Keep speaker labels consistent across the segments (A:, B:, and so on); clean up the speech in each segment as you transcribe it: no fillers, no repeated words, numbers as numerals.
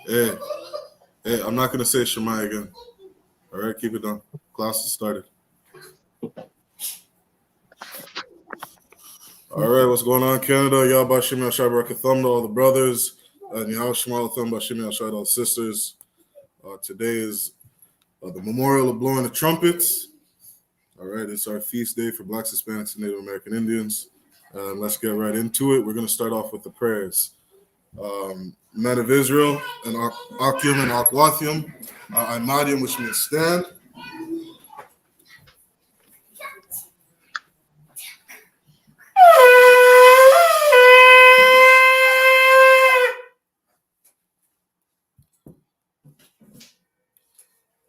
A: Hey, I'm not going to say Shema again. All right, keep it down. Class has started. All right, what's going on, Canada? Y'all, Bashim Yashai Barakatham to all the brothers. And Yahal Shemalatham, Bashim Yashai to all the sisters. Today is the memorial of blowing the trumpets. All right, it's our feast day for Blacks, Hispanics, and Native American Indians. Let's get right into it. We're going to start off with the prayers. Men of Israel, and Akim and Akwathium, Imadium, which means stand.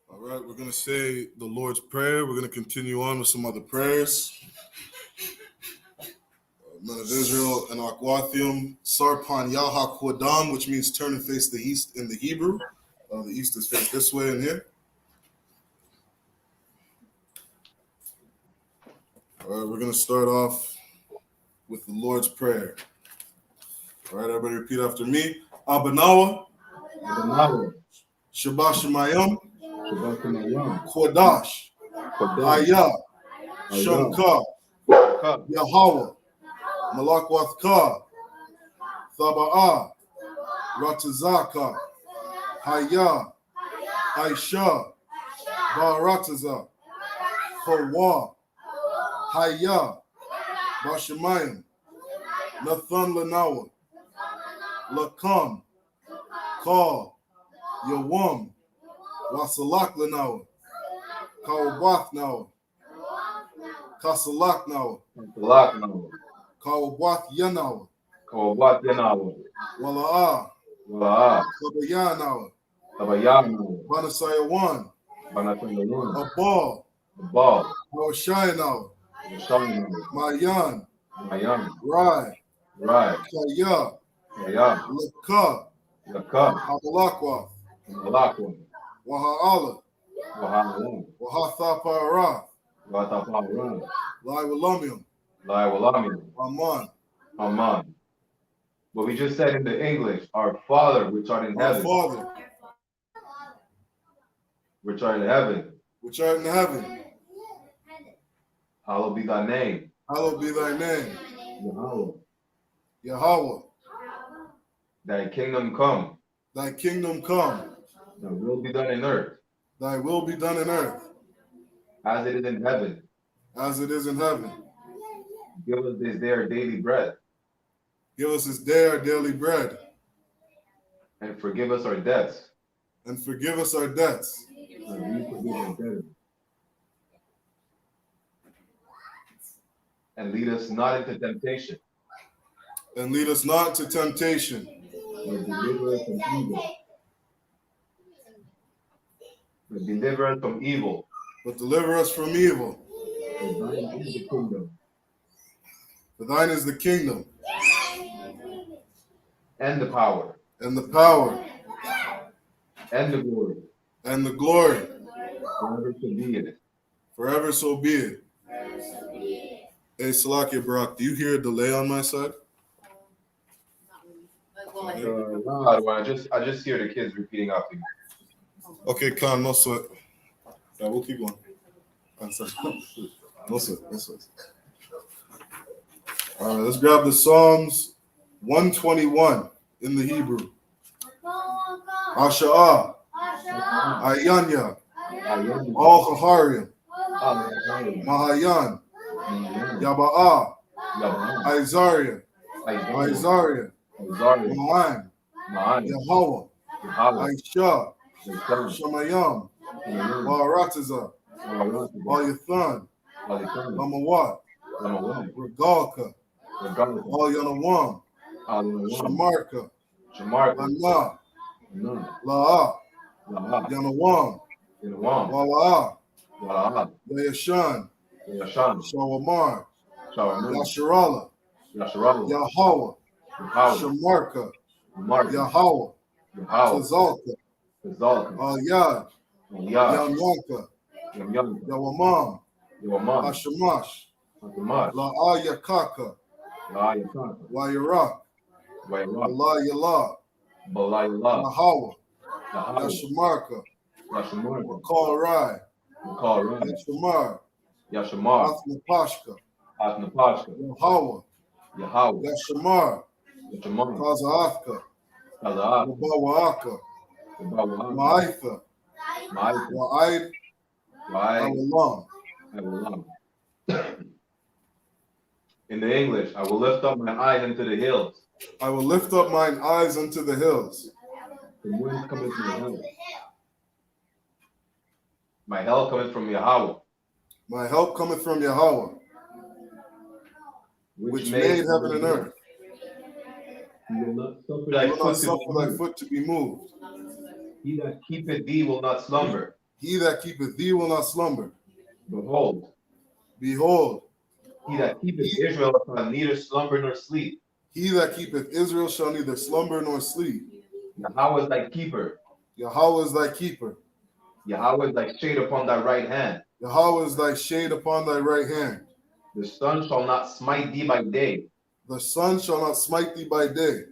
A: All right, we're going to say the Lord's Prayer. We're going to continue on with some other prayers. Men of Israel and Akwathium, Sarpan Yaha Kwadam, which means turn and face the east in the Hebrew. The east is faced this way and here. All right, we're going to start off with the Lord's Prayer. All right, everybody repeat after me. Abanawa, Shabbat Shemayim, Kodash, Ayah, Shamka, Yahweh, Malakwathka, Thaba'ah, Ratazaka, Hayah, Aisha, Barataza, Hawa, Hayah, Bashamayim, Nathan Lanawa, Lakam, Ka, Yawam, Wasalak Lanawa, Kawabath Nawa, Kasalak Nawa, Kawabath Yanawa, Wala'ah, Kabayanawa, Banasayawan, Abal, Hawashayanawa, Mayan, Rai, Kaya, Laka, Habalakwa, Waha'ala, Wahathapara, Lai Walamium,
B: Aman. What we just said in the English, our Father which art in heaven.
A: Our Father,
B: which art in heaven.
A: which art in heaven.
B: Hallowed be thy name.
A: Hallowed be thy name.
B: Yahweh.
A: Yahweh.
B: Thy kingdom come.
A: Thy kingdom come.
B: Thy will be done in earth.
A: Thy will be done in earth.
B: As it is in heaven.
A: As it is in heaven.
B: Give us this day our daily bread.
A: Give us this day our daily bread.
B: And forgive us our debts.
A: And forgive us our debts.
B: And we forgive our debtors. And lead us not into temptation.
A: And lead us not into temptation.
B: But deliver us from evil. But deliver us from evil.
A: But deliver us from evil.
B: For thine is the kingdom.
A: For thine is the kingdom.
B: And the power.
A: And the power.
B: And the glory.
A: And the glory.
B: Forever so be it.
A: Forever so be it. Hey, Salakia Barak, do you hear a delay on my side?
B: No, I just hear the kids repeating after me.
A: Okay, Khan, no sweat. Yeah, we'll keep going. No sweat. All right, let's grab the Psalms 121 in the Hebrew. Asha'ah, Ayanya, Al Haharim, Mahayan, Yaba'ah, Isaiah, Ma'an, Yahweh, Aisha, Shemayim, Barataza, Al-Yathan, Lamawat, Regalka, Al-Yanawam, Shamarka, Allah, La'ah, Yanawam, Wala'ah, Yashan, Shawamar, Yasharala, Yahweh, Shamarka, Yahweh, Tazalka, Al-Yad, Yanwanka, Yawamam, Hashamash, La'ayakaka, Wayarak, Allah Yallah, Yahweh, Yashamarka, Wakal Rai, Yashamar, Athnapashka, Yahweh, Yashamar, Kazahafka, Wabawaka, Ma'itha, Wa'id, Awalam.
B: In the English, I will lift up my eyes into the hills.
A: I will lift up mine eyes unto the hills.
B: From whence cometh my help? My help cometh from Yahweh,
A: My help cometh from Yahweh, which made heaven and earth.
B: He will not suffer
A: He will not suffer thy foot to be moved.
B: He that keepeth thee will not slumber.
A: He that keepeth thee will not slumber.
B: Behold,
A: he
B: that keepeth Israel shall neither slumber nor sleep.
A: He that keepeth Israel shall neither slumber nor sleep.
B: Yahweh is thy keeper.
A: Yahweh is thy keeper.
B: Yahweh is thy shade upon thy right hand.
A: Yahweh is thy shade upon thy right hand.
B: The sun shall not smite thee by day.
A: The sun shall not smite thee by day.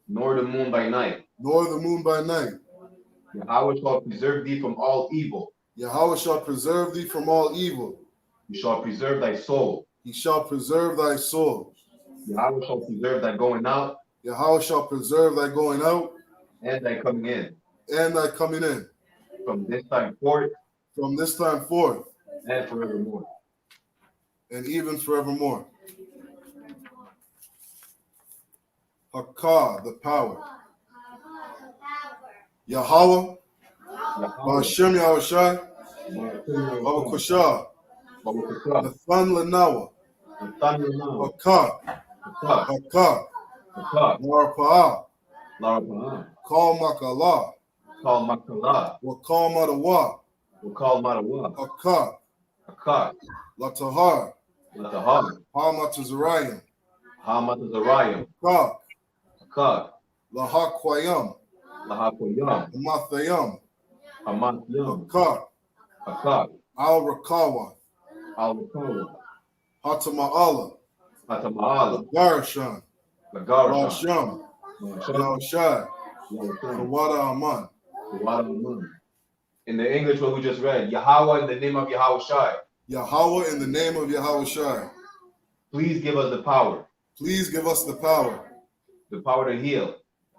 B: Nor the moon by night.
A: Nor the moon by night.
B: Yahweh shall preserve thee from all evil.
A: Yahweh shall preserve thee from all evil.
B: He shall preserve thy soul.
A: He shall preserve thy soul.
B: Yahweh shall preserve thy going out.
A: Yahweh shall preserve thy going out.
B: And thy coming in.
A: And thy coming in.
B: From this time forth.
A: From this time forth.
B: And forevermore.
A: And even forevermore. Hakah, the power. Yahweh. Hashem Yahushai. Babakushah. The Thun Lanawa. Hakah. Hakah. Larpa'ah. Call Makalah. Wakal Madawa. Hakah. Latahar. Hamatazarayim. Hakah. Lahakwayam. Hamathayam. Hakah. Al-Rakawa. Hatama'ala. Lagarashan. Lasham. Yahushai. Tawada Aman.
B: In the English, what we just read, Yahweh in the name of Yahushai.
A: Yahweh in the name of Yahushai.
B: Please give us the power.
A: Please give us the power.
B: The power to heal.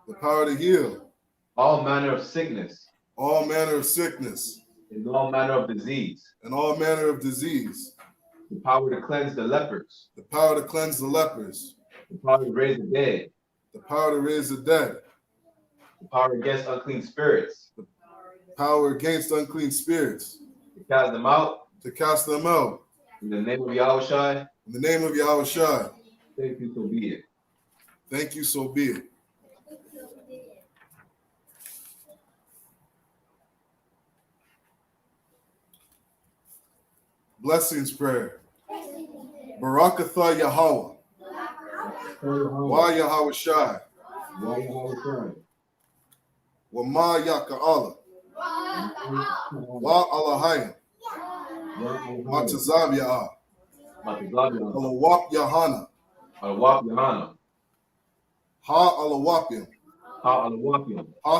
A: The power to heal.
B: All manner of sickness.
A: All manner of sickness.
B: And all manner of disease.
A: And all manner of disease.
B: The power to cleanse the lepers.
A: The power to cleanse the lepers.
B: The power to raise the dead.
A: The power to raise the dead.
B: The power against unclean spirits.
A: The power against unclean spirits.
B: To cast them out.
A: To cast them out.
B: In the name of Yahushai.
A: In the name of Yahushai.
B: Thank you, so be it.
A: Thank you, so be it. Blessings prayer. Barakatha Yahweh. Wa Yahushai. Wa ma Yaka'ala. Wa Alahayim. Matazab Alawap Yahanna. Ha Alawapim. Ha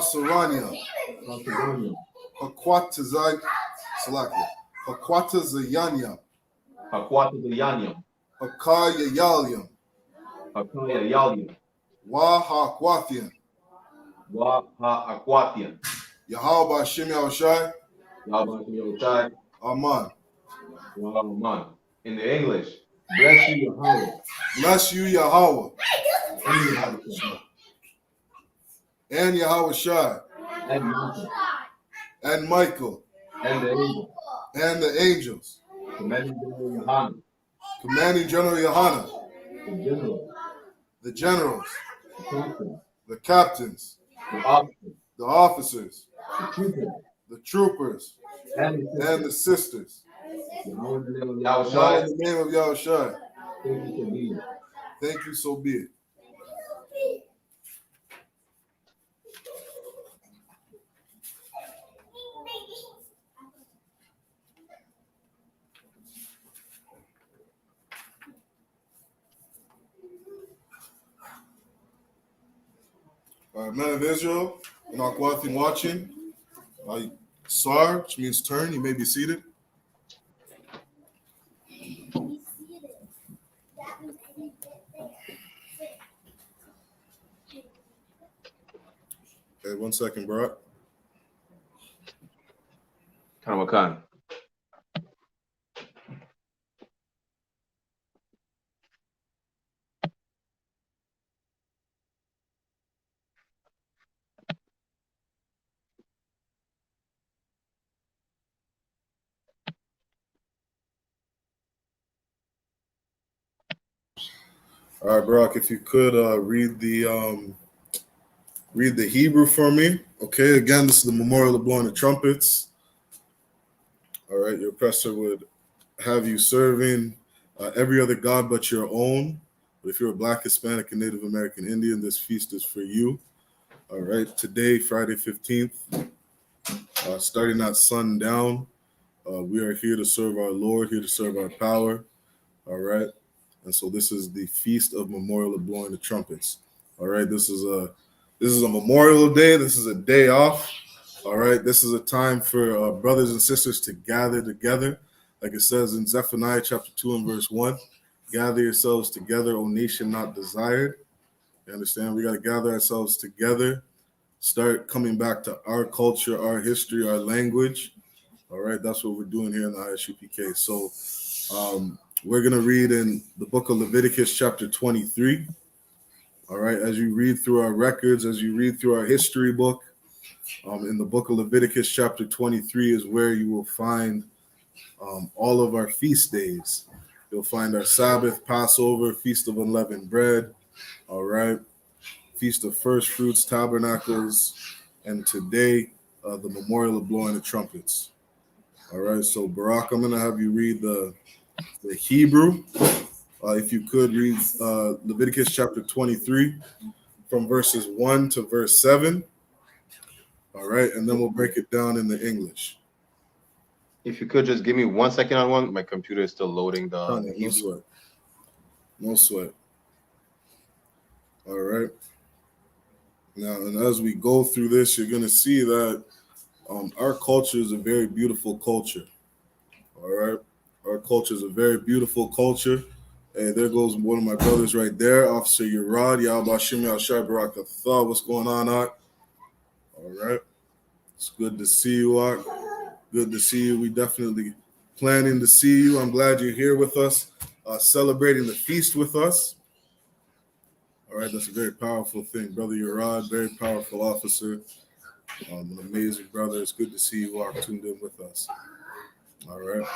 A: Sarania. Hakwata Salaki. Hakwata Zayanya. Hakaya Yalyam. Wa Hakwathian. Yahweh Hashem Yahushai. Aman.
B: In the English, bless you, Yahweh.
A: Bless you, Yahweh. And Yahushai. And Michael. And the angels. Commanding General YAHANNA. The generals. The captains. The officers. The troopers. And the sisters.
B: Yahweh in the name of
A: Yahweh in the name of Yahushai.
B: Thank you, so be it.
A: Thank you, so be it. Men of Israel, and Akwathi watching. Sar, which means turn. You may be seated. Okay, 1 second, bro.
B: Khan.
A: All right, Brock, if you could read the Hebrew for me. Okay, again, this is the memorial of blowing the trumpets. All right, your oppressor would have you serving every other god but your own. But if you're a Black, Hispanic, and Native American Indian, this feast is for you. All right, today, Friday 15th, starting at sundown, we are here to serve our Lord, here to serve our power. All right, and so this is the feast of memorial of blowing the trumpets. All right, this is a Memorial Day. This is a day off. All right, this is a time for brothers and sisters to gather together. Like it says in Zephaniah chapter 2 and verse 1, gather yourselves together, O nation not desired. You understand? We got to gather ourselves together, start coming back to our culture, our history, our language. All right, that's what we're doing here in the I.S.U.P.K. So we're going to read in the book of Leviticus chapter 23. All right, as you read through our records, as you read through our history book, in the book of Leviticus chapter 23 is where you will find all of our feast days. You'll find our Sabbath, Passover, Feast of Unleavened Bread, all right, Feast of First Fruits, Tabernacles, and today, the Memorial of Blowing the Trumpets. All right, so Barak, I'm going to have you read the Hebrew. If you could read Leviticus chapter 23 from verses 1 to verse 7. All right, and then we'll break it down in the English.
B: If you could just give me 1 second on one, my computer is still loading the
A: No sweat. No sweat. All right. Now, and as we go through this, you're going to see that our culture is a very beautiful culture. All right. Our culture is a very beautiful culture. Hey, there goes one of my brothers right there, Officer Yerad, Yahbashim Yashai Barakatha. What's going on, Ak? All right. It's good to see you, Ak. Good to see you. We definitely planning to see you. I'm glad you're here with us, celebrating the feast with us. All right, that's a very powerful thing. Brother Yerad, very powerful officer, an amazing brother. It's good to see you all tuned in with us. All right.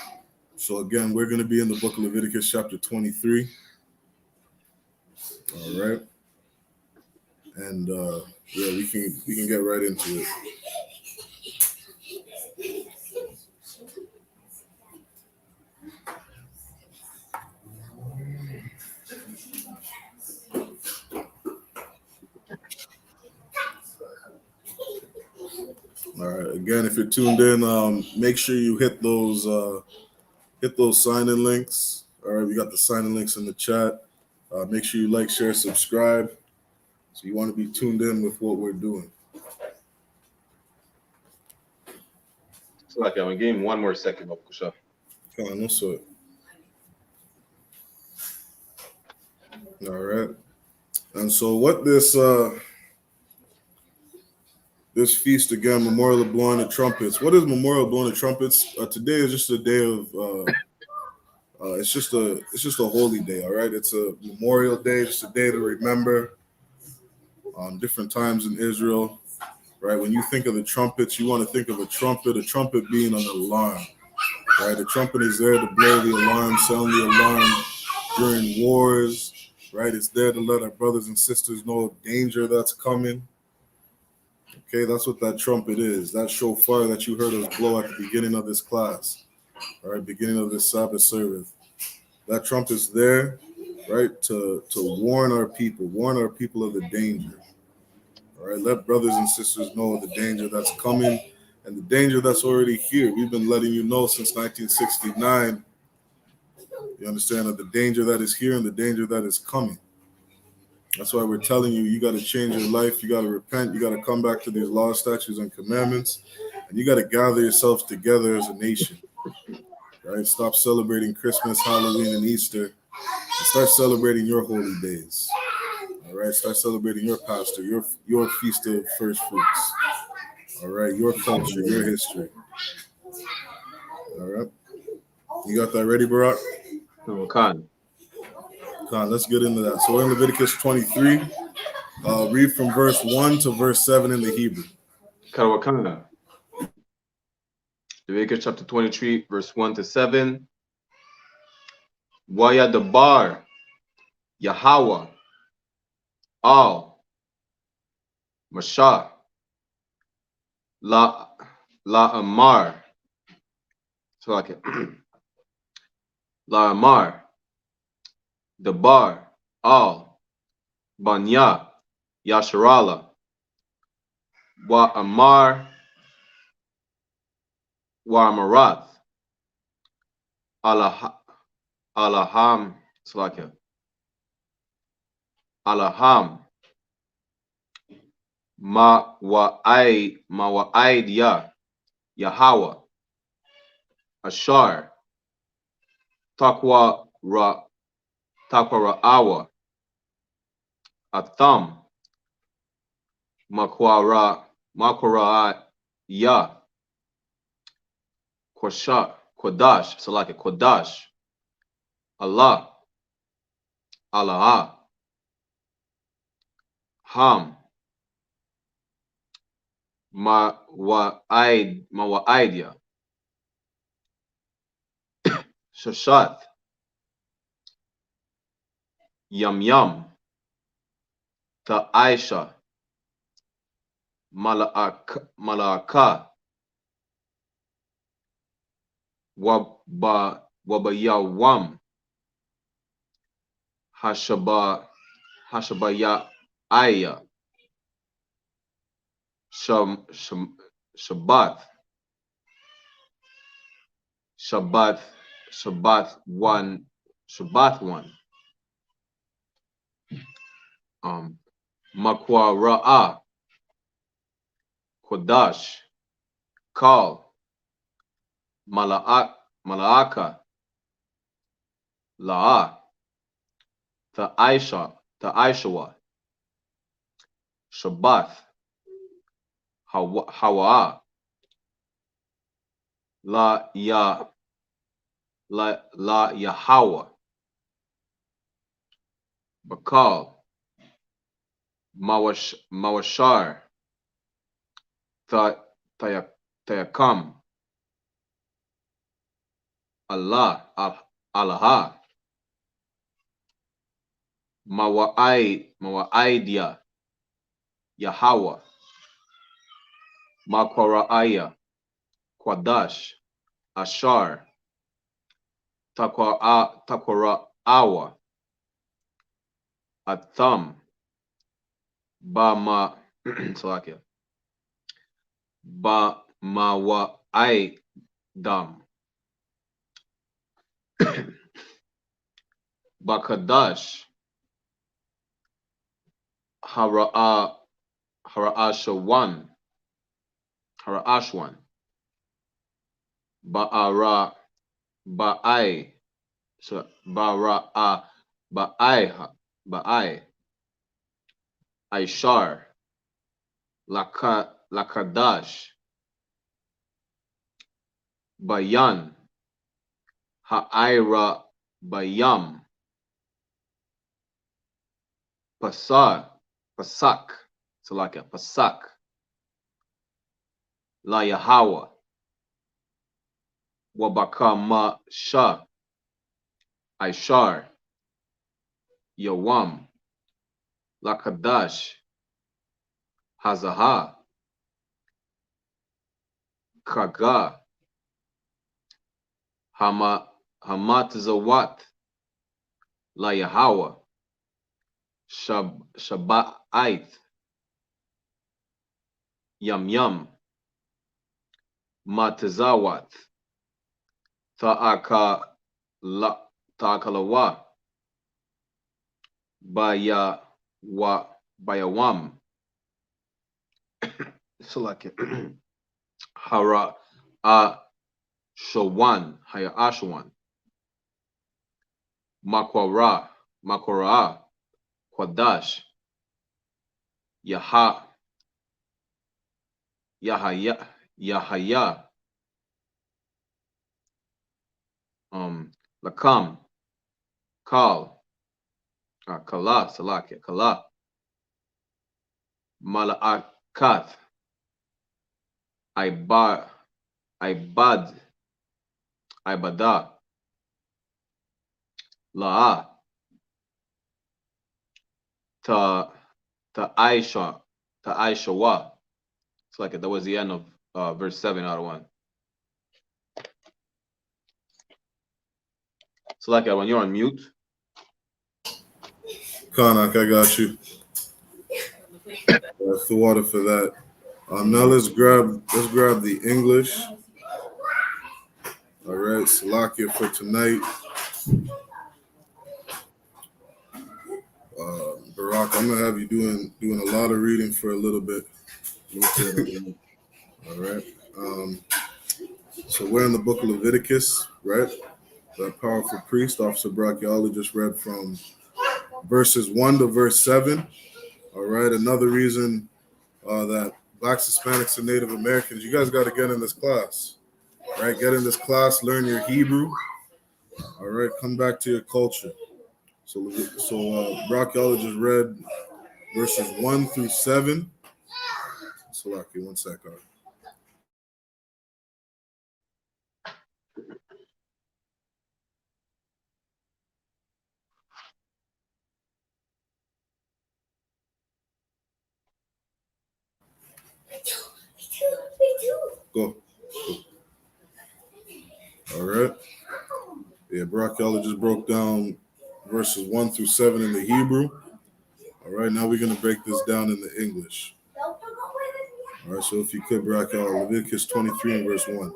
A: So again, we're going to be in the book of Leviticus chapter 23. All right. And yeah, we can get right into it. All right. Again, if you're tuned in, make sure you hit those sign-in links. All right, we got the sign-in links in the chat. Make sure you like, share, subscribe. So you want to be tuned in with what we're doing.
B: So like, I'm gonna give him 1 more second, Bakusha.
A: Come on, no sweat. All right. And so what this feast again, Memorial of Blowing the Trumpets. What is Memorial of Blowing the Trumpets? Today is just a day of it's just a holy day, all right? It's a Memorial Day, just a day to remember different times in Israel, right? When you think of the trumpets, you want to think of a trumpet being an alarm, right? The trumpet is there to blow the alarm, sound the alarm during wars, right? It's there to let our brothers and sisters know of danger that's coming. Okay, that's what that trumpet is. That shofar that you heard us blow at the beginning of this class, all right, beginning of this Sabbath service. That trumpet's there, right, to warn our people of the danger. All right, let brothers and sisters know of the danger that's coming and the danger that's already here. We've been letting you know since 1969. You understand, of the danger that is here and the danger that is coming. That's why we're telling you, you got to change your life. You got to repent. You got to come back to these laws, statutes, and commandments. And you got to gather yourselves together as a nation. Right? Stop celebrating Christmas, Halloween, and Easter. And start celebrating your holy days. All right? Start celebrating your pastor, your feast of first fruits. All right? Your culture, your history. All right? You got that ready, Barack?
B: Khan.
A: Let's get into that. So we're in Leviticus 23. Read from verse 1 to verse 7 in the Hebrew.
B: Wakanda. Leviticus chapter 23, verse 1 to 7. Waya Dabar, Yahweh, Al, Mashah, La Amar. So like it. La Amar, Dabar, Al, Banya, Yasharala, Wa Amar, Wa Amarath, Alaham, so like it. Alaham, Ma Wa'aid Yahweh, Ashar, Takwa Ra'awa, Atham, Makwara Ya, Kodash, so like a Kodash, Allah, Allah, Ham, Mawa'idya, Shashat, Yam, Ta'aisha, Malaka, Wabayawam, Hashabaya Aya, Shabbat one, Makwa Ra'a, Kodash, Kal, Malaaka, La'a, Ta'aishawa, Shabbat, Hawa, La Yahweh, Bakal, Mawashar, Tayakam, Allah, Allah, Mawa'idya, Yahweh, Makwara'aya, Kwadash, Ashar, Takwara'awa, Atham, Bama, Salakia, Bamawa'idam, Bakadash, Hara'ashwan, Ba'ai, so Ba'ai, Aishar, Lakadash, Bayan, Ha'ira, Bayam, Pasak, so like a Pasak, La Yahweh, Wabakama Shah, Aishar, Yawam, Lakadash, Hazaha, Kaga, Hamatzawat, La Yahweh, Shabbat, Yam, Matazawat, Ta'akalawa, Baya
C: Bayawam. Salaki. Hara Shawan. Haya Ashwan. Makwara. Kwadash. Yahaya. Lakam. Kal. Kala. Salaki. Kala. Malaakat. Ibada. La'a. Ta Aishawa. It's like that was the end of verse 7 out of 1. So like when you're on mute.
A: Karnak, I got you. That's the water for that. Now let's grab the English. All right, Salakia for tonight. Barak, I'm gonna have you doing a lot of reading for a little bit. All right. So we're in the book of Leviticus, right? That powerful priest, Officer Brachiali, just read from verses 1 to verse 7. All right. Another reason that Blacks, Hispanics, and Native Americans, you guys got to get in this class. All right. Get in this class, learn your Hebrew. All right. Come back to your culture. So Brachiali just read verses 1 through 7. Salaki, 1 second. Go. All right. Yeah, Brachiali just broke down verses 1 through 7 in the Hebrew. All right, now we're going to break this down in the English. All right, so if you could, Brachiali, Leviticus 23 and verse 1.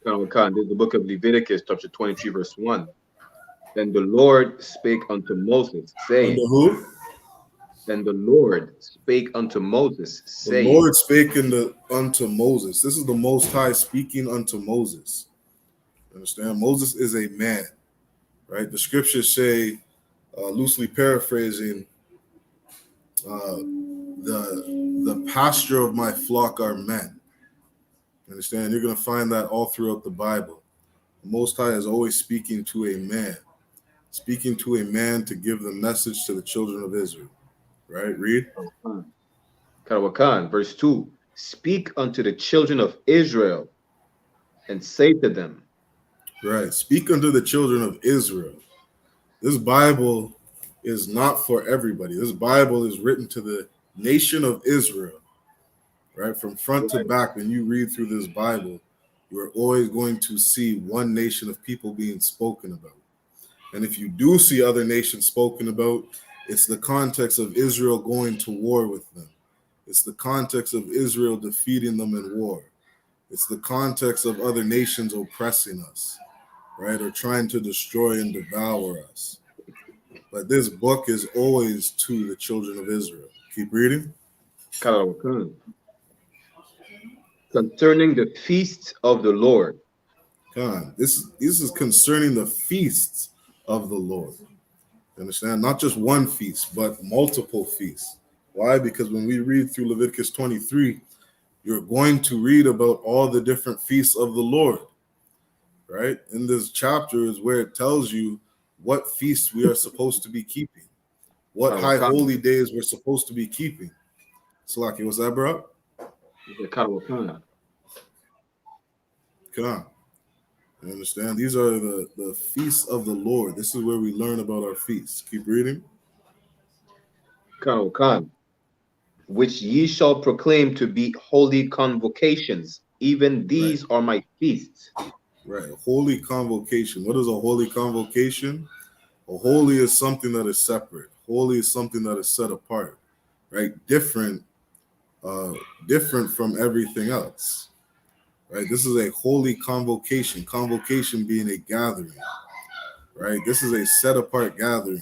C: The book of Leviticus, chapter 23, verse 1. Then the Lord spake unto Moses, saying.
A: Under who?
C: Then the Lord spake unto Moses, saying.
A: The Lord spake unto Moses. This is the Most High speaking unto Moses. Understand? Moses is a man, right? The scriptures say, loosely paraphrasing, the pasture of my flock are men. Understand? You're going to find that all throughout the Bible. The Most High is always speaking to a man to give the message to the children of Israel. Right? Read.
C: Karawakan, verse 2. Speak unto the children of Israel and say to them.
A: Right. Speak unto the children of Israel. This Bible is not for everybody. This Bible is written to the nation of Israel. Right? From front to back, when you read through this Bible, you're always going to see one nation of people being spoken about. And if you do see other nations spoken about, it's the context of Israel going to war with them. It's the context of Israel defeating them in war. It's the context of other nations oppressing us, right? Or trying to destroy and devour us. But this book is always to the children of Israel. Keep reading.
C: Concerning the feasts of the Lord.
A: God, this is concerning the feasts of the Lord. Understand? Not just one feast, but multiple feasts. Why? Because when we read through Leviticus 23, you're going to read about all the different feasts of the Lord. Right? In this chapter is where it tells you what feasts we are supposed to be keeping, what high holy days we're supposed to be keeping. Salaki, what's that, bro? Come on. You understand? These are the feasts of the Lord. This is where we learn about our feasts. Keep reading.
C: Which ye shall proclaim to be holy convocations. Even these are my feasts.
A: Right. A holy convocation. What is a holy convocation? A holy is something that is separate. Holy is something that is set apart. Right? Different from everything else. Right? This is a holy convocation. Convocation being a gathering. Right? This is a set apart gathering.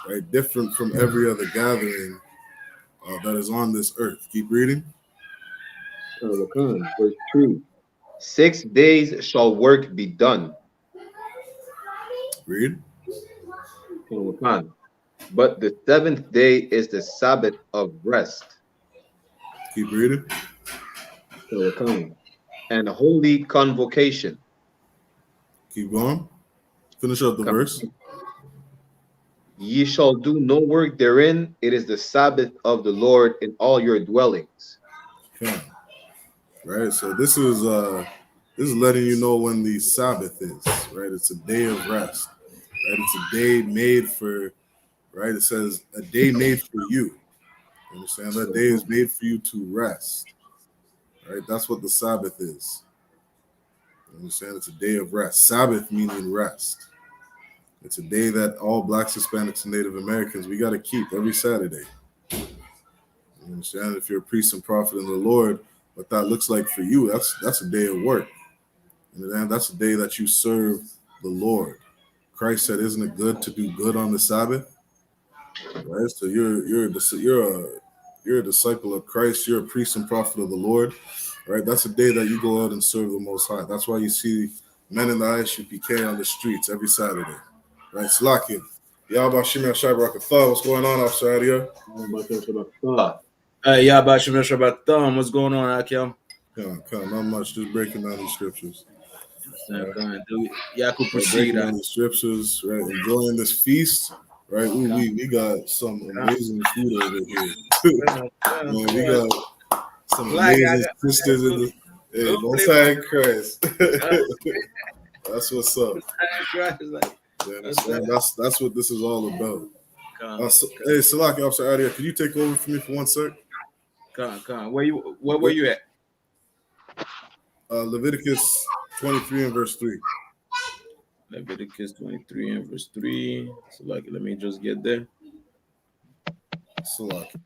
A: right? Different from every other gathering that is on this earth. Keep reading.
C: Verse 2. 6 days shall work be done.
A: Read.
C: But the 7th day is the Sabbath of rest.
A: Keep reading.
C: And holy convocation.
A: Keep going. Finish up the verse.
C: Ye shall do no work therein. It is the Sabbath of the Lord in all your dwellings.
A: Okay. Right. So this is letting you know when the Sabbath is. Right. It's a day of rest. Right. It's a day made for. Right. It says a day made for you. You understand? That day is made for you to rest. Right. That's what the Sabbath is. You understand? It's a day of rest. Sabbath meaning rest. It's a day that all Blacks, Hispanics, and Native Americans, we got to keep every Saturday. You understand? If you're a priest and prophet in the Lord, what that looks like for you, that's a day of work. And that's a day that you serve the Lord. Christ said, "Isn't it good to do good on the Sabbath?" Right. So you're a disciple of Christ. You're a priest and prophet of the Lord. Right. That's a day that you go out and serve the Most High. That's why you see men in the I.S.U.P.K on the streets every Saturday. Right. Slakin. YAHANNA. What's going on, Officer Adia?
D: YAHANNA. What's going on, Akim?
A: Not much. Just breaking down these scriptures.
D: Yeah, I could proceed.
A: Breaking down these scriptures, right? Enjoying this feast, right? Ooh, we got some amazing food over here. Man, we got some amazing sisters in the. Hey, Most High Christ. That's what's up. That's what this is all about. Hey, Salaki, Officer Adia, can you take over for me for 1 sec?
D: Where were you at?
A: Leviticus 23 and verse 3.
D: Leviticus 23 and verse 3. So, let me just get there.
A: Salaki.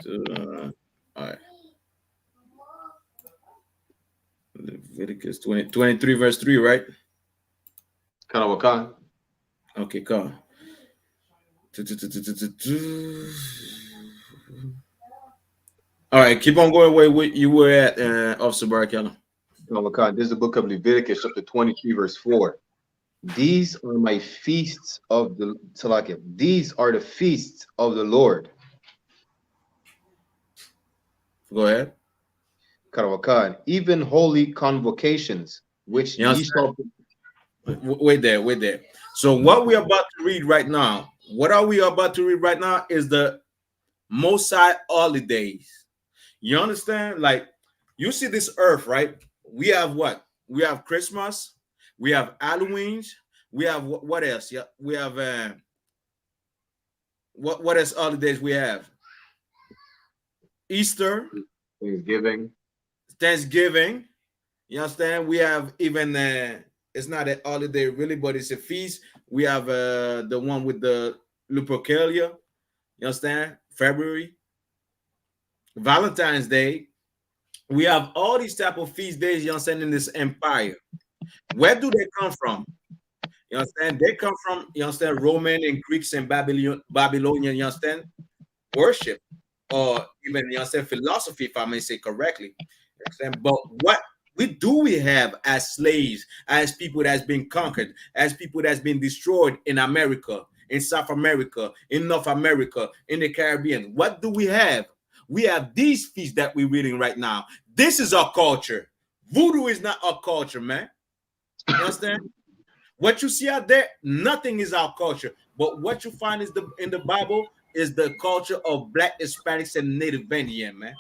D: All right. Leviticus 23 verse 3, right? Okay, come. All right, keep on going where you were at, Officer Barakella.
C: This is the book of Leviticus, chapter 23, verse 4. These are my feasts of the Salakia. These are the feasts of the Lord.
D: Go ahead.
C: Even holy convocations, which ye shall.
D: Wait there. So what we're about to read right now, is the Most High holidays. You understand? Like, you see this earth, right? We have what? We have Christmas. We have Halloween. We have what else? Yeah, we have what else holidays we have? Easter, Thanksgiving. You understand? We have even it's not a holiday really, but it's a feast. We have the one with the Lupercalia. You understand? February. Valentine's Day. We have all these type of feast days, you understand, in this empire. Where do they come from? You understand? They come from, you understand, Roman and Greeks and Babylonian, you understand, worship, or even, you understand, philosophy, if I may say correctly. You understand? But what we have as slaves, as people that's been conquered, as people that's been destroyed in America, in South America, in North America, in the Caribbean? What do we have? We have these feasts that we're reading right now. This is our culture. Voodoo is not our culture, man. You understand? What you see out there, nothing is our culture. But what you find is in the Bible is the culture of Black, Hispanics, and Native Indian, man.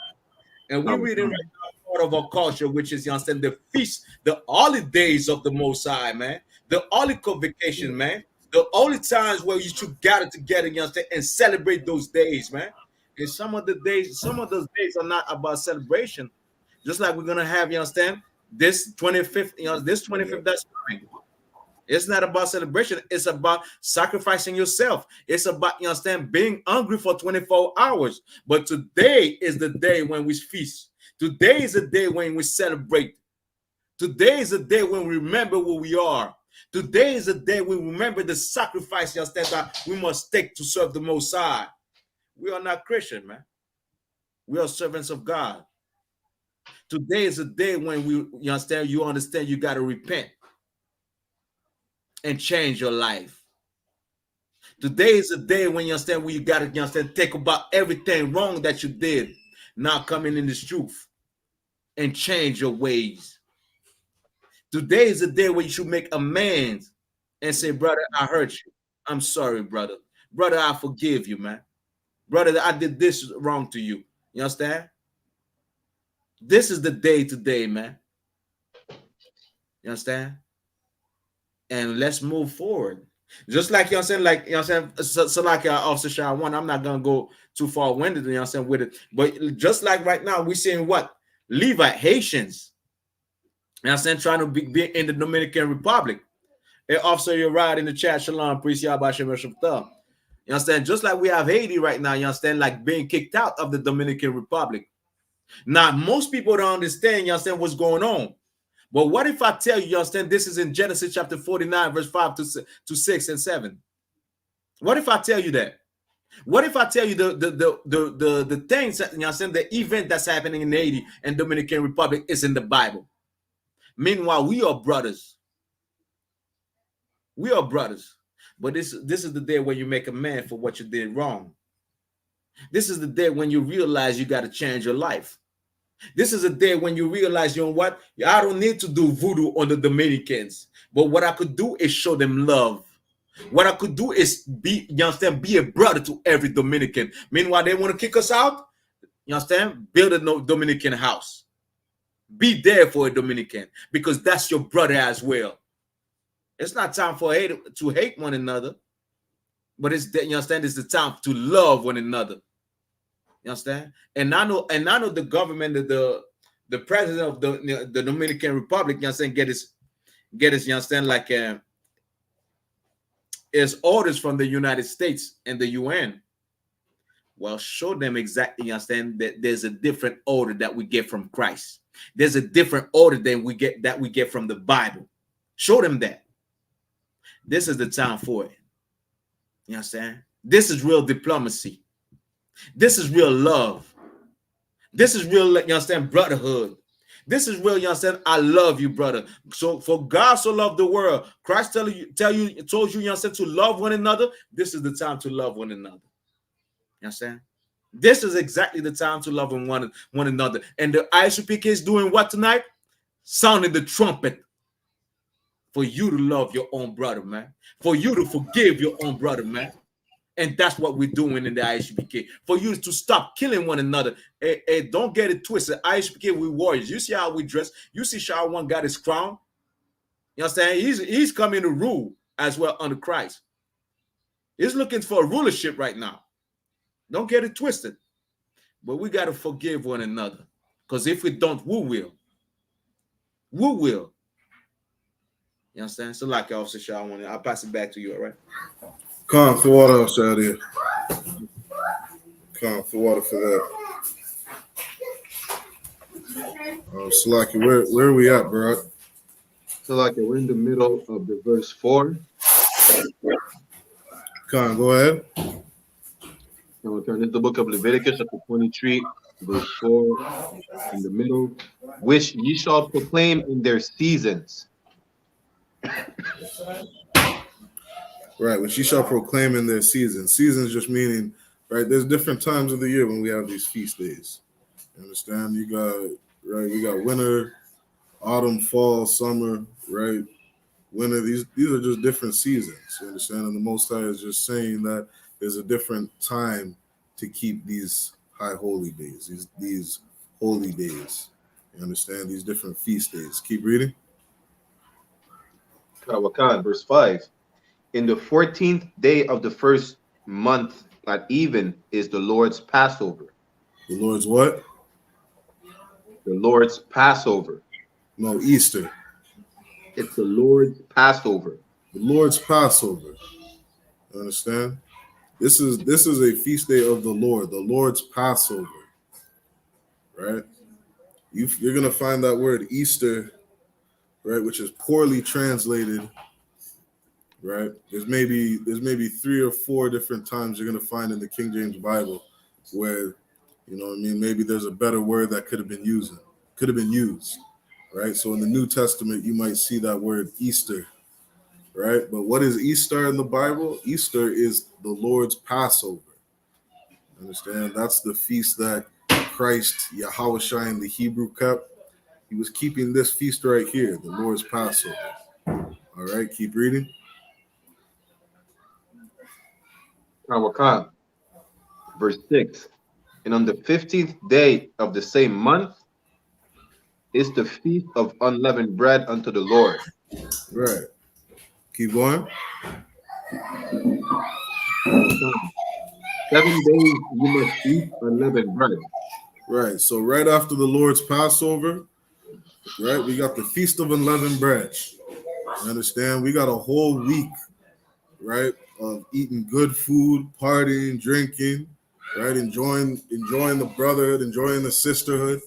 D: And we're reading right now part of our culture, which is, you understand, the feast, the holidays of the Most High, man. The holy convocation, man. The only times where you should gather together, you understand, and celebrate those days, man. And some of those days are not about celebration. Just like we're gonna have, you understand, this 25th, this 25th, that's fine. It's not about celebration. It's about sacrificing yourself. It's about, you understand, being hungry for 24 hours. But today is the day when we feast. Today is the day when we celebrate. Today is a day when we remember who we are. Today is a day when we remember the sacrifice, you understand, that we must take to serve the Most High. We are not Christian, man. We are servants of God. Today is a day when you understand you got to repent and change your life. Today is a day when you understand you got to think about everything wrong that you did, now coming in this truth and change your ways. Today is a day where you should make amends and say, brother, I hurt you. I'm sorry, brother. Brother, I forgive you, man. Brother, I did this wrong to you. You understand? This is the day today, man. You understand? And let's move forward. Just like, you know what I'm saying, so like Officer Shaw 1, I'm not going to go too far-winded, you know what I'm saying, with it. But just like right now, we're seeing what? Levite, Haitians, you know what I'm saying, trying to be in the Dominican Republic. Hey, Officer, you're right in the chat. Shalom, priest, Yahweh, Shem, Shem, Thumb. You understand? Just like we have Haiti right now, you understand, like being kicked out of the Dominican Republic. Now, most people don't understand, you understand, what's going on. But what if I tell you, you understand, this is in Genesis chapter 49, verse 5 to 6 and 7? What if I tell you that? What if I tell you the things that, you understand, the event that's happening in Haiti and Dominican Republic is in the Bible? Meanwhile, we are brothers. We are brothers. But this is the day when you make a man for what you did wrong. This is the day when you realize you got to change your life. This is a day when you realize, you know what? I don't need to do voodoo on the Dominicans. But what I could do is show them love. What I could do is be, you understand, be a brother to every Dominican. Meanwhile, they want to kick us out. You understand? Build a Dominican house. Be there for a Dominican because that's your brother as well. It's not time for to hate one another, but it's, you understand, it's the time to love one another. You understand? And I know the government, the president of the Dominican Republic, you understand, get his, you understand, like his orders from the United States and the UN. Well, show them exactly, you understand, that there's a different order that we get from Christ. There's a different order that we get from the Bible. Show them that. This is the time for it. You understand? This is real diplomacy. This is real love. This is real, you understand, brotherhood. This is real, you understand, I love you, brother. So for God so loved the world, Christ told you, you understand, to love one another. This is the time to love one another. You understand? This is exactly the time to love one another. And the I.S.U.P.K is doing what tonight? Sounding the trumpet for you to love your own brother, man. For you to forgive your own brother, man. And that's what we're doing in the I.S.U.P.K. For you to stop killing one another. Hey, don't get it twisted. I.S.U.P.K, we warriors. You see how we dress. You see Shaw 1 got his crown. You understand? He's coming to rule as well under Christ. He's looking for a rulership right now. Don't get it twisted. But we got to forgive one another. Because if we don't, who will? Who will? You understand? So like Officer Shaw 1, I'll pass it back to you, all right?
A: Come for water outside here. Come for water for that. Slaki, where are we at, bro?
C: So like we're in the middle of the verse 4.
A: Come, go ahead.
C: And we'll turn to the book of Leviticus, chapter 23, verse 4, in the middle, which ye shall proclaim in their seasons.
A: Right, which ye shall proclaim in their seasons. Seasons just meaning, right, there's different times of the year when we have these feast days. You understand? You got, right, we got winter, autumn, fall, summer, right? Winter, these are just different seasons. You understand? And the Most High is just saying that there's a different time to keep these high holy days, these holy days. You understand? These different feast days. Keep reading.
C: Verse 5. In the 14th day of the first month at even is the Lord's Passover.
A: The Lord's what?
C: The Lord's Passover.
A: No, Easter.
C: It's the Lord's Passover.
A: The Lord's Passover. You understand? This is a feast day of the Lord's Passover. Right? You're gonna find that word Easter right, which is poorly translated, right? There's maybe 3 or 4 different times you're gonna find in the King James Bible where, you know what I mean, maybe there's a better word that could have been used, right? So in the New Testament, you might see that word Easter, right? But what is Easter in the Bible? Easter is the Lord's Passover. Understand? That's the feast that Christ, Yahawashi in the Hebrew kept. He was keeping this feast right here, the Lord's Passover. All right, keep reading.
C: Verse 6. And on the 15th day of the same month is the feast of unleavened bread unto the Lord.
A: Right. Keep going.
C: 7 days you must eat unleavened bread.
A: Right. So right after the Lord's Passover, right, we got the Feast of Unleavened Bread. You understand? We got a whole week, right, of eating good food, partying, drinking, right, enjoying the brotherhood, enjoying the sisterhood,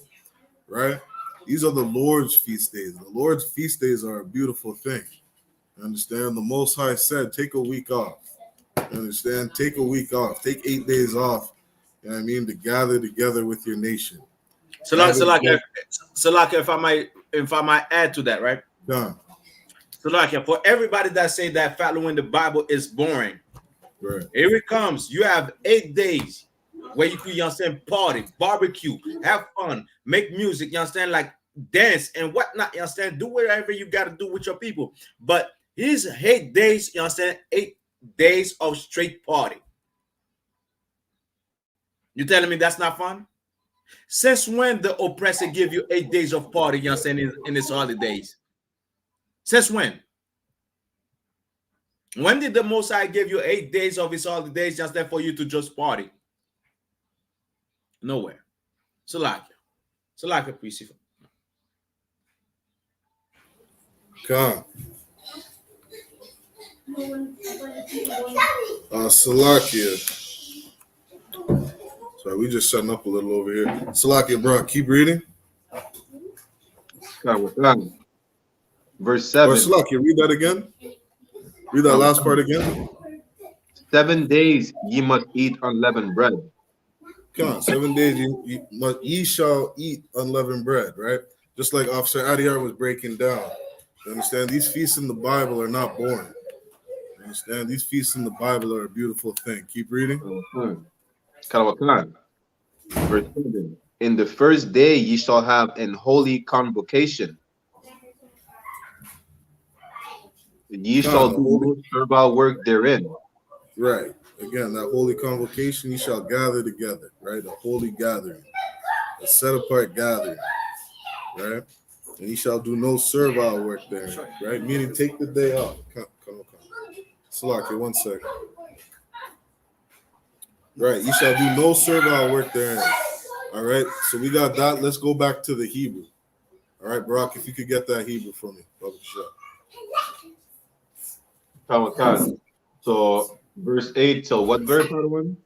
A: right? These are the Lord's feast days. The Lord's feast days are a beautiful thing. You understand? The Most High said, take a week off. You understand? Take a week off. Take 8 days off. You know what I mean? To gather together with your nation.
D: So like if I might add to that, right?
A: Yeah.
D: So like for everybody that say that following the Bible is boring,
A: Right.
D: here it comes. You have 8 days where you could, you understand, party, barbecue, have fun, make music, you understand, like dance and whatnot, you understand, do whatever you got to do with your people. But here's 8 days, you understand, 8 days of straight party. You telling me that's not fun? Since when the oppressor give you 8 days of party, you understand, in his holidays? Since when? When did the Most High give you 8 days of his holidays just there for you to just party? Nowhere. Salakia, please.
A: Come. Salakia. Sorry, we just setting up a little over here. Salakia, bro, keep reading.
C: Verse
A: Or
C: 7.
A: Salakia, read that again. Read that last part again.
C: 7 days ye must eat unleavened bread.
A: Come on, 7 days ye shall eat unleavened bread, right? Just like Officer Adiyar was breaking down. You understand? These feasts in the Bible are not boring. You understand? These feasts in the Bible are a beautiful thing. Keep reading.
C: Verse 7. In the first day ye shall have an holy convocation. Ye shall do no servile work therein.
A: Right. Again, that holy convocation, you shall gather together, right? A holy gathering, a set apart gathering, right? And you shall do no servile work there, right? Meaning take the day off. Come. Salakia, 1 second. Right. You shall do no servile work there. All right. So we got that. Let's go back to the Hebrew. All right, Brock, if you could get that Hebrew for me.
C: So verse 8 till what verse, by the way?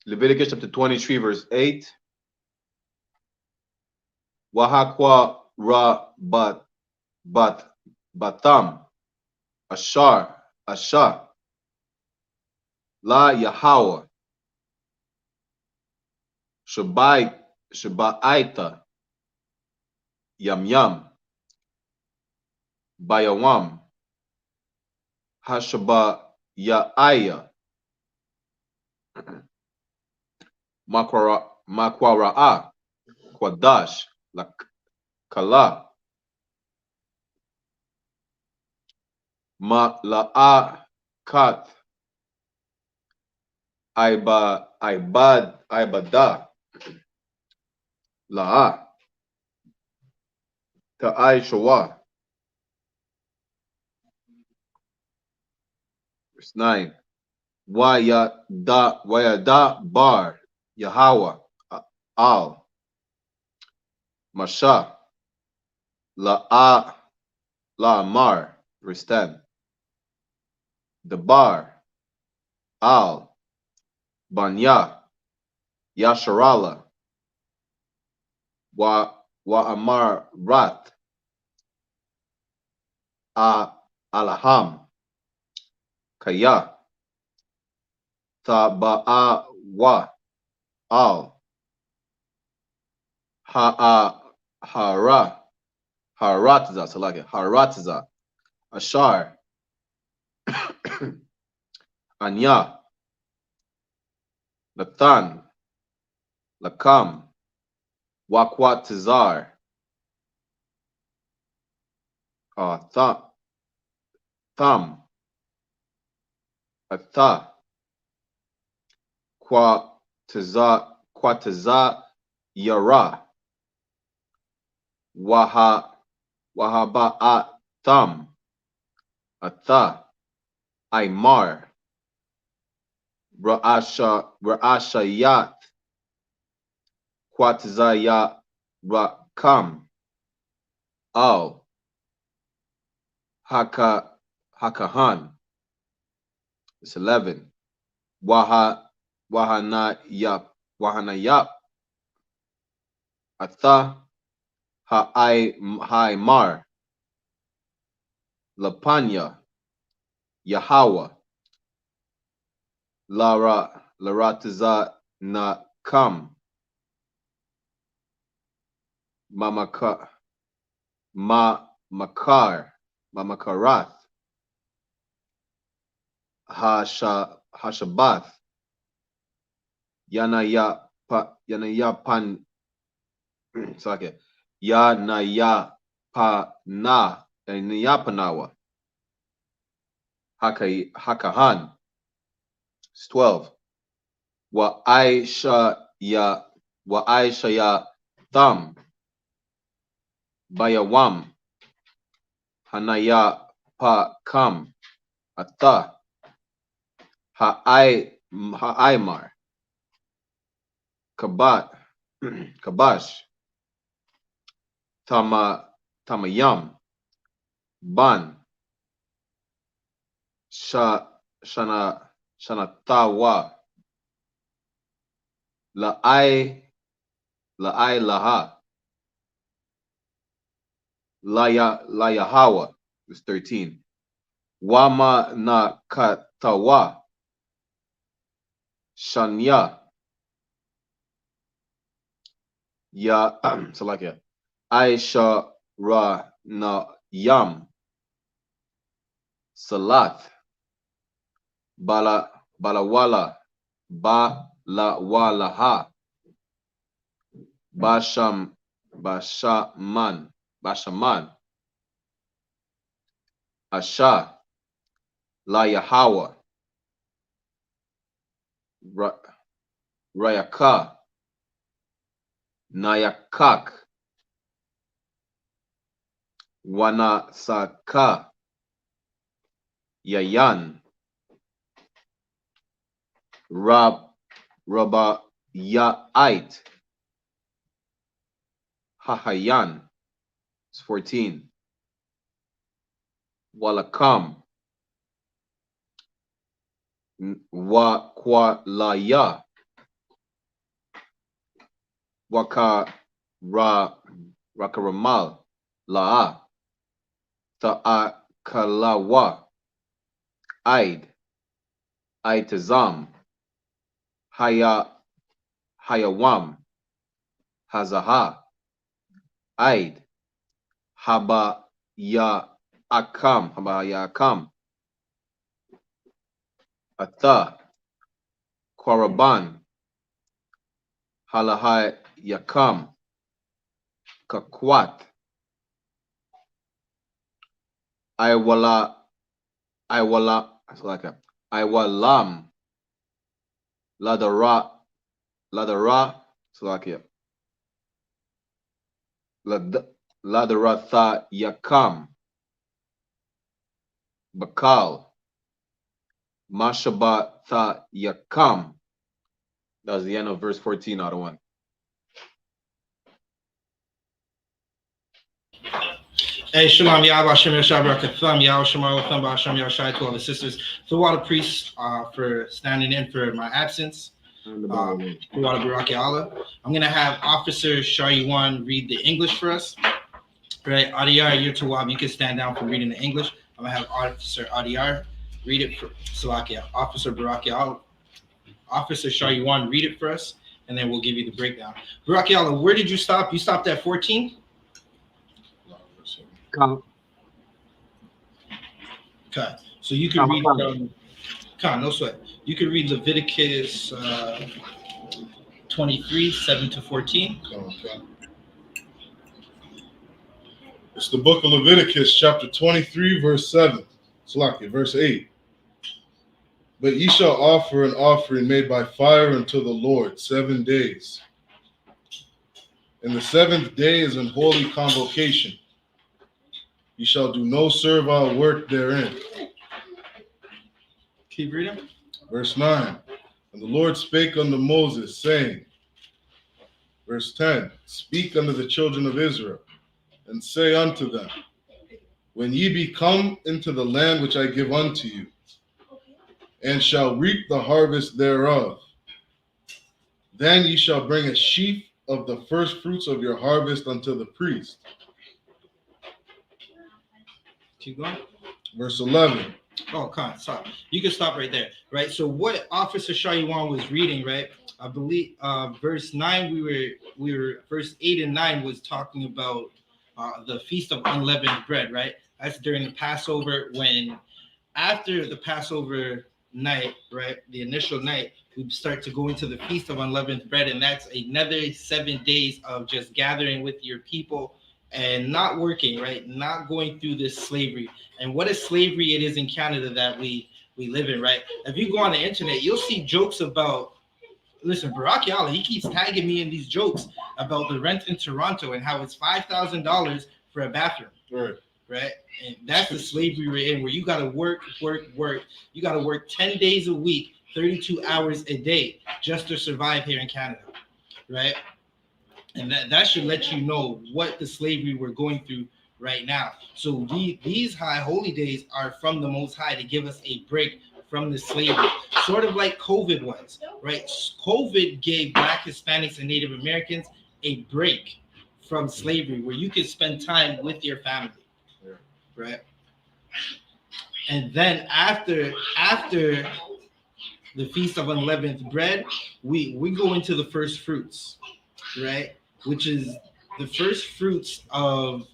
C: Leviticus chapter 23, verse 8. Wahakwa ra batam ashar la Yahweh Shabbaita Yam Bayawam Hashaba Ya'aya Makwara'a Kwadash Kala La'a Kat Ibada La'a Ta'ai Shawa. Verse 9. Wayada bar Yahweh al Masha la Amar. Verse 10. Dabar, Al, Banya, Yasharala, Wa Amar Rat, Alaham, Kaya, Taba'a Wa, Al, Hara, Haratza, so like it, Haratza, Ashar, Anya, Lathan, Lakam, Wakwat Tizar, Tham, Atha, Kwataza, Yara, Wahaba'at Tham, Atha, Aymar, Ra'ashayat, Kwatazaya, Rakam, Al, Hakahan. It's 11. Wahanna, Atha, Haimar, Lapanya, Yahawa, Laratiza na Kam, Mamakarat, Hashabath, Yanayapan, sorry, Yanayapanawa, Hakahan. It's 12. Wa Aisha ya Tham, Bayawam, Hanaya Pa Kam, Atha, Ha'aimar, Kabash, Tamayam, Ban, Shanatawa, Laha, Layahawa, was 13. Wama na Katawa, Shanya, so like it, Aisha Ra na Yam, Salat, Balawala, Balawalaha, Bashaman, Asha, Layahawa, Rayaka, Nayakak, Wanasaka, Yayan, Rabayait, Hahayan. It's 14. Walakam, Wakwalaya, Rakaramal, La'a, Ta'akalawa, Aitazam, Hayawam, Hazaha, Habayakam, Atha, Kwaraban, Halahayakam, Kakwat, Iwalam, Ladara, Salakia, Ladaratha Yakam, Bakal, Mashabatha Yakam. That was the end of verse 14 out of 1.
E: Hey, Shalom, Yahweh, Hashem, Yahshua, Barakatham, Yahweh, Shemar, Latham, Hashem, Yahshua, to all the sisters, to all the priests for standing in for my absence. To all the Baraki Allah. I'm going to have Officer Shariwan read the English for us. Right, Adiyar, you're Tawab, you can stand down for reading the English. I'm going to have Officer Adiyar read it for Salakia. Officer Baraki Allah. Officer Shariwan read it for us, and then we'll give you the breakdown. Baraki Allah, where did you stop? You stopped at 14? Okay, so you can read no sweat. You can read Leviticus 23, 7 to 14.
A: Okay. It's the book of Leviticus, chapter 23, verse 7. Slakia, verse 8. But ye shall offer an offering made by fire unto the Lord 7 days. And the 7th day is an holy convocation. Ye shall do no servile work therein.
E: Keep reading.
A: Verse 9. And the Lord spake unto Moses, saying, verse 10, speak unto the children of Israel, and say unto them, when ye be come into the land which I give unto you, and shall reap the harvest thereof, then ye shall bring a sheaf of the first fruits of your harvest unto the priest.
E: Keep going.
A: Verse 11.
E: Oh, come on, stop. You can stop right there, right? So what Officer Shariwan was reading, right? I believe verse 9, we were verse 8 and 9 was talking about the Feast of Unleavened Bread, right? That's during the Passover, when after the Passover night, right, the initial night, we start to go into the Feast of Unleavened Bread, and that's another 7 days of just gathering with your people and not working, right? Not going through this slavery. And what a slavery it is in Canada that we live in, right? If you go on the internet, you'll see jokes about, listen, Baraki Allah, he keeps tagging me in these jokes about the rent in Toronto and how it's $5,000 for a bathroom. Right? And that's the slavery we're in, where you got to work. You got to work 10 days a week, 32 hours a day just to survive here in Canada, right? And that should let you know what the slavery we're going through right now. So these high holy days are from the Most High to give us a break from the slavery, sort of like COVID was, right? COVID gave Black, Hispanics, and Native Americans a break from slavery, where you could spend time with your family, right? And then after the Feast of Unleavened Bread, we go into the first fruits, right? Which is the first fruits of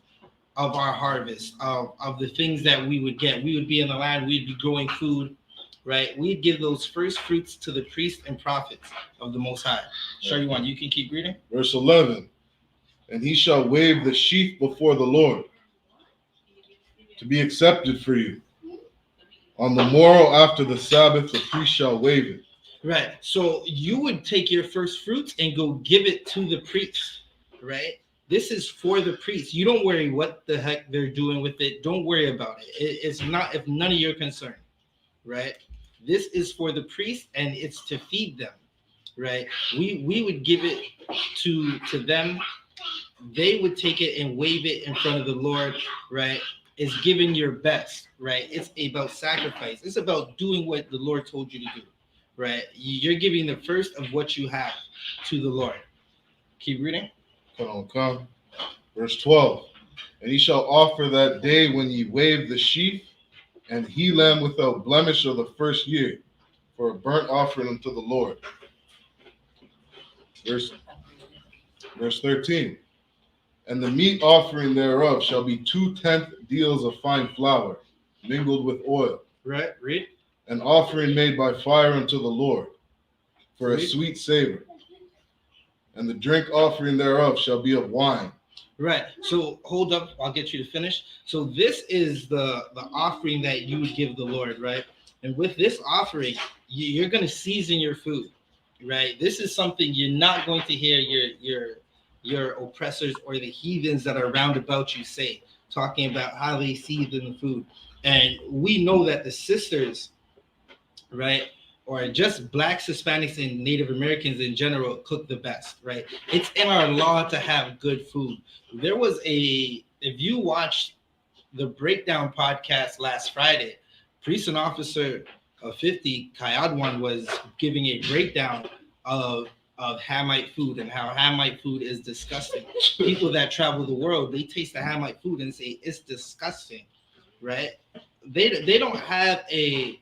E: our harvest, of the things that we would get. We would be in the land, we'd be growing food, right? We'd give those first fruits to the priests and prophets of the Most High. Shariwan, you can keep reading.
A: Verse 11. And he shall wave the sheaf before the Lord to be accepted for you. On the morrow after the Sabbath, the priest shall wave it.
E: Right. So you would take your first fruits and go give it to the priest, right? This is for the priest. You don't worry what the heck they're doing with it. Don't worry about it. It's not of none of your concern, right? This is for the priest, and it's to feed them, right? We would give it to them. They would take it and wave it in front of the Lord, right? It's giving your best, right? It's about sacrifice. It's about doing what the Lord told you to do, right? You're giving the first of what you have to the Lord. Keep reading.
A: Come. Verse 12. And he shall offer that day when ye wave the sheaf, and he lamb without blemish of the first year, for a burnt offering unto the Lord. Verse 13. And the meat offering thereof shall be 2/10 deals of fine flour, mingled with oil.
E: Right, read.
A: An offering made by fire unto the Lord, for a sweet savor. And the drink offering thereof shall be of wine.
E: Right. So hold up, I'll get you to finish. So this is the offering that you would give the Lord, right? And with this offering, you're going to season your food, right? This is something you're not going to hear your oppressors or the heathens that are round about you say, talking about how they season the food. And we know that the sisters, right, or just Blacks, Hispanics, and Native Americans in general cook the best, right? It's in our law to have good food. If you watch the breakdown podcast last Friday, Priest and Officer of 50, Kayadwan, was giving a breakdown of Hamite food and how Hamite food is disgusting. People that travel the world, they taste the Hamite food and say it's disgusting, right? They don't have a,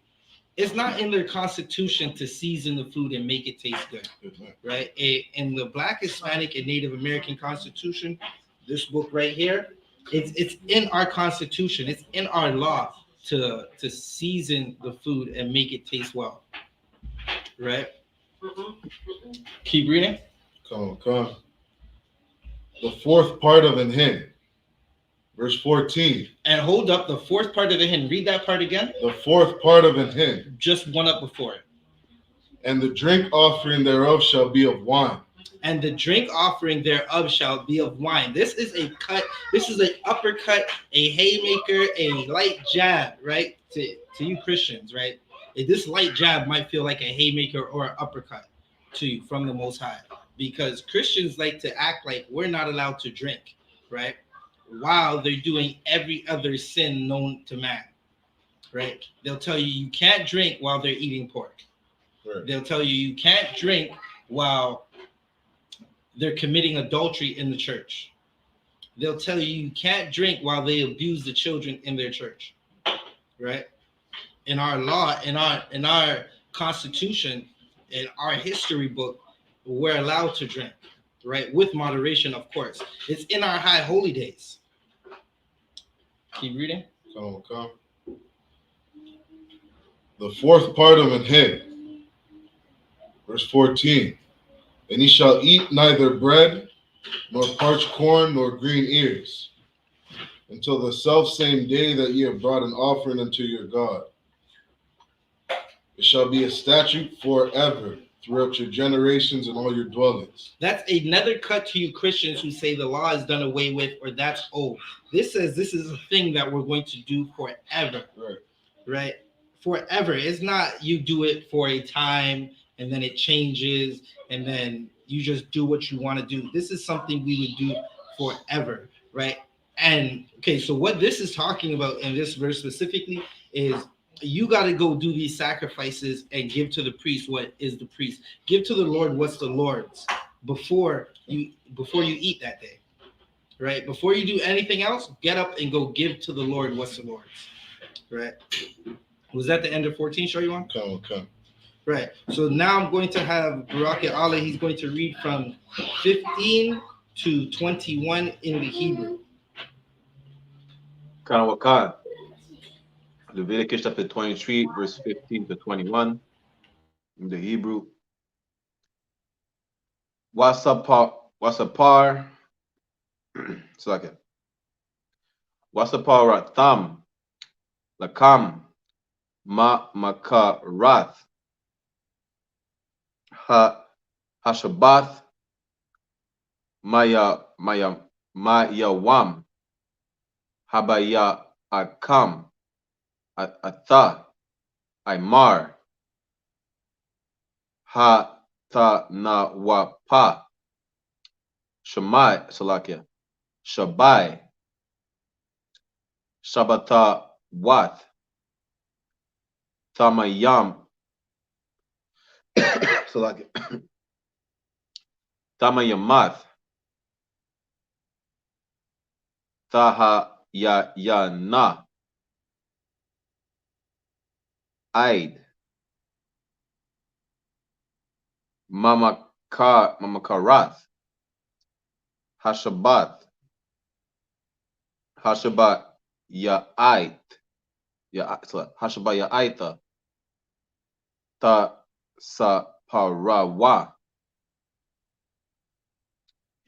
E: it's not in their constitution to season the food and make it taste good, right? In the Black, Hispanic, and Native American Constitution, this book right here, it's in our Constitution, it's in our law to season the food and make it taste well, right? Keep reading.
A: Come. The fourth part of an hin. Verse 14.
E: And hold up the fourth part of the hin. Read that part again.
A: The fourth part of an hin.
E: Just one up before it.
A: And the drink offering thereof shall be of wine.
E: And the drink offering thereof shall be of wine. This is a cut. This is an uppercut, a haymaker, a light jab, right? To you Christians, right? This light jab might feel like a haymaker or an uppercut to you from the Most High, because Christians like to act like we're not allowed to drink, right? While they're doing every other sin known to man, right? They'll tell you can't drink while they're eating pork. Right. They'll tell you can't drink while they're committing adultery in the church. They'll tell you can't drink while they abuse the children in their church, right? In our law, in our Constitution, in our history book, we're allowed to drink, right? With moderation, of course. It's in our high holy days. Keep reading.
A: Come. The fourth part of an hin. Verse 14. And ye shall eat neither bread, nor parched corn, nor green ears, until the selfsame day that ye have brought an offering unto your God. It shall be a statute forever throughout your generations and all your dwellings.
E: That's another cut to you Christians who say the law is done away with or that's old. This says this is a thing that we're going to do forever. Right? Forever. It's not you do it for a time and then it changes and then you just do what you want to do. This is something we would do forever, right? And okay, so what this is talking about in this verse specifically is you got to go do these sacrifices and give to the priest what is the priest. Give to the Lord what's the Lord's before you eat that day, right? Before you do anything else, get up and go give to the Lord what's the Lord's, right? Was that the end of 14? Show you one?
A: Come.
E: Right. So now I'm going to have Barak Allah. He's going to read from 15 to 21 in the Hebrew.
C: Kanawakad. Leviticus chapter 23, verse 15 to 21 in the Hebrew. Wasapar. Second. Wasaparatam. Lakam. Makarat. Hashabath. Mayawam. Habaya Akam. Atha, Aymar, Hatanawapa, Salakia, Shabai, Shabata Wat, Tamayam, Salakia, Tamayamath, Tahayana, Aid, Mamakarat, Hashabat Ya'ait, Hashabat Ya'aita, Ta Saparawa,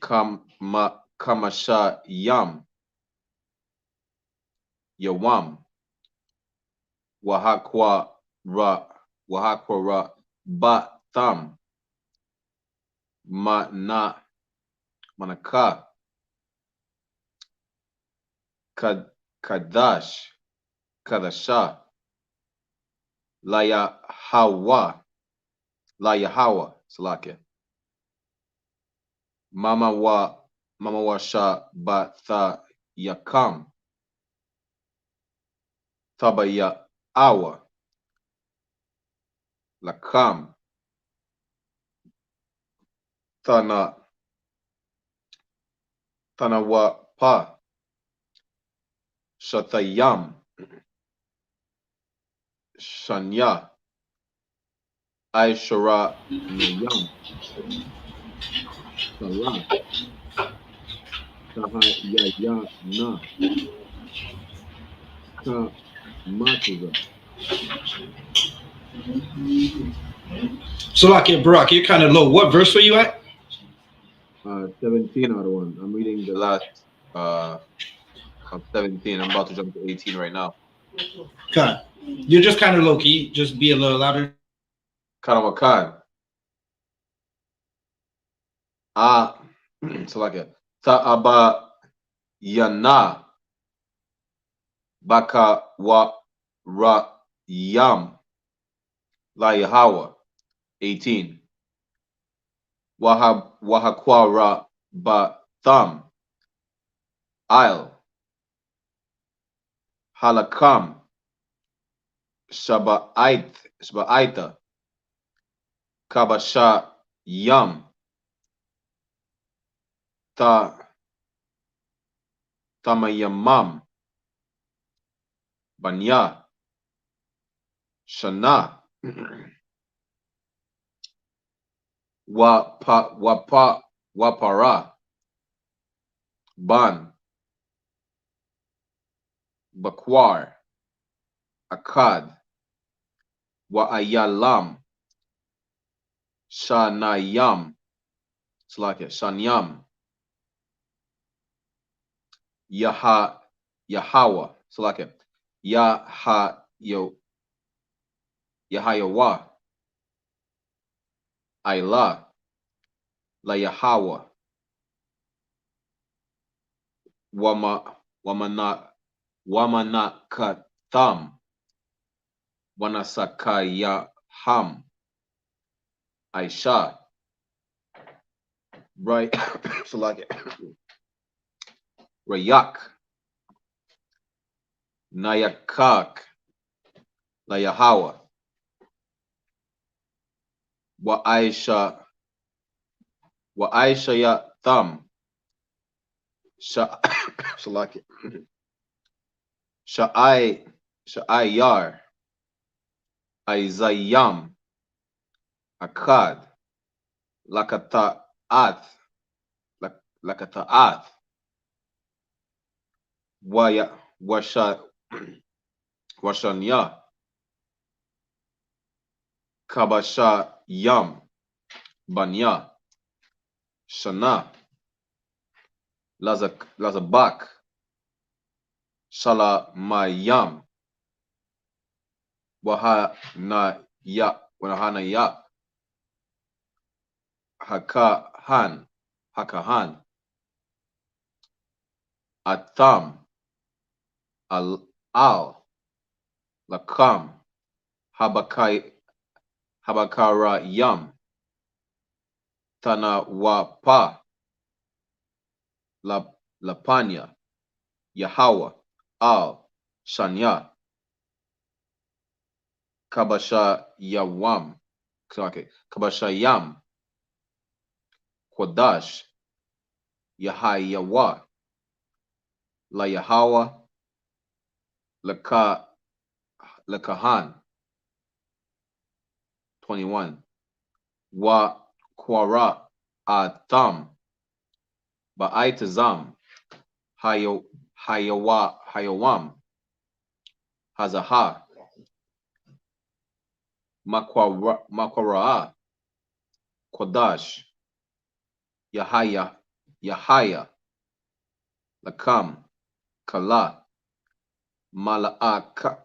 C: Kamasha Yam, Yawam, Wahakwa Ra Batam Manaka Kadasha Layahawa Salakia Mama Washa Batha Yakam Tabaya Awa Lakam Tana Tanawa Pa Shatayam Shanya Aishara Nayam Salah Tahayaya Na Ka Matuza.
E: So like Barak, you're kind of low. What verse were you at?
C: 17 out of 1. I'm reading the last of 17. I'm about to jump to 18 right now.
E: Okay. You're just kind of low. Can you just be a little louder?
C: Karamakan. So like it. Ta'aba Yana Baka wa Ra Yam La Yahawa 18. Wahakwara Ba Tham Isle Halakam Shaba'aita Kabasha Yam Ta Tamayamam Banya Shana Wapara Ban Bakwar Akkad Wa'ayalam Shanayam Shanyam Yahawa Yahayawa Ayla La Yahawa Wamanakatham Wanasakayaham Aisha. Right. So like Rayak Nayakak La Yahawa Wa Aisha ya Tham Shalaki Sha'ayar Aizayam Akkad Lakata'ath Washanya Kabasha Yam Banya Shana Lazabak Shalamayam Wahanaya Hakahan Atam Al Lakam Habakara Yam Tanawapa Lapanya Yahawa Al Shanya Kabasha Yawam Kabasha Yam Kodash Yahayawa La Yahawa Lakahan 21 Wa Kwara Atam Ba'aitazam Hayawam Hazaha Makwara Kodash Yahaya Lakam Kala Malakat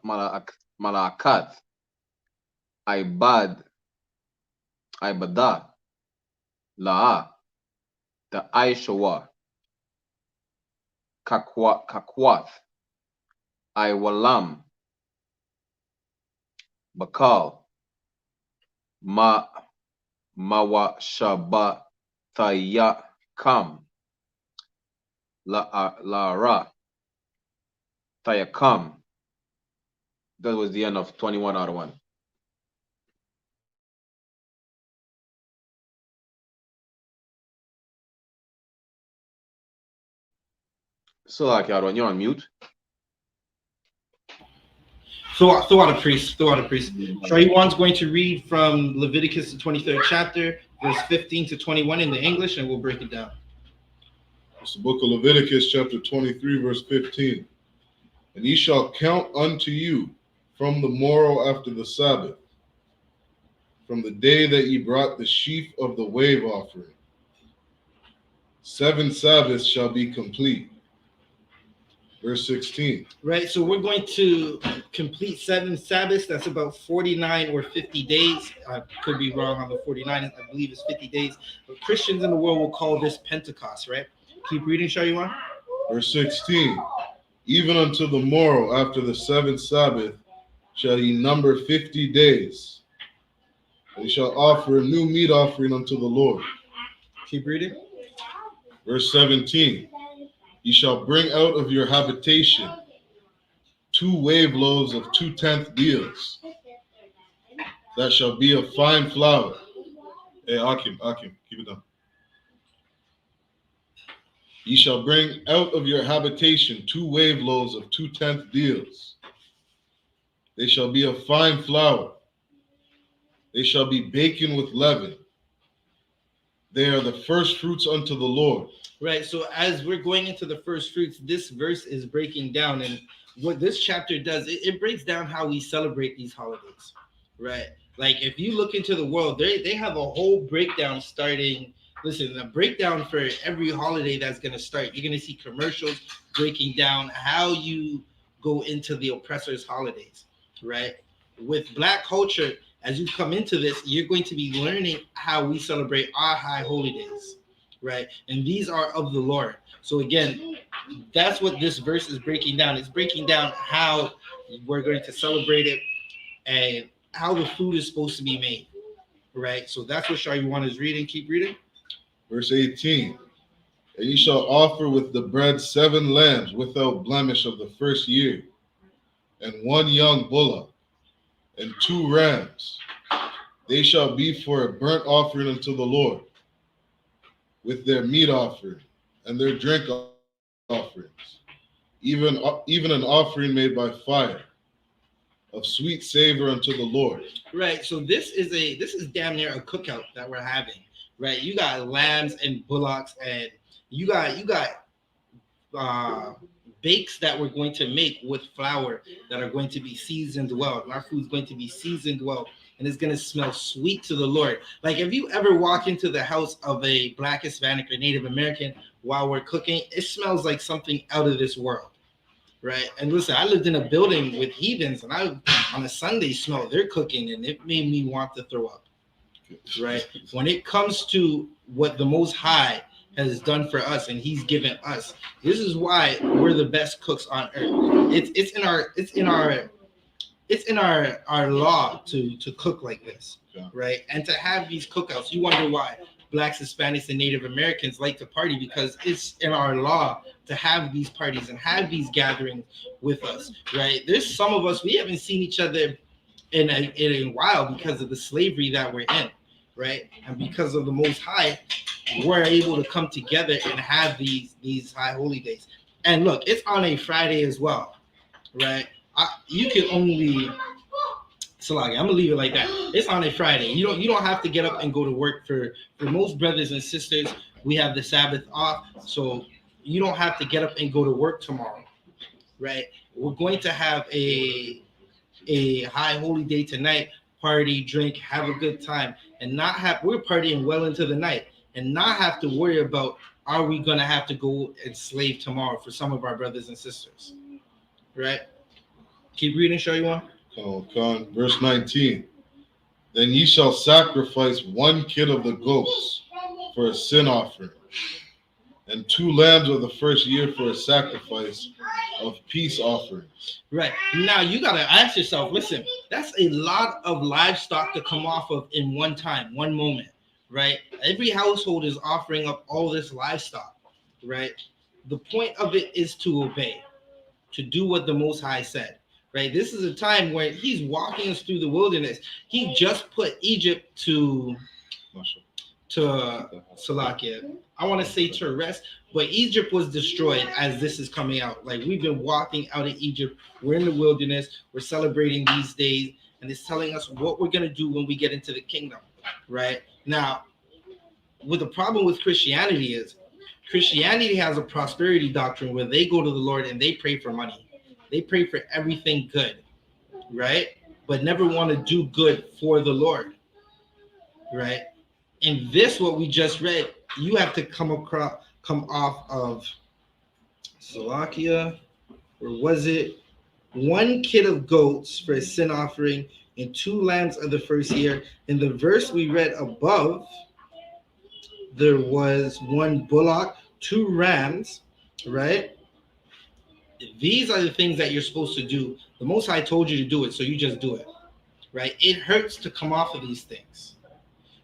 C: Ibada La'a the Aishawa Kakwath Iwalam Bakal Mawashabatayakam La'ara Tayakam That was the end of 21 out of 1. So like you're on mute.
E: Throw out a priest. Shaiwan's going to read from Leviticus, the 23rd chapter, verse 15 to 21 in the English, and we'll break it down.
A: It's the book of Leviticus, chapter 23, verse 15. And ye shall count unto you from the morrow after the Sabbath, from the day that ye brought the sheaf of the wave offering. 7 Sabbaths shall be complete. Verse 16.
E: Right, so we're going to complete 7 Sabbaths. That's about 49 or 50 days. I could be wrong on the 49. I believe it's 50 days. But Christians in the world will call this Pentecost, right? Keep reading, Shaiwan.
A: Verse 16. Even unto the morrow after the 7th Sabbath shall ye number 50 days. And ye shall offer a new meat offering unto the Lord.
E: Keep reading.
A: Verse 17. Ye shall bring out of your habitation 2 wave loaves of 2/10 deals. That shall be of fine flour. Hey, Akim, keep it down. Ye shall bring out of your habitation 2 wave loaves of 2/10 deals. They shall be of fine flour. They shall be baken with leaven. They are the first fruits unto the Lord.
E: Right, so as we're going into the first fruits, this verse is breaking down, and what this chapter does, it breaks down how we celebrate these holidays, right? Like if you look into the world, they have a whole breakdown starting. Listen, a breakdown for every holiday that's going to start. You're going to see commercials breaking down how you go into the oppressor's holidays, right? With Black culture, as you come into this, you're going to be learning how we celebrate our high holy days, right? And these are of the Lord. So again, that's what this verse is breaking down. It's breaking down how we're going to celebrate it and how the food is supposed to be made, right? So that's what Shaiwan is reading. Keep reading.
A: Verse 18. And ye shall offer with the bread 7 lambs without blemish of the first year, and 1 young bullock, and 2 rams. They shall be for a burnt offering unto the Lord, with their meat offering and their drink offerings, even an offering made by fire, of sweet savor unto the Lord.
E: Right. So this is damn near a cookout that we're having, right? You got lambs and bullocks, and you got bakes that we're going to make with flour that are going to be seasoned well. Our food's going to be seasoned well, and it's going to smell sweet to the Lord. Like if you ever walk into the house of a Black, Hispanic, or Native American while we're cooking, it smells like something out of this world, right? And listen, I lived in a building with heathens, and I on a Sunday smelled their cooking, and it made me want to throw up, right? When it comes to what the Most High has done for us and he's given us, this is why we're the best cooks on earth. It's in our law to cook like this, right? And to have these cookouts. You wonder why Blacks, Hispanics, and Native Americans like to party, because it's in our law to have these parties and have these gatherings with us, right? There's some of us, we haven't seen each other in a while because of the slavery that we're in, right? And because of the Most High, we're able to come together and have these high holy days. And look, it's on a Friday as well, right? You can only, Salagi, I'm gonna leave it like that. It's on a Friday. You don't have to get up and go to work. For most brothers and sisters, we have the Sabbath off, so you don't have to get up and go to work tomorrow, right? We're going to have a high holy day tonight, party, drink, have a good time, and we're partying well into the night, and not have to worry about, are we going to have to go and slave tomorrow for some of our brothers and sisters, right? Keep reading, Shaiwan.
A: Verse 19. Then ye shall sacrifice 1 kid of the goats for a sin offering, and 2 lambs of the first year for a sacrifice of peace offerings.
E: Right. Now you got to ask yourself, listen, that's a lot of livestock to come off of in one time, one moment, right? Every household is offering up all this livestock, right? The point of it is to obey, to do what the Most High said, right? This is a time where he's walking us through the wilderness. He just put Egypt to Salakia. I want to say to rest, but Egypt was destroyed as this is coming out. Like we've been walking out of Egypt. We're in the wilderness. We're celebrating these days, and it's telling us what we're going to do when we get into the kingdom, right? Now, what the problem with Christianity is, Christianity has a prosperity doctrine where they go to the Lord and they pray for money. They pray for everything good, right? But never want to do good for the Lord, right? In this, what we just read, you have to come off of Salakia, or was it 1 kid of goats for a sin offering and 2 lambs of the first year? In the verse we read above, there was 1 bullock, 2 rams, right? These are the things that you're supposed to do. The Most High told you to do it, so you just do it, right? It hurts to come off of these things.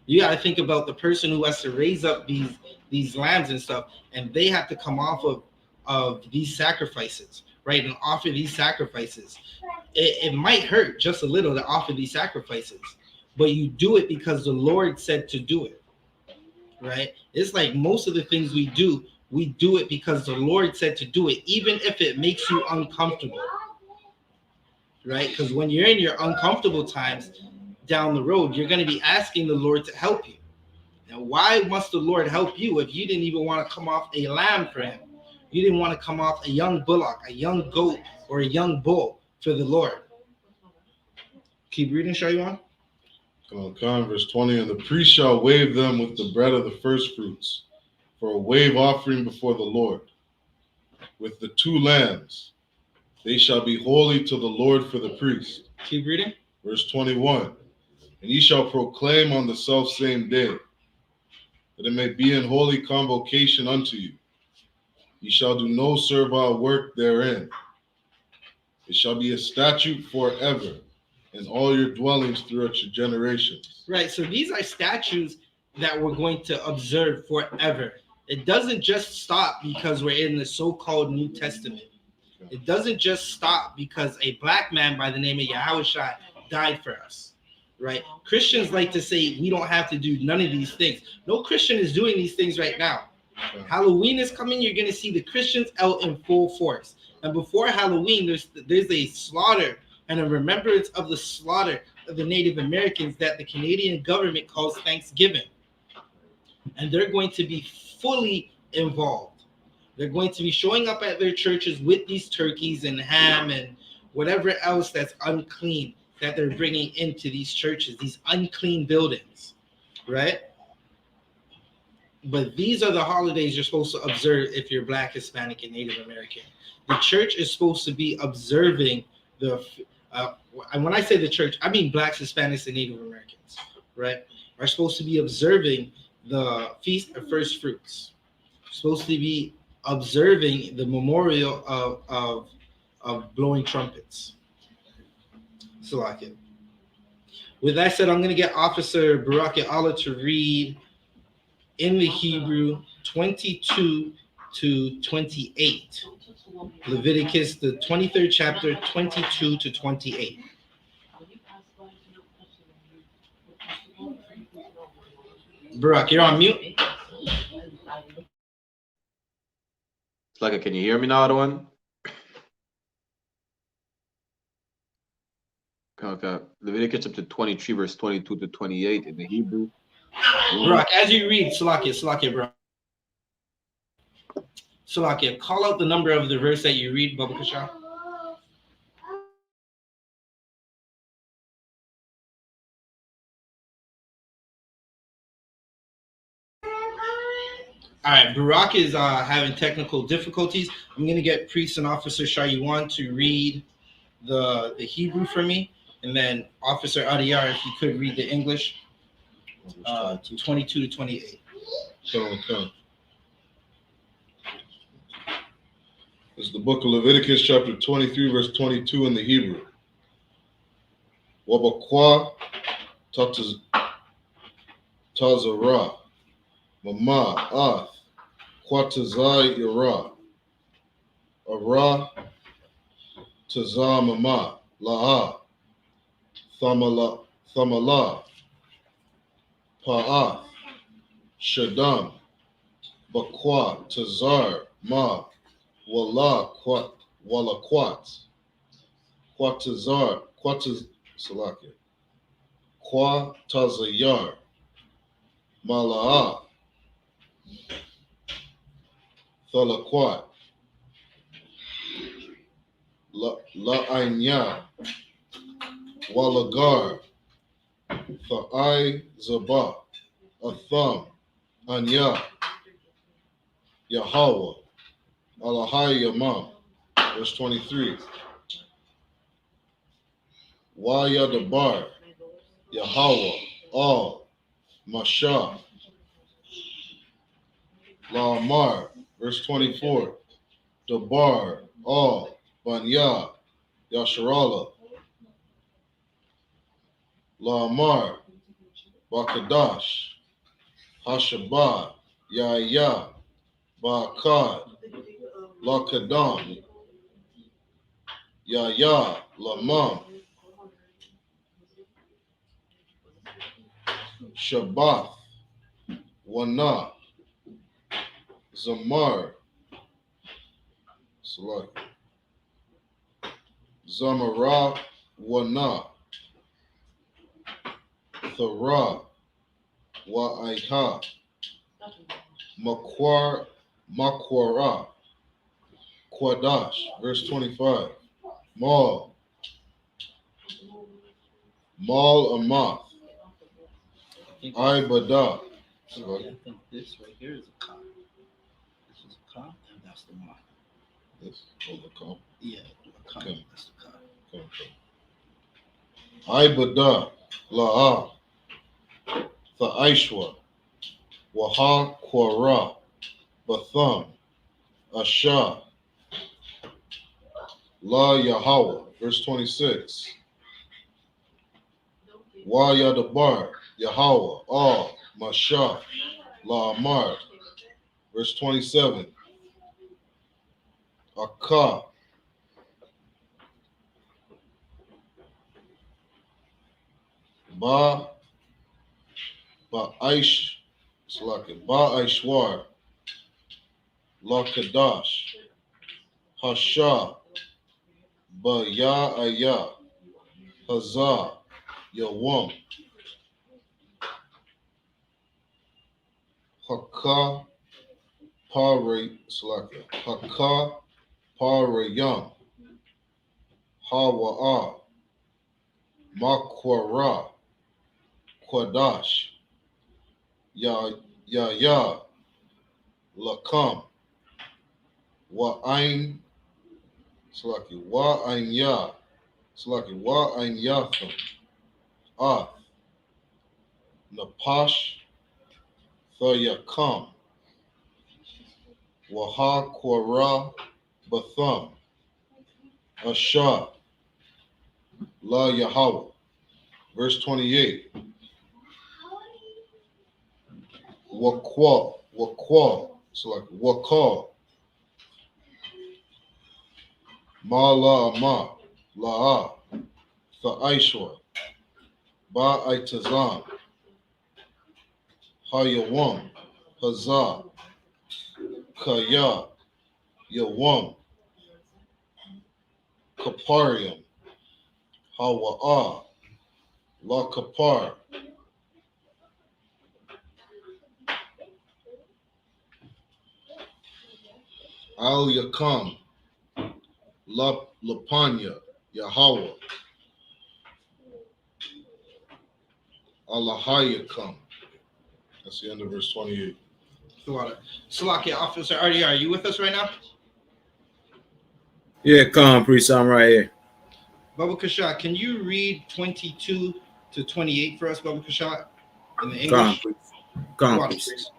E: You got to think about the person who has to raise up these lambs and stuff, and they have to come off of these sacrifices, right? And offer these sacrifices. It might hurt just a little to offer these sacrifices, but you do it because the Lord said to do it, right? It's like most of the things we do it because the Lord said to do it, even if it makes you uncomfortable, right? Because when you're in your uncomfortable times down the road, you're going to be asking the Lord to help you. And why must the Lord help you if you didn't even want to come off a lamb for him? You didn't want to come off a young bullock, a young goat, or a young bull for the Lord. Keep reading, Shaywan.
A: Verse 20, and the priest shall wave them with the bread of the first fruits for a wave offering before the Lord. With the 2 lambs, they shall be holy to the Lord for the priest.
E: Keep reading.
A: Verse 21, and ye shall proclaim on the selfsame day, that it may be in holy convocation unto you. Ye shall do no servile work therein. It shall be a statute forever in all your dwellings throughout your generations.
E: Right, so these are statutes that we're going to observe forever. It doesn't just stop because we're in the so-called New Testament. It doesn't just stop because a black man by the name of Yahushua died for us, right? Christians like to say we don't have to do none of these things. No Christian is doing these things right now. Halloween is coming. You're going to see the Christians out in full force. And before Halloween, there's a slaughter and a remembrance of the slaughter of the Native Americans that the Canadian government calls Thanksgiving. And they're going to be fully involved. They're going to be showing up at their churches with these turkeys and ham and whatever else that's unclean that they're bringing into these churches, these unclean buildings, right? But these are the holidays you're supposed to observe if you're Black, Hispanic, and Native American. The church is supposed to be observing and when I say the church, I mean Blacks, Hispanics, and Native Americans, right? Are supposed to be observing the Feast of First Fruits. Supposed to be observing the memorial of blowing trumpets. So like it. With that said, I'm going to get Officer Baraka Allah to read in the Hebrew 22 to 28. Leviticus, the 23rd chapter, 22 to 28. Barak, you're on mute.
C: Like, can you hear me now, Adwan? Okay. Leviticus chapter 23, verse 22 to 28 in the Hebrew.
E: Barak, as you read, Salakia, bro. Salakia, call out the number of the verse that you read, Baba Kasha. All right, Barak is having technical difficulties. I'm going to get Priest and Officer Shayuan to read the Hebrew for me, and then Officer Adiyar, if you could read the English, 22 to 28.
A: Okay. This is the book of Leviticus, chapter 23, verse 22 in the Hebrew. Wabakwa Tazara Mama Ath Kwatazai Ira Ara Tazah Mama La'a, Thamala, Pa'ath, Shaddam, Bakwa, Tazar, Ma, Wala, Quat, Quatazar, Salakia, Quatazayar, Mala'a, Thalaquat, La'anya, Walagar, Tha'ai Zabah, Atham, Anya, Yahweh, Alahai Yamam, verse 23. Waya Dabar, Yahweh, All, Mashah, La'amar, verse 24. Dabar, All, Banya, Yasharala, La'amar, Bakadash, Hashabah, Yahya, Ba'akad, La'kadam, Yahya, Lamam, Shabbath, Wana, Zamar, Zamara, Wana, Thara, Wa'aiha, Makwara, Quadash, verse 25. Mal, Amath, Ibada.
E: I think this right here is a Ka. This is a Ka, and that's the Ma.
A: This is the Ka.
E: Yeah, a Ka.
A: Okay.
E: That's the Ka.
A: Ibada, La'a, Tha'ishwa, Waha Quara, Batham, Asha, La Yahweh, verse 26. Wa Yadabar, Yahweh, All, Masha, La Amar, verse 27. Akka, Ba'Aish, Ba'Aishwar, La Kadash, Hasha, Ba'Ya'aya, Hazah, Yawam, Hakka, Hakka, Parayam, Hawa'a, Makwara, Quadash, Ya, Lakam, Wa'ain, Wa'ain Yatham, Ath, Napash, Thayakam, Waha Quara, Batham, Asha, La Yahweh. Verse 28. Wakwa, Wakal, Ma La'a, Tha'ishwa, Ba'aitazam, Hayawam, Hazah, Kaya, Yawam, Kaparium, Hawa'a, La Kapar, Al Yakam, Lapanya, Yahweh, Allahayakam. That's the end of verse 28.
E: Salakia, Officer Artie, are you with us right now?
D: Yeah, come, priest. I'm right here.
E: Baba Kashat, can you read 22 to 28 for us, Baba Kashat, in the English?
D: Come, priest.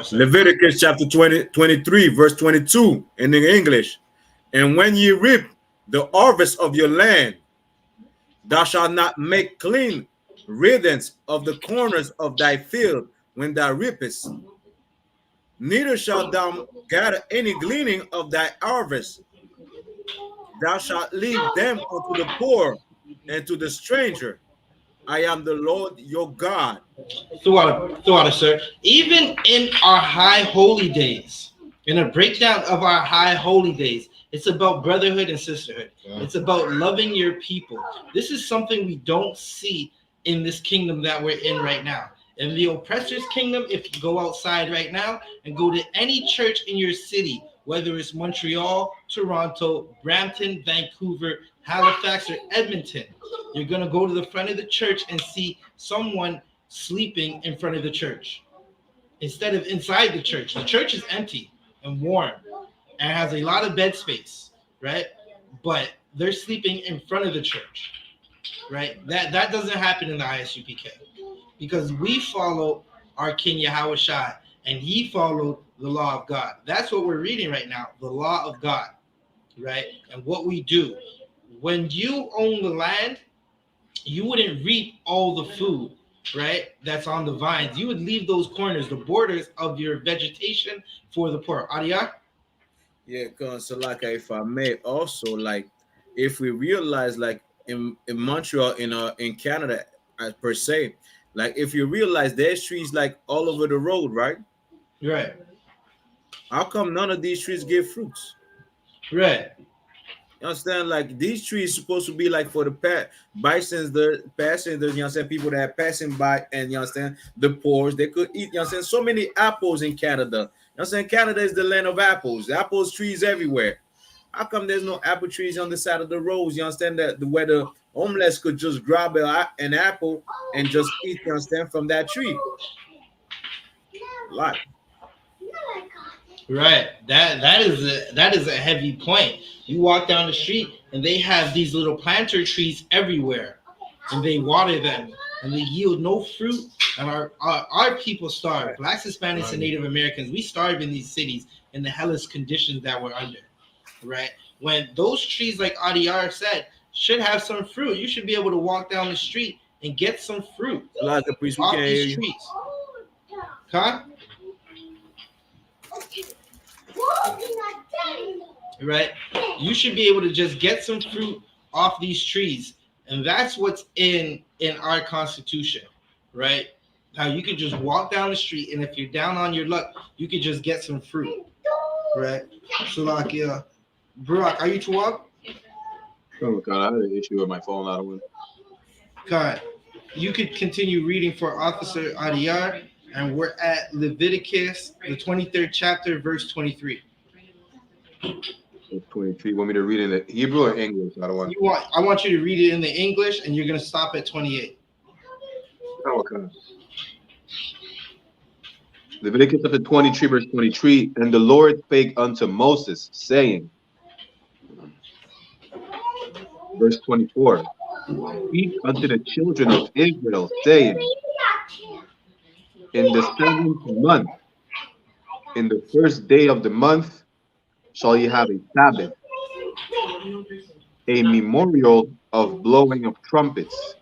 E: Sir.
D: Leviticus chapter 23, verse 22 in the English. And when ye reap the harvest of your land, thou shalt not make clean riddance of the corners of thy field when thou reapest. Neither shalt thou gather any gleaning of thy harvest, thou shalt leave them unto the poor and to the stranger. I am the Lord your God.
E: Throughout it, sir. Even in our high holy days, in a breakdown of our high holy days, it's about brotherhood and sisterhood. It's about loving your people. This is something we don't see in this kingdom that we're in right now. In the oppressor's kingdom, if you go outside right now and go to any church in your city, whether it's Montreal, Toronto, Brampton, Vancouver, Halifax, or Edmonton, you're going to go to the front of the church and see someone sleeping in front of the church instead of inside the church. The church is empty and warm and has a lot of bed space, right? But they're sleeping in front of the church, right? That doesn't happen in the ISUPK because we follow our King Yahawashi and he followed the law of God. That's what we're reading right now, the law of God, right? And what we do when you own the land, you wouldn't reap all the food, right? That's on the vines. You would leave those corners, the borders of your vegetation for the poor. Adia?
D: Yeah, because so like if I may also like if we realize like in Montreal in Canada per se, like if you realize there's trees like all over the road, right?
E: Right.
D: How come none of these trees give fruits?
E: Right.
D: You understand? Like these trees supposed to be like for the bisons, the passengers, you understand, people that are passing by, and you understand the poor, they could eat, you understand, so many apples in Canada. You understand? Canada is the land of apples, apples trees everywhere. How come there's no apple trees on the side of the roads? You understand that where the homeless could just grab an apple and just eat, you understand, from that tree? Like
E: Right. That is a heavy point. You walk down the street and they have these little planter trees everywhere, and they water them and they yield no fruit. And our people starve. Blacks, Hispanics, and Native Americans, we starve in these cities in the hellish conditions that we're under. Right. When those trees, like Adiyar said, should have some fruit, you should be able to walk down the street and get some fruit
D: a priest, we
E: off
D: can't hear
E: these
D: you.
E: trees. Huh? Right? You should be able to just get some fruit off these trees, and that's what's in our Constitution, right? How you could just walk down the street, and if you're down on your luck, you could just get some fruit, right? So, like, yeah, Brock, are you too up?
C: Oh God, I had an issue with my phone. I don't win.
E: God, you could continue reading for Officer Adiyar, and we're at Leviticus, the 23rd chapter, verse 23.
C: 23. Want me to read in the Hebrew or English? I don't want.
E: I want you to read it in the English, and you're gonna stop at 28.
C: Oh, okay. Leviticus chapter 23, verse 23. And the Lord spake unto Moses, saying, verse 24. Speak unto the children of Israel, saying, in the 7th month, in the first day of the month, shall ye have a Sabbath, a memorial of blowing of trumpets,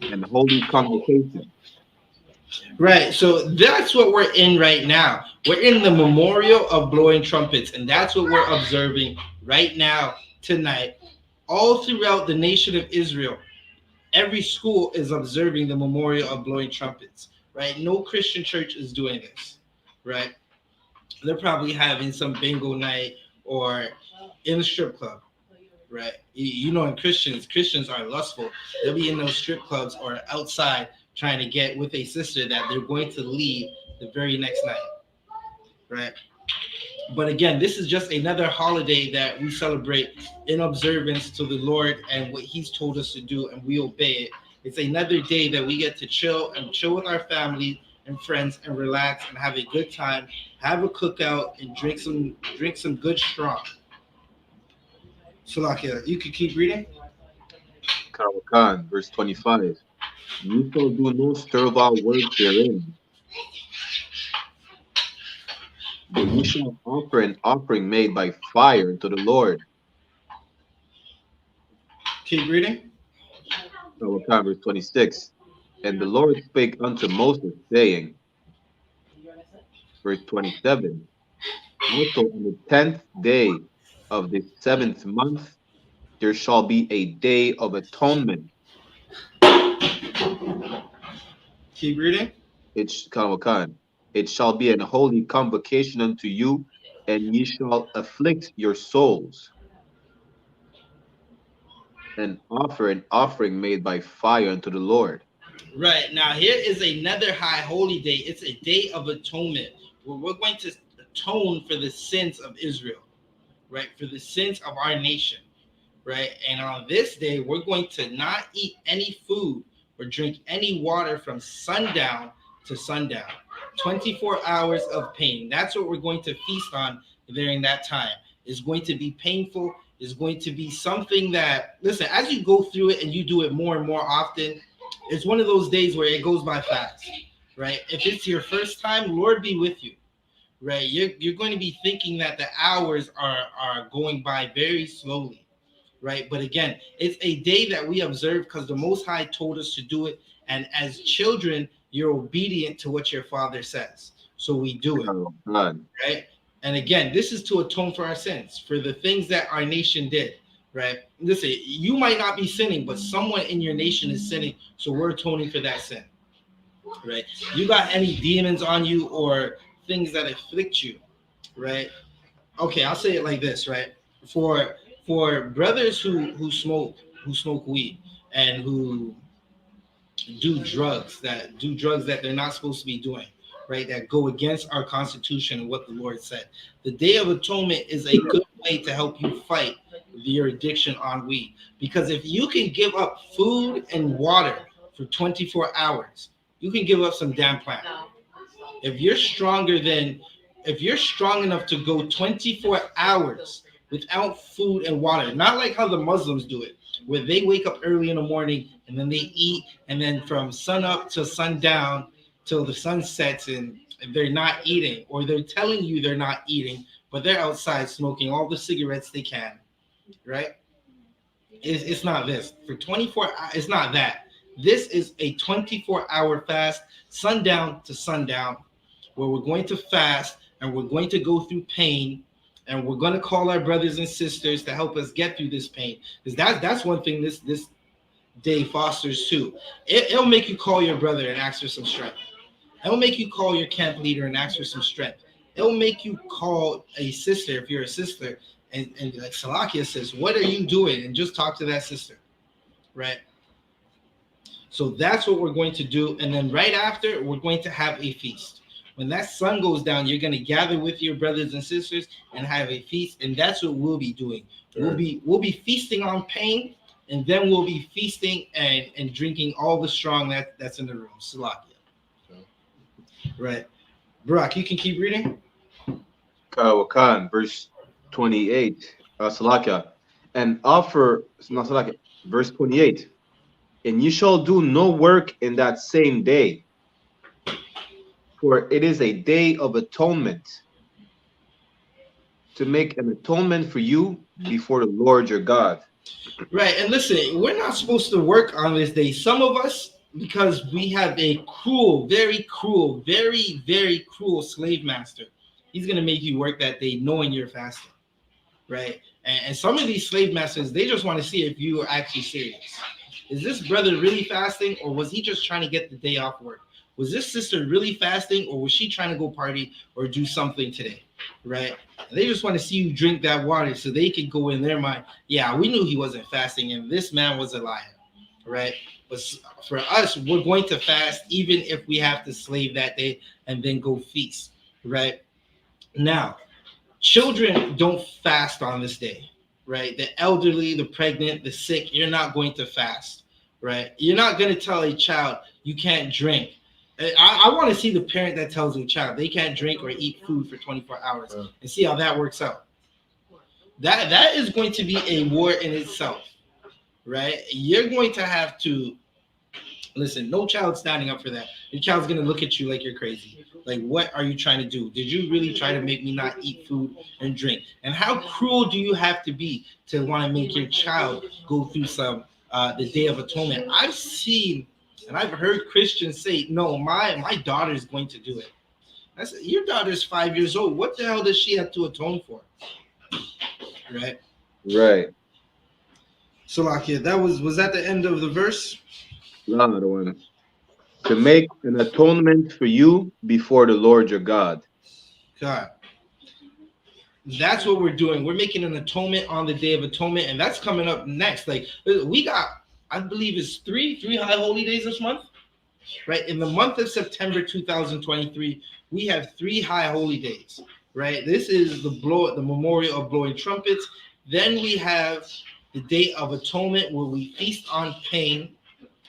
C: and holy convocation.
E: Right. So that's what we're in right now. We're in the memorial of blowing trumpets, and that's what we're observing right now, tonight, all throughout the nation of Israel. Every school is observing the memorial of blowing trumpets, right? No Christian church is doing this, right? They're probably having some bingo night or in a strip club, right? You know, in Christians are lustful. They'll be in those strip clubs or outside trying to get with a sister that they're going to leave the very next night, right? But again, this is just another holiday that we celebrate in observance to the Lord and what He's told us to do, and we obey it. It's another day that we get to chill with our family and friends and relax and have a good time, have a cookout, and drink some good strong. Salakia, you can keep reading.
C: Karawakan, verse 25. You shall do no servile work therein, but you shall offer an offering made by fire to the Lord.
E: Keep reading.
C: Karawakan, verse 26. And the Lord spake unto Moses, saying, verse 27. Also on the 10th day of the 7th month, there shall be a day of atonement.
E: Keep reading.
C: It shall be an holy convocation unto you, and ye shall afflict your souls, and offer an offering made by fire unto the Lord.
E: Right. Now, here is another high holy day. It's a day of atonement where we're going to atone for the sins of Israel, right? For the sins of our nation, right? And on this day, we're going to not eat any food or drink any water from sundown to sundown. 24 hours of pain. That's what we're going to feast on during that time. It's going to be painful. It's going to be something that, listen, as you go through it and you do it more and more often, it's one of those days where it goes by fast, right? If it's your first time, Lord be with you, right? You're going to be thinking that the hours are going by very slowly, right? But again, it's a day that we observe because the Most High told us to do it. And as children, you're obedient to what your father says. So we do it, right? And again, this is to atone for our sins, for the things that our nation did, right? Listen, you might not be sinning, but someone in your nation is sinning. So we're atoning for that sin, right? You got any demons on you or things that afflict you, right? Okay, I'll say it like this, right? For brothers who smoke weed and who do drugs that they're not supposed to be doing, right? That go against our Constitution and what the Lord said. The Day of Atonement is a good way to help you fight your addiction on weed. Because if you can give up food and water for 24 hours, you can give up some damn plant. If you're strong enough to go 24 hours without food and water, not like how the Muslims do it, where they wake up early in the morning and then they eat, and then from sun up to sundown till the sun sets and they're not eating, or they're telling you they're not eating, but they're outside smoking all the cigarettes they can, right? It's not this. For 24 hours, it's not that. This is a 24-hour fast, sundown to sundown, where we're going to fast and we're going to go through pain, and we're going to call our brothers and sisters to help us get through this pain. Because that's one thing this day fosters too. It'll make you call your brother and ask for some strength. It'll make you call your camp leader and ask for some strength. It'll make you call a sister, if you're a sister, and like Salakia says, what are you doing? And just talk to that sister, right? So that's what we're going to do. And then right after, we're going to have a feast. When that sun goes down, you're going to gather with your brothers and sisters and have a feast. And that's what we'll be doing. Sure. We'll be feasting on pain, and then we'll be feasting and drinking all the strong that's in the room. Salakia. Right. Barak, you can keep reading.
C: Wakan, verse 28. Salakia. And offer, not Salakia, verse 28. And you shall do no work in that same day, for it is a day of atonement, to make an atonement for you before the Lord your God.
E: Right. And listen, we're not supposed to work on this day. Some of us, because we have a cruel, very cruel, very, very cruel slave master, he's going to make you work that day knowing you're fasting. Right. And some of these slave masters, they just want to see if you are actually serious. Is this brother really fasting, or was he just trying to get the day off work? Was this sister really fasting, or was she trying to go party or do something today? Right. And they just want to see you drink that water so they can go in their mind, yeah, we knew he wasn't fasting and this man was a liar. Right. But for us, we're going to fast even if we have to slave that day and then go feast. Right. Now, children don't fast on this day. Right. The elderly, the pregnant, the sick, you're not going to fast. Right. You're not going to tell a child you can't drink. I want to see the parent that tells a child they can't drink or eat food for 24 hours and see how that works out. That is going to be a war in itself, right? You're going to have to listen. No child standing up for that. Your child's going to look at you like you're crazy. Like, what are you trying to do? Did you really try to make me not eat food and drink? And how cruel do you have to be to want to make your child go through some the Day of Atonement? I've seen and I've heard Christians say, no, my daughter is going to do it. I said, your daughter's 5 years old. What the hell does she have to atone for? right?
C: Right.
E: So, Lakia, that was that the end of the verse?
C: Another one. To make an atonement for you before the Lord your God.
E: God. That's what we're doing. We're making an atonement on the Day of Atonement, and that's coming up next. Like we got, I believe it's three high holy days this month, right? In the month of September 2023, we have 3 high holy days, right? This is the memorial of blowing trumpets. Then we have the Day of Atonement, where we feast on pain,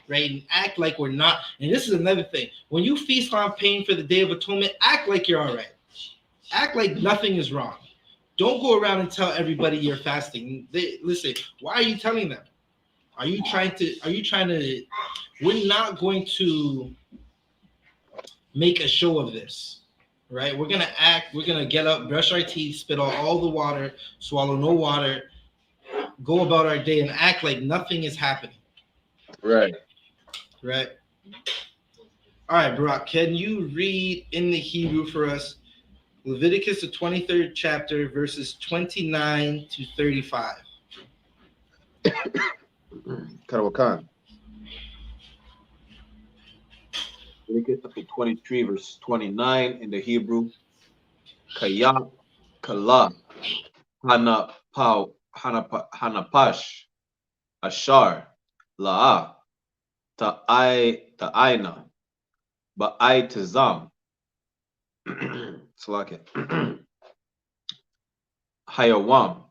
E: right? And act like we're not. And this is another thing. When you feast on pain for the Day of Atonement, act like you're all right. Act like nothing is wrong. Don't go around and tell everybody you're fasting. Listen, why are you telling them? Are you trying to we're not going to make a show of this, right? We're gonna get up, brush our teeth, spit out all the water, swallow no water, go about our day and act like nothing is happening.
C: Right.
E: Right. All right, Brock, can you read in the Hebrew for us Leviticus, the 23rd chapter, verses 29 to 35?
C: Karawakan. Leviticus chapter 23, verse 29 in the Hebrew. Kaya, Kala, Hanapash, Ashar, La'a, Ta'aina, Ba'ai Tizam. Salake. Hayawam,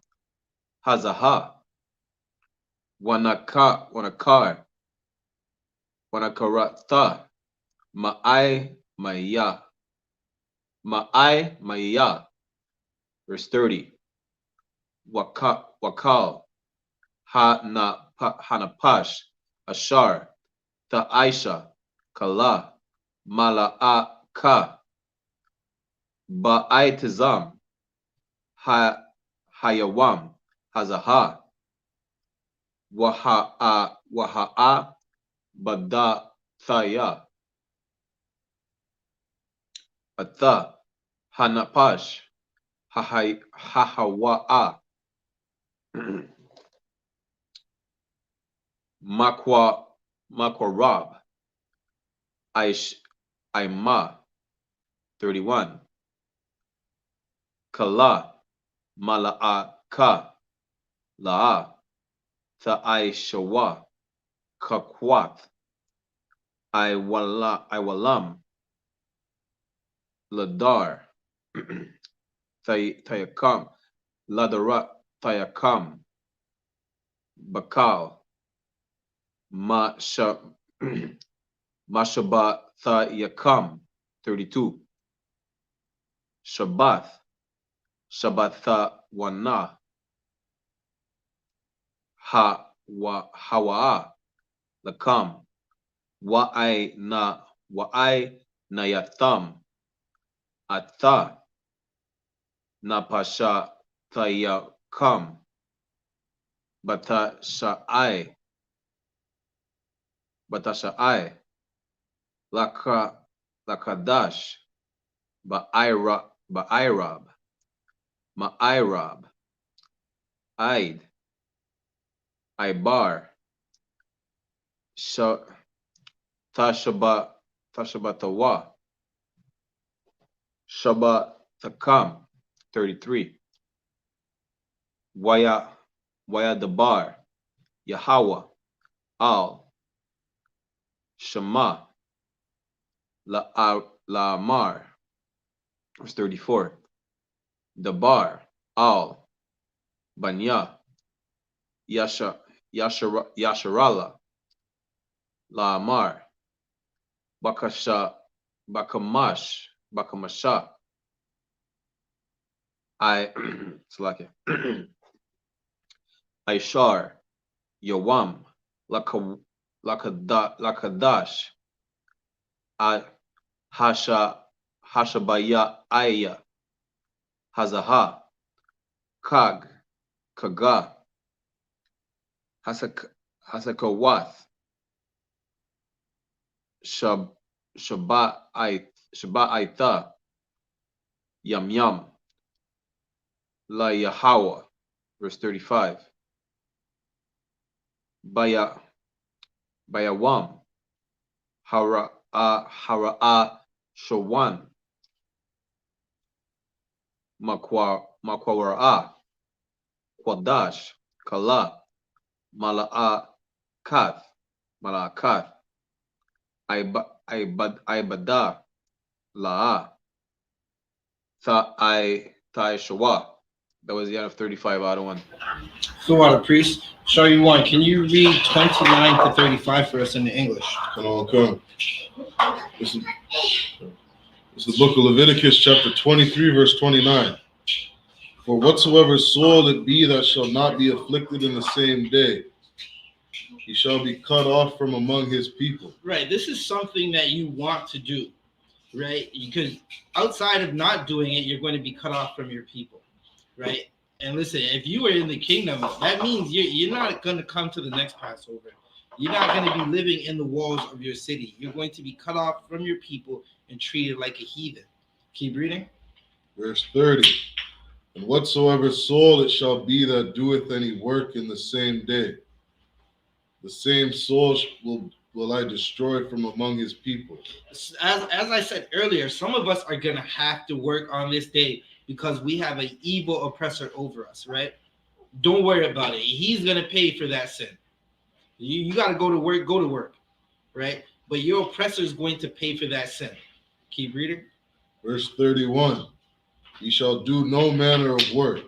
C: Hazaha, Wanakar, Wanakarata, Ma'ai Maya, verse 30. Wakal, Hanapash, Ashar, Ta'aisha, Kala, Mala'aka, Ba'ai Tizam, Hayawam, Hazaha, Waha'a, Bada Thaya, Atha, Hanapash, Hahawa'a, Makwarab, Aima, 31. Kala, Mala'aka, La'a, Ta'aishawa, Kakwat, Iwalam, Ladar, Tayakam, Ladarat, Tayakam, Bakal, Mashaba Thayakam, 32. Shabbath, Shabbatha Wana, Hawa'a, Lakam, Wa'ai Nayatham, Atha, Napasha Thayakam, Batasha'ai, Lakadash, Ba'irab, Ma'irab, Aid, Ibar, Tashabatawa, Shabbatakam, 33. Wayadabar, Yahweh, Al, Shema, La'amar, verse 34. Dabar, Al, Banya, Yasharala, La'amar, Bakamasha, Aishar, Yawam, Lakadash, Hashabaya Aya, Hazaha, Kaga, Hasakawath, Shaba'aitha, Yam, La Yahweh, verse 35. Bayawam, Hara'a Shawan, Makwara, Kwadash, Kala, Mala'akath, Ibada, La'a, Ta'ishawa. That was the end of 35 out of 1.
E: So what, priest? Show you one. Can you read 29 to 35 for us in the English?
A: Okay. This is the book of Leviticus, chapter 23, verse 29. For whatsoever soul it be that shall not be afflicted in the same day, he shall be cut off from among his people.
E: Right. This is something that you want to do, right? Because outside of not doing it, you're going to be cut off from your people, right? And listen, if you are in the kingdom, that means you're not going to come to the next Passover. You're not going to be living in the walls of your city. You're going to be cut off from your people and treated like a heathen. Keep reading.
A: Verse 30. And whatsoever soul it shall be that doeth any work in the same day, the same soul will I destroy from among his people.
E: As I said earlier, some of us are going to have to work on this day because we have an evil oppressor over us, right? Don't worry about it. He's going to pay for that sin. You got to go to work, right? But your oppressor is going to pay for that sin. Keep reading.
A: Verse 31. Ye shall do no manner of work.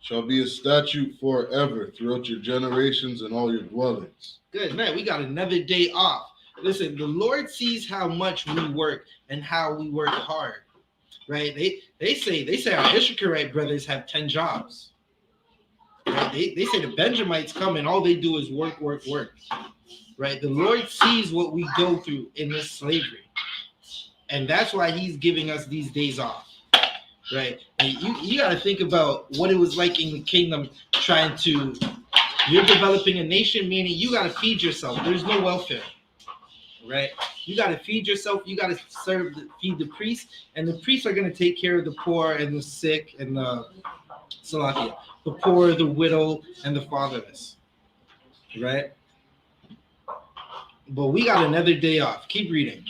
A: Shall be a statute forever throughout your generations and all your dwellings.
E: Good, man. We got another day off. Listen, the Lord sees how much we work and how we work hard, right? They say our I.S.U.P.K brothers have 10 jobs. Right? They say the Benjamites come and all they do is work, right? The Lord sees what we go through in this slavery, and that's why He's giving us these days off. Right, and you got to think about what it was like in the kingdom. You're developing a nation, meaning you got to feed yourself. There's no welfare, right? You got to feed yourself. You got to feed the priests, and the priests are going to take care of the poor and the sick and the poor, the widow, and the fatherless, right? But we got another day off. Keep reading.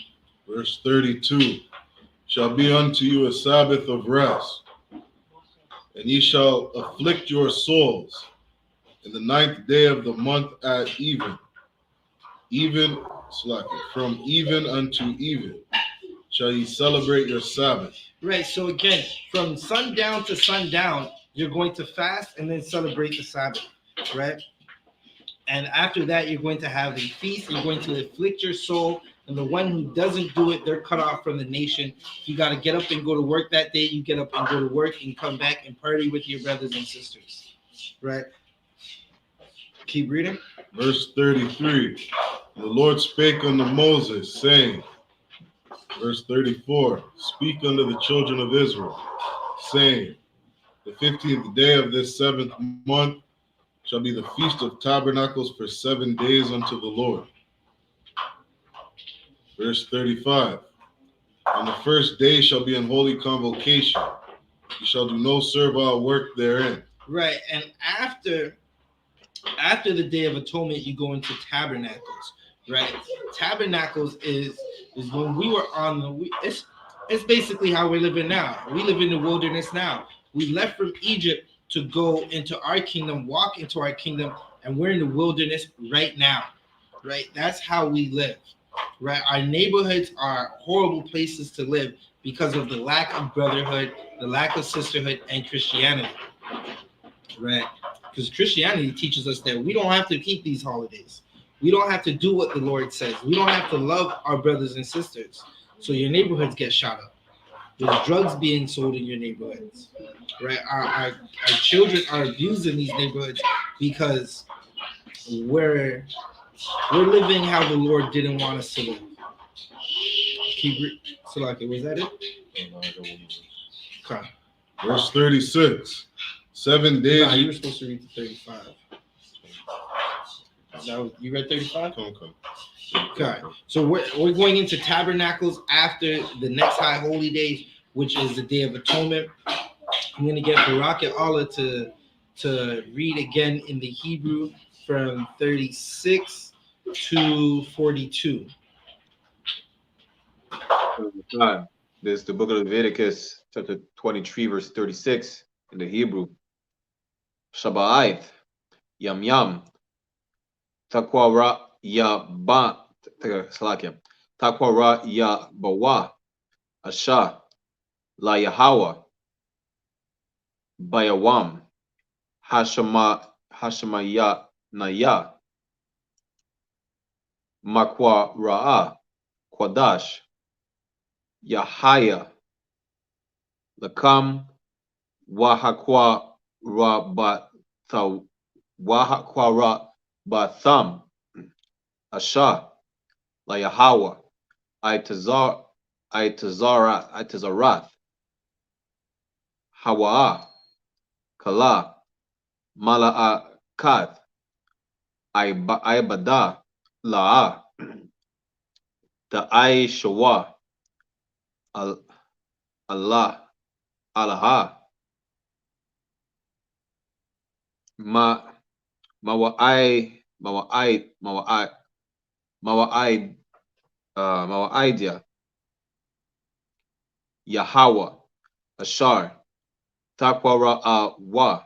A: Verse 32. Shall be unto you a Sabbath of rest, and ye shall afflict your souls in the 9th day of the month at even from even unto even shall ye celebrate your Sabbath.
E: Right, so again, from sundown to sundown, you're going to fast and then celebrate the Sabbath, right? And after that, you're going to have a feast. You're going to afflict your soul. And the one who doesn't do it, they're cut off from the nation. You got to get up and go to work that day. You get up and go to work and come back and party with your brothers and sisters, right? Keep reading.
A: Verse 33. The Lord spake unto Moses, saying, verse 34, speak unto the children of Israel, saying, the 15th day of this 7th month shall be the Feast of Tabernacles for 7 days unto the Lord. Verse 35. On the first day shall be an holy convocation. You shall do no servile work therein.
E: Right, and after the Day of Atonement, you go into Tabernacles, right? Tabernacles is when we were on it's basically how we're living now. We live in the wilderness now. We left from Egypt to go into our kingdom, walk into our kingdom, and we're in the wilderness right now, right? That's how we live. Right, our neighborhoods are horrible places to live because of the lack of brotherhood, the lack of sisterhood, and Christianity. Right, because Christianity teaches us that we don't have to keep these holidays. We don't have to do what the Lord says. We don't have to love our brothers and sisters. So your neighborhoods get shot up. There's drugs being sold in your neighborhoods. Right, our children are abused in these neighborhoods because we're living how the Lord didn't want us to live. Salaki, was that it? Okay.
A: Verse 36. 7 days.
E: Nah, you were supposed to read the 35. You read 35? Okay. So we're going into Tabernacles after the next high holy day, which is the Day of Atonement. I'm going to get Barak and Allah to to read again in the Hebrew from 36 to 42.
C: God. This is the book of Leviticus, chapter 23, verse 36 in the Hebrew. Shabbat, Yam Yam, Takwara Ya Ba, Salakia, Takwara Ya Bawa, Asha, La Yahweh, Bayawam, Hashema Ya Naya, Makwa Ra'a, Kwadash, Yahaya, Lakam, Wahakwa Rabatha, Wahakwa Rabatham, Asha, La Yahweh, Itazarat, Hawa, Kala, Malaakat, Ibada, La'a, the Aishawa, Allah, Allah, Mawaidia, Yahweh, Ashar, Takwara Wa,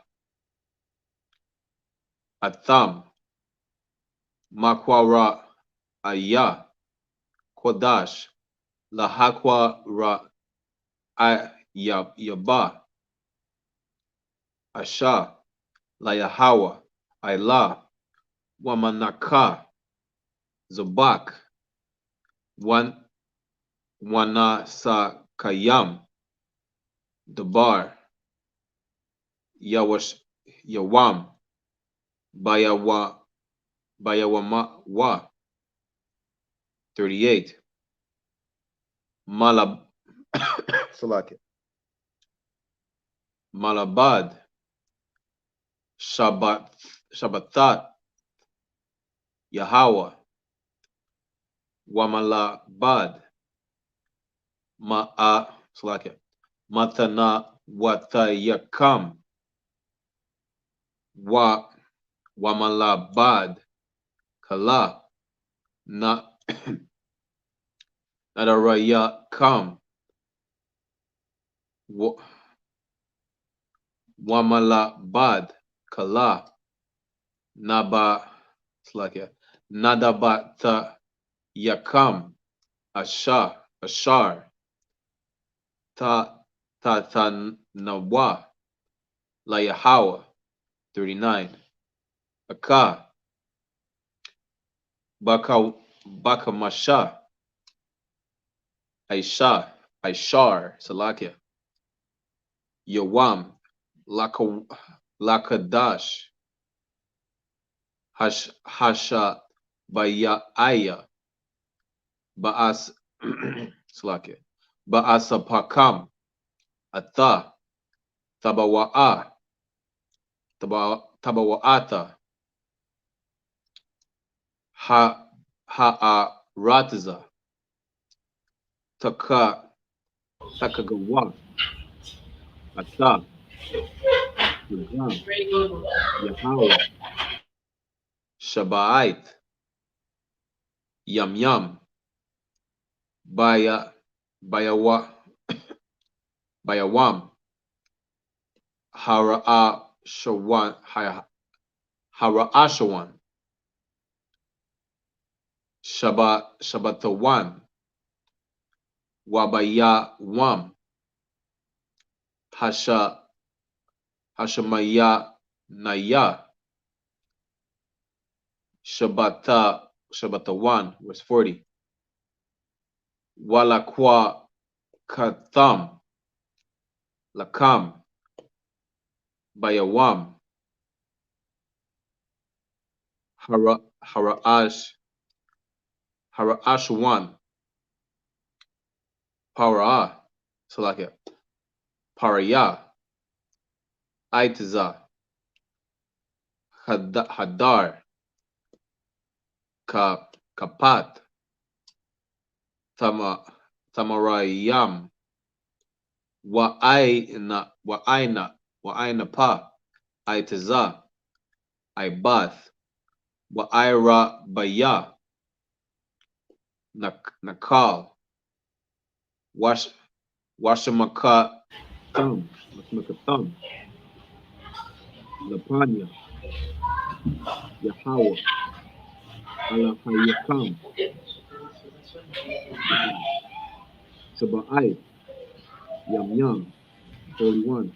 C: Atham, Makwara Aya, Kodash, Lahakwa Ra Yaba, Asha, La Yahweh, Ilah, Wamanaka, Zabak, Wanasakayam, Dabar, Yawam, Bayawama Wa, 38. Salaki. Malabad, Shabbatat, Yahweh, Wamalabad, Salaki. Matana Watayakam, Wamalabad, Kala, Nadaraya Kam, Wamalabad, Kala, Nadabata Yakam, Ashar, Tatanawa, La Yahweh, 39. Aka, Bakamasha, Aishar, Salakia, Yawam, Lakadash, Hasha, Bayaya, Baas, Salakia, Baasapakam, Atha, Tabawaata, Ha'aratiza, Takagawa, Ata, Yagam, Yahweh, Shabbat, Yam Yam, Bayawam, Hara'ashawan, Shabbatawan, Wabayawam, Hashamaya Naya, Shabbatawan, verse 40. Walakwa Katham, Lakam, Bayawam, Hara'ashwan, Para'ah, Salakia, Paraya, Aitiza, Hadar, Kapat, Tamarayam, Wa'aina Pa, I.TITHES, I.BATH, Wa'ira Baya, Nakal, Washamaka Thumb, Lapanya, Yahweh, Alahayakam, Shaba'ai, Yam, Holy One.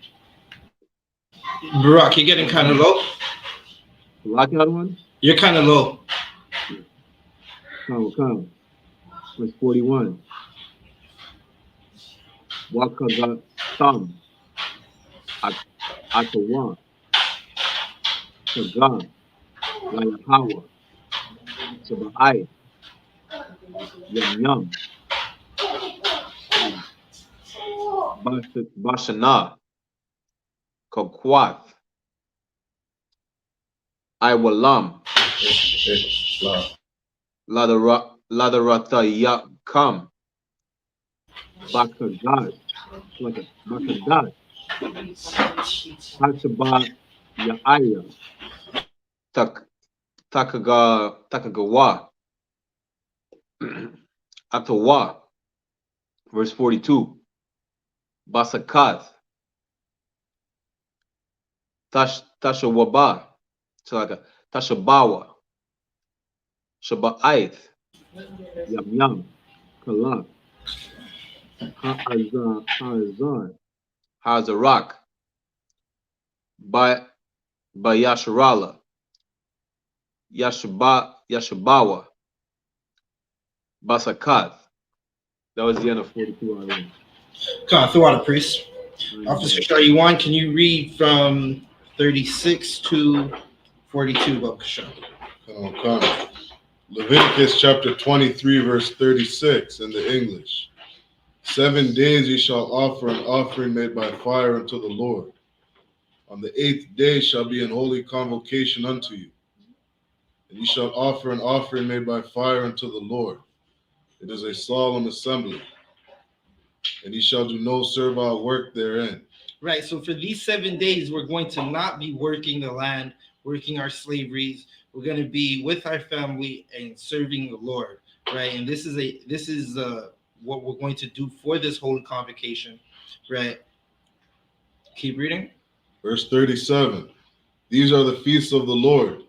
E: Barack, you're getting kind of low.
C: Lucky other one?
E: You're kind of low.
C: Come. Verse 41. Wakaga Thumb, Atawa, Saga, Layahawa, Shaba'ai, Yam, Bashana, Kokwath, Iwalam, Ladaratayakam, Bakagat, Hashaba Yaaya, Takagawa, Atawa, verse 42, Basakath, Tashawaba, Tashabawa, Shaba'aith, Yam, Kalak, Hazarak, Bayasharala, Yashabawa, Basakath. That was the end of 42 already.
E: Come on, throw out a priest. Officer Shaywan, can you read from 36 to 42, Bakasha?
A: Come. Leviticus chapter 23, verse 36 in the English. 7 days ye shall offer an offering made by fire unto the Lord. On the 8th day shall be an holy convocation unto you. And ye shall offer an offering made by fire unto the Lord. It is a solemn assembly. And ye shall do no servile work therein.
E: Right, so for these 7 days, we're going to not be working the land, working our slaveries. We're going to be with our family and serving the Lord, right? And this is what we're going to do for this holy convocation, right? Keep reading.
A: Verse 37. These are the feasts of the Lord,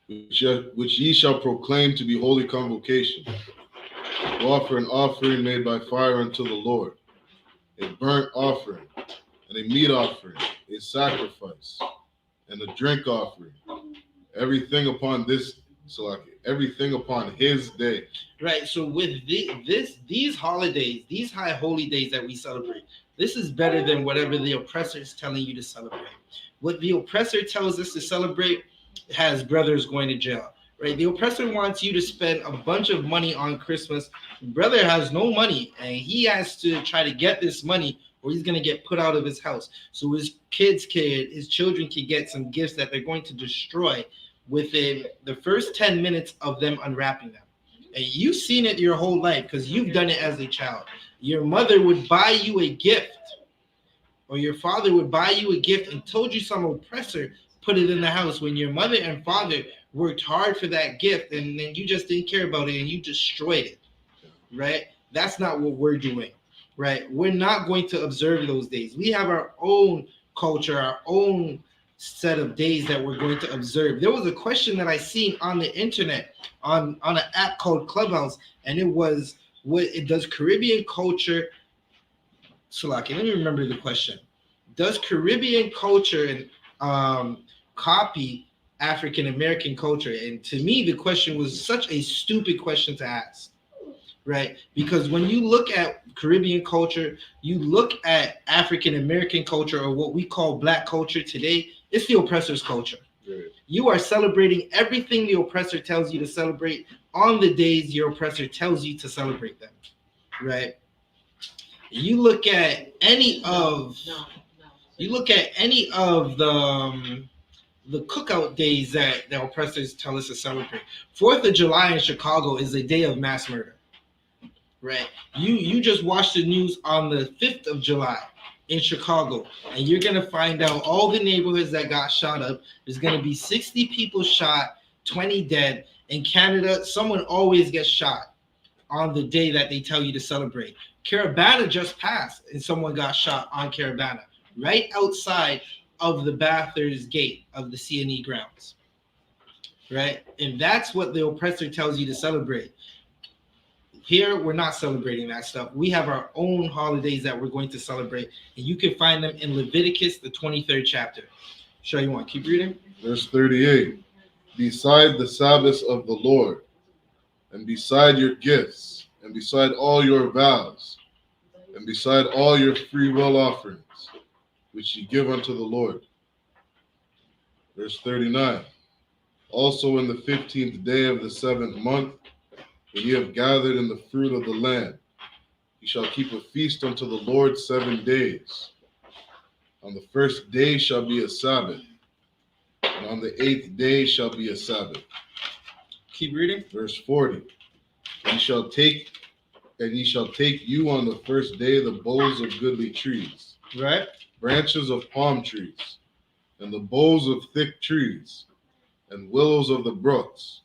A: which ye shall proclaim to be holy convocation. To offer an offering made by fire unto the Lord, a burnt offering, and a meat offering, a sacrifice, and a drink offering. Everything upon everything upon his day.
E: Right. So with these holidays, these high holy days that we celebrate, this is better than whatever the oppressor is telling you to celebrate. What the oppressor tells us to celebrate has brothers going to jail. Right. The oppressor wants you to spend a bunch of money on Christmas. Brother has no money, and he has to try to get this money, or he's going to get put out of his house. So his children can get some gifts that they're going to destroy within the first 10 minutes of them unwrapping them. And you've seen it your whole life because you've done it as a child. Your mother would buy you a gift, or your father would buy you a gift and told you some oppressor put it in the house when your mother and father worked hard for that gift, and then you just didn't care about it and you destroyed it, right? That's not what we're doing, right? We're not going to observe those days. We have our own culture, our own set of days that we're going to observe. There was a question that I seen on the internet on an app called Clubhouse, and it was, does Caribbean culture, Salaki, let me remember the question. Does Caribbean culture copy African American culture? And to me, the question was such a stupid question to ask, right? Because when you look at Caribbean culture, you look at African American culture, or what we call Black culture today, it's the oppressor's culture. Right. You are celebrating everything the oppressor tells you to celebrate on the days your oppressor tells you to celebrate them, right? You look at any of the cookout days that the oppressors tell us to celebrate. 4th of July in Chicago is a day of mass murder, right? You just watched the news on the 5th of July in Chicago, and you're gonna find out all the neighborhoods that got shot up. There's gonna be 60 people shot, 20 dead. In Canada, someone always gets shot on the day that they tell you to celebrate. Carabana just passed, and someone got shot on Carabana, right outside of the Bathurst gate of the CNE grounds. Right? And that's what the oppressor tells you to celebrate. Here, we're not celebrating that stuff. We have our own holidays that we're going to celebrate, and you can find them in Leviticus, the 23rd chapter. Show you one. Keep reading.
A: Verse 38. Beside the Sabbaths of the Lord, and beside your gifts, and beside all your vows, and beside all your free will offerings, which ye give unto the Lord. Verse 39. Also in the 15th day of the 7th month, when ye have gathered in the fruit of the land, ye shall keep a feast unto the Lord 7 days. On the first day shall be a Sabbath, and on the 8th day shall be a Sabbath.
E: Keep reading.
A: Verse 40. Ye shall take you on the first day the boughs of goodly trees,
E: Right.
A: branches of palm trees, and the boughs of thick trees, and willows of the brooks,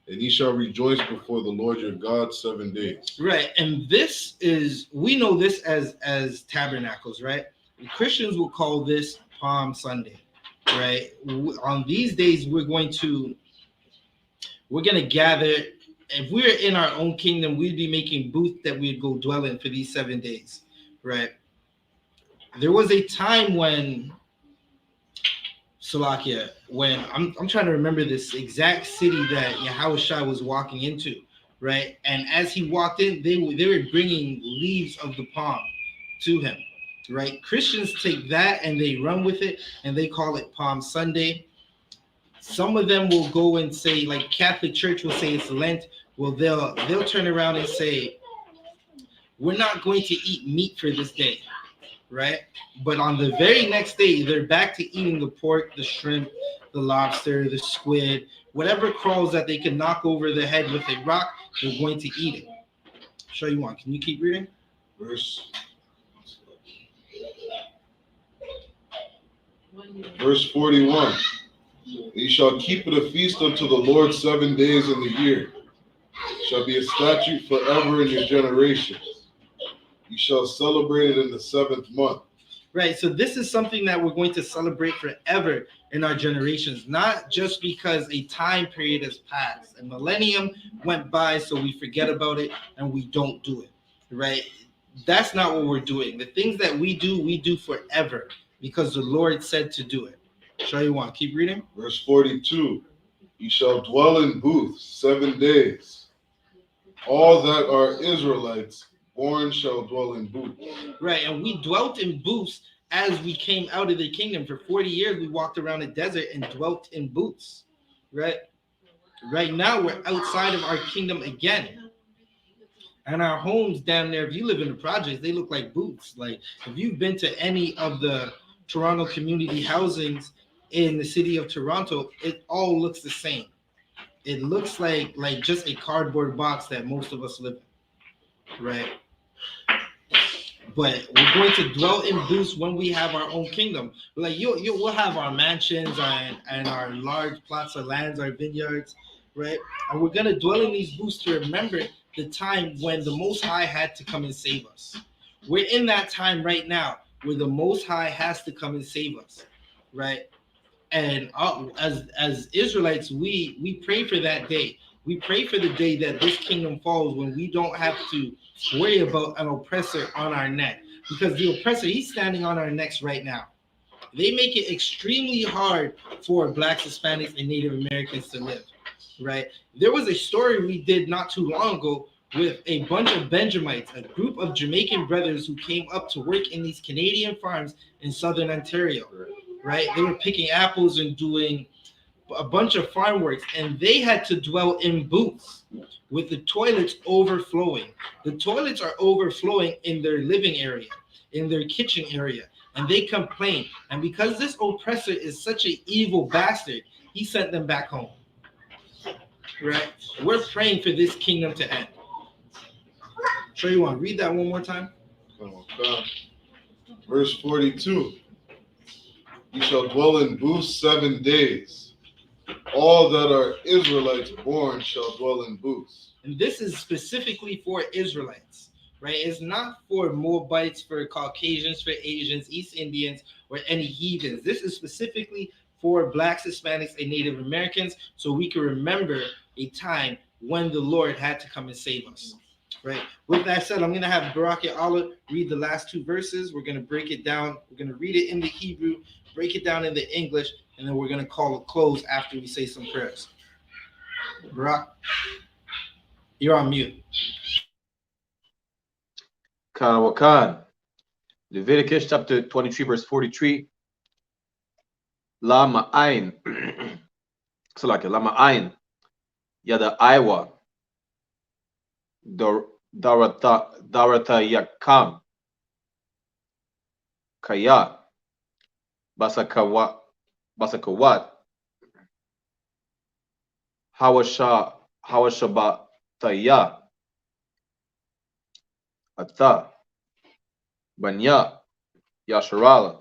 A: and ye shall rejoice before the Lord your God 7 days.
E: Right. And this is, we know this as tabernacles, right? And Christians will call this Palm Sunday, right? On these days, we're going to gather. If we're in our own kingdom, we'd be making booths that we'd go dwell in for these 7 days, right? There was a time when Salakia, when I'm trying to remember this exact city that Yahushua was walking into, right? And as he walked in, they were bringing leaves of the palm to him, right? Christians take that and they run with it, and they call it Palm Sunday. Some of them will go and say, like Catholic Church will say it's Lent. Well, they'll turn around and say, we're not going to eat meat for this day, right? But on the very next day, they're back to eating the pork, the shrimp, the lobster, the squid, whatever crawls that they can knock over the head with a rock, they're going to eat it. Show you one. Can you keep reading?
A: Verse 41. Ye shall keep it a feast unto the Lord 7 days in the year. It shall be a statute forever in your generations. You shall celebrate it in the 7th month.
E: Right. So this is something that we're going to celebrate forever in our generations, not just because a time period has passed. A millennium went by, so we forget about it and we don't do it. Right. That's not what we're doing. The things that we do forever because the Lord said to do it. Show you one. Keep reading.
A: Verse 42. Ye shall dwell in booths 7 days. All that are Israelites born shall dwell in booths.
E: Right, and we dwelt in booths as we came out of the kingdom. For 40 years, we walked around the desert and dwelt in booths. Right? Right now, we're outside of our kingdom again. And our homes down there, if you live in the projects, they look like booths. Like, if you've been to any of the Toronto community housings in the city of Toronto, it all looks the same. It looks like just a cardboard box that most of us live in, right? But we're going to dwell in booths when we have our own kingdom. Like we'll have our mansions and our large plots of lands, our vineyards, right? And we're going to dwell in these booths to remember the time when the Most High had to come and save us. We're in that time right now where the Most High has to come and save us, right? And as Israelites, we pray for that day. We pray for the day that this kingdom falls, when we don't have to worry about an oppressor on our neck, because the oppressor, he's standing on our necks right now. They make it extremely hard for Blacks, Hispanics, and Native Americans to live, right? There was a story we did not too long ago with a bunch of Benjamites, a group of Jamaican brothers who came up to work in these Canadian farms in southern Ontario, right? They were picking apples and doing a bunch of farm works, and they had to dwell in booths with the toilets overflowing. The toilets are overflowing in their living area, in their kitchen area, and they complain. And because this oppressor is such an evil bastard, he sent them back home, right? We're praying for this kingdom to end. Show you one. Read that one more time.
A: Oh, God. Verse 42. You shall dwell in booths 7 days. All that are Israelites born shall dwell in booths.
E: And this is specifically for Israelites, right? It's not for Moabites, for Caucasians, for Asians, East Indians, or any heathens. This is specifically for Blacks, Hispanics, and Native Americans, so we can remember a time when the Lord had to come and save us, right? With that said, I'm going to have Barak and Allah read the last 2 verses. We're going to break it down. We're going to read it in the Hebrew, break it down in the English, and then we're going to call it close after we say some prayers. Barak, you're on mute.
C: Khan. Leviticus chapter 23, verse 43. La ma'ain. So like la ma'ain. Yada Iowa. Darata yakam. Kaya. Basakawat. Hawashabataya. Ata. Banya. Yasharala.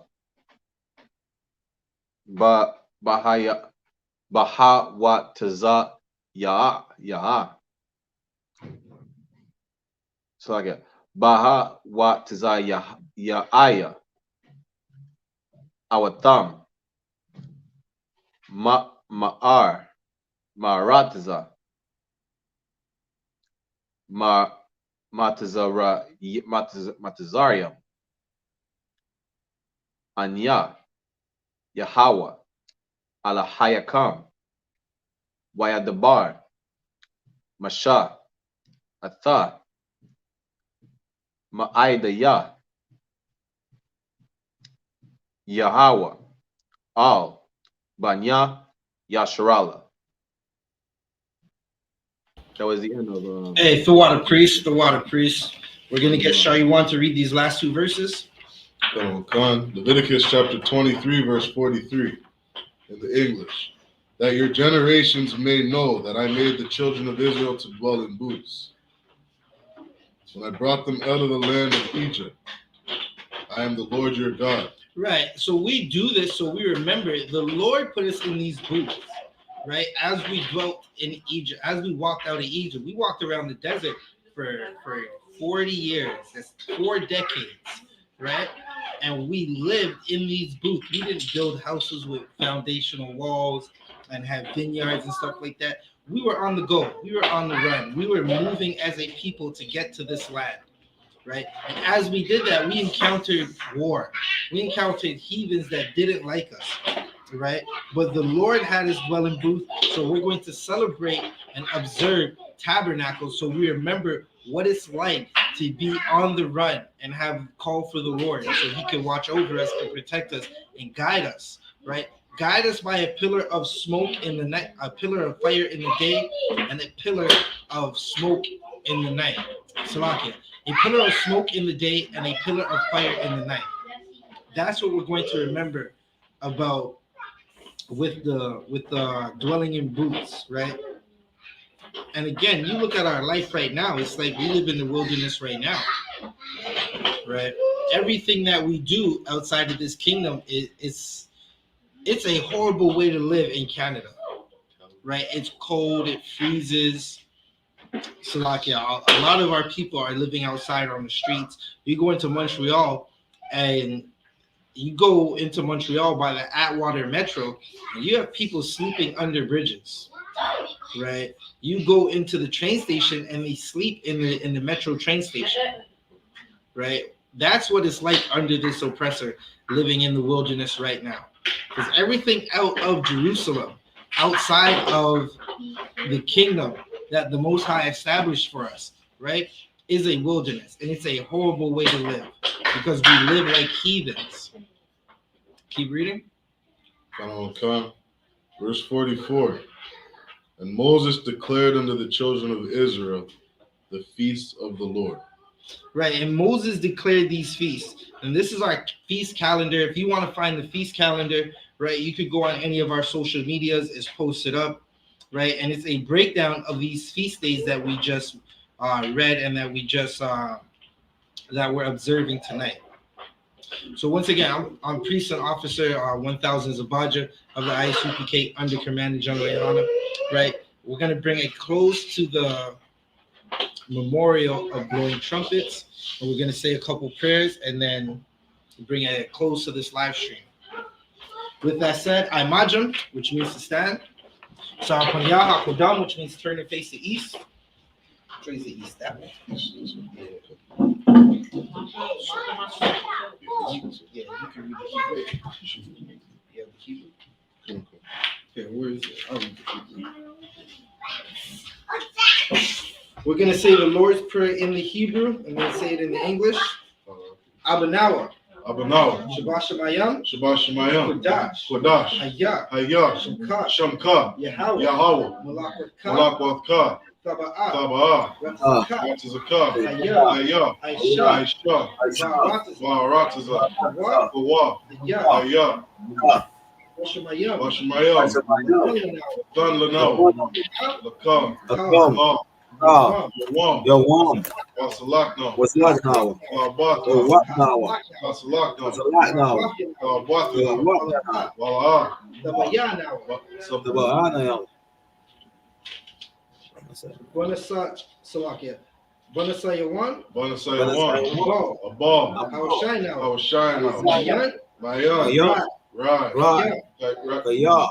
C: Bahawataza ya. So like Bahawataza ya aya. Awatam. Marataza. Matazariam. Anya. Yahweh. Alahayakam. Wayadabar. Masha. Atha. Ma'aidaya. Yahweh. Al. Banya. Yasharala. That was the end of
E: Hey, the water priest. We're going to get Shaywan to read these last 2 verses.
A: Leviticus chapter 23, verse 43 in the English. That your generations may know that I made the children of Israel to dwell in booths. When I brought them out of the land of Egypt, I am the Lord your God.
E: Right. So we do this so we remember the Lord put us in these booths, right? As we dwelt in Egypt, as we walked out of Egypt, we walked around the desert for 40 years. That's 4 decades, right? And we lived in these booths. We didn't build houses with foundational walls and have vineyards and stuff like that. We were on the go. We were on the run. We were moving as a people to get to this land, right? And as we did that, we encountered war. We encountered heathens that didn't like us, right? But the Lord had his dwelling booth, so we're going to celebrate and observe tabernacles so we remember what it's like to be on the run and have call for the Lord so he can watch over us and protect us and guide us, right? Guide us by a pillar of smoke in the night, a pillar of fire in the day, and a pillar of smoke in the night. Salakia. A pillar of smoke in the day and a pillar of fire in the night. That's what we're going to remember about with the dwelling in booths, right? And again, you look at our life right now, it's like we live in the wilderness right now, right? Everything that we do outside of this kingdom it's a horrible way to live in Canada, right? It's cold, it freezes. So like, yeah, a lot of our people are living outside on the streets. You go into Montreal and you go into Montreal by the Atwater Metro, and you have people sleeping under bridges, right? You go into the train station and they sleep in the Metro train station, right? That's what it's like under this oppressor living in the wilderness right now. Because everything out of Jerusalem, outside of the kingdom that the Most High established for us, right, is a wilderness. And it's a horrible way to live because we live like heathens. Keep reading.
A: Verse 44. And Moses declared unto the children of Israel the feasts of the Lord.
E: Right, and Moses declared these feasts. And this is our feast calendar. If you want to find the feast calendar, right, you could go on any of our social medias. It's posted up, right? And it's a breakdown of these feast days that we just read and that we just that we're observing tonight. So once again, I'm Priest and Officer 1000 Zabaja of the I.S.U.P.K under Commander General YAHANNA, right? We're going to bring a close to the memorial of blowing trumpets, and we're going to say a couple prayers and then bring a close to this live stream. With that said, I Majam, which means to stand. Sarapanya Hakodam, which means turn and face the east. Face the east that way. Yeah, you can read the Hebrew. Yeah, the Hebrew. Okay, where is it? I'll read the Hebrew. We're gonna say the Lord's Prayer in the Hebrew, and then say it in the English. Abanawa.
A: Abanawa.
E: Shabbat Shemayim.
A: Shabbat Shemayim.
E: Kodash.
A: Kodash.
E: Hayah.
A: Hayah.
E: Shamka.
A: Shamka.
E: Yahweh.
A: Yahweh.
E: Malakwatka.
A: Malakwatka.
E: Taba'ah.
A: Taba'ah.
E: Ratzaka.
A: Ratzaka.
E: Hayah.
A: Hayah.
E: Aisha.
A: Aisha.
E: Varataza.
A: Varataza.
E: Hawa.
A: Hawa.
E: Hayah.
A: Hayah.
E: Washamayim.
A: Washamayim. Dun Lanao. Lakam.
E: Yawam.
A: Yawam. Wasalakna.
F: Wasalakna.
A: Wabatna.
F: Watnawa.
A: Wasalakna.
F: Wasalakna.
A: Wabatna.
F: Watnawa.
A: Wala'a.
E: Tabayanawa.
F: Tabahana.
E: Bonasa Salakia. Bonasa Yawan.
A: Banasayawan.
E: Abal.
A: Abal.
E: Hawashinawa.
A: Hawashinawa.
E: Mayan.
A: Mayan. Right.
F: Right. Kaya.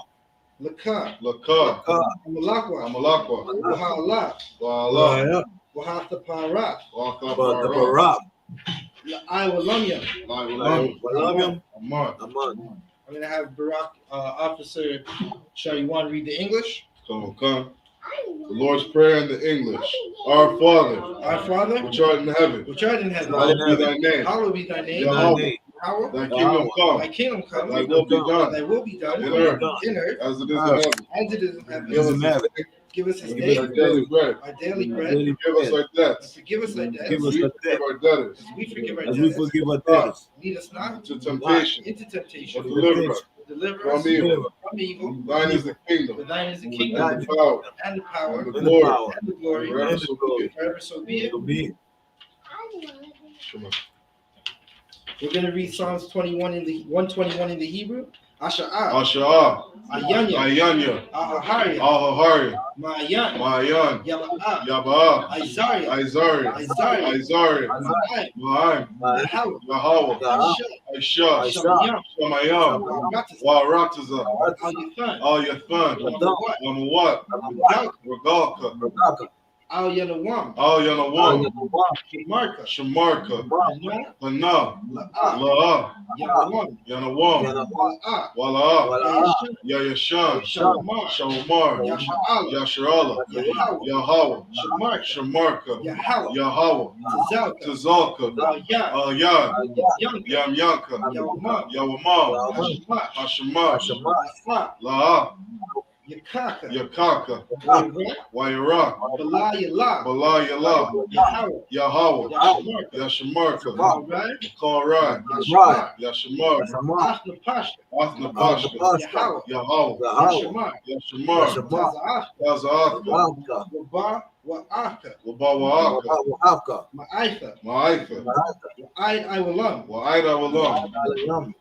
E: Laka.
A: Laka.
E: Amalakwa.
A: Amalakwa.
E: Wahala.
A: Wa'ala.
E: Wahathapara.
A: Wa'ala.
E: I Walamya.
F: Walamya.
A: Aman.
F: Aman.
E: I'm gonna have Barack Officer Shariwan read the English.
A: Come. The Lord's Prayer in the English. Our Father, which art in heaven, hallowed be thy name.
E: Hallowed be thy name.
A: Yahweh.
E: Power.
A: Thy kingdom come.
E: Thy kingdom come.
A: Thy will be done.
E: Thy will be done
A: In earth.
E: as
A: As it is in heaven.
E: it is in heaven.
A: Give us this day
E: Give us this
A: our
E: day
A: daily bread.
E: our daily bread.
A: Forgive us our debts.
E: Forgive us our debts.
F: Give
A: As
F: us
A: we
F: our
A: forgive our debtors.
E: As we forgive our
F: As we
E: debtors.
F: forgive our debtors.
E: Lead us not
A: Into temptation.
E: into temptation.
A: But deliver us
E: Deliver us
A: from evil.
E: from evil.
A: Thine is the kingdom.
E: For thine is the
A: And
E: kingdom
A: the power.
E: and the power
A: And the
F: And the
A: glory.
F: power.
E: and the glory
A: Forever so be it.
E: forever. So be it.
F: To be.
E: We're gonna read Psalms 121 in the Hebrew. Asha'ah.
A: Asha'ah.
E: Ayanya.
A: Ayanya.
E: Ahahariya.
A: Ahahari.
E: Ma'ayan.
A: Ma'ayan.
E: Yaba'ah.
A: Yaba'ah.
E: Isaiah.
A: Isari.
E: Isaiah.
A: Isari.
E: Ma'ay.
A: Ma'aim.
E: Yahweh.
A: Yahweh.
E: Aisha.
A: Aisha.
E: Shamayam.
A: Shamayam.
E: Wa'ratazah.
A: Wa'rataza.
E: Al-Yathan.
A: Al-Yathan.
E: Wa'mawat.
A: Wamawat.
E: Wa'galka.
A: Regalka.
F: Rebecca.
E: Al-Yanawam.
A: Al-Yanawam.
E: Shamarka.
A: Shamarka.
E: Hana.
A: Hana.
E: La'ah.
A: La'ah.
E: Yanawam.
A: Yanawam.
E: La'ah.
A: Wala'ah.
E: Yayashan.
A: Yayashan.
E: Shalomar.
A: Shalomar.
E: Yasha'ala.
A: Yasharala.
E: Yahweh.
A: Yahweh.
E: Shamarka.
A: Shamarka.
E: Yahweh.
A: Yahweh.
E: Tazalka.
A: Tazalka.
E: Al-Yad.
A: Al-Yad.
E: Yanka.
A: Yamyanka.
E: Yawamam.
A: Yawamam.
E: Hashamash.
A: Hashamash.
E: La'ah.
A: La'ah.
E: Yakaka.
A: Yakaka.
E: Wayra.
A: Wayra.
E: Bala Yala.
A: Bala Yala.
E: Yahweh.
A: Yahweh.
E: Yashamarka.
A: Yashamarka.
E: Alright.
A: Kalrai.
E: Yashmar.
A: Yashamar.
E: Achna Pashka.
A: Athna Pashka.
E: Yahweh.
A: Yahweh.
E: Yashamar.
A: Yashamar.
E: Taza'ach.
A: Taza'athka.
E: Waba. Wa'aka.
A: Wabawa'aka.
E: Ma'aitha.
A: Ma'aitha.
E: Wa'aid Iwalam.
A: Wa'aida Walam.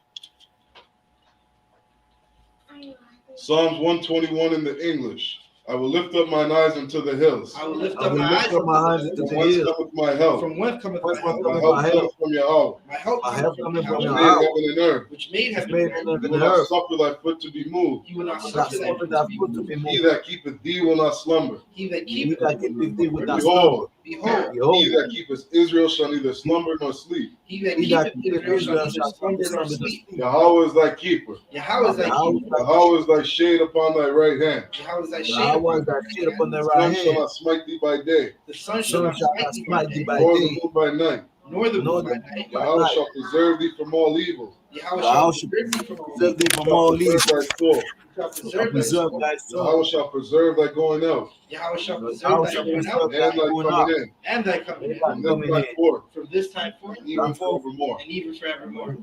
A: Psalms 121 in the English. I will lift up mine eyes unto the hills.
E: I will lift
F: I
E: up
F: will
E: my
F: lift up my eyes
E: eyes.
F: unto the
A: Whence
F: hills.
A: cometh my help?
E: From whence cometh my
F: Whence
E: help?
A: My
F: cometh
A: help
F: my help?
A: cometh from Yahweh,
E: My help
F: My help cometh from
A: which
F: your
A: made
F: house.
A: heaven and earth.
E: which made
F: Which
E: heaven
F: made
E: and
F: heaven
E: earth.
A: He
F: and
A: will not
F: earth.
A: suffer thy foot to be moved.
E: He will not
F: Not
E: suffer thy
F: suffer
E: foot
F: thy
E: to be
F: foot to
E: moved.
F: be
A: He
F: moved.
A: that keepeth thee will not slumber.
E: He that
F: He
E: keepeth
F: that keepeth thee with thy
A: Behold,
E: behold,
A: he
F: Behold,
A: that keepeth Israel shall neither slumber nor sleep.
E: he that
F: he that
E: keepeth
F: keepeth
E: Israel
F: Israel
E: shall
F: shall
E: neither slumber nor
F: slumber nor
E: sleep.
F: sleep.
A: Yahweh is thy keeper.
E: Yahweh is thy
F: Yahweh
E: keeper.
A: Yahweh is thy shade upon thy right hand.
E: Yahweh is thy shade
F: Yahweh is
E: upon
F: thy
E: thy
F: shade upon
E: right
F: thy
A: The
F: right
A: sun shall
F: hand.
A: not smite thee by day,
E: The sun
F: The
E: shall
F: sun
E: not
F: shall not
E: smite
F: smite
E: thee
F: thee
E: by
F: by
E: day,
A: nor the
F: day,
A: moon by night.
E: nor the
F: nor
E: moon
F: the
E: by night.
A: Yahweh shall preserve thee from all evil.
E: Yahweh
F: Yahweh
E: shall
F: shall
E: preserve thee from all
F: preserve
E: evil.
F: thee from
A: Shall
F: all
A: preserve
F: evil.
A: thy soul.
E: Shall
F: Shall
E: preserve thy
F: preserve
E: soul.
F: thy
A: Yahweh
F: soul.
A: shall preserve thy going out
E: Yahweh shall preserve
F: Yahweh
E: thy
F: shall
E: going
F: preserve
E: out
F: thy
A: and thy
F: going
A: coming
F: out
A: in
E: and thy coming in,
A: from this
F: coming
A: time
F: in.
A: forth,
E: from this time forth
A: even forevermore.
E: and even forevermore.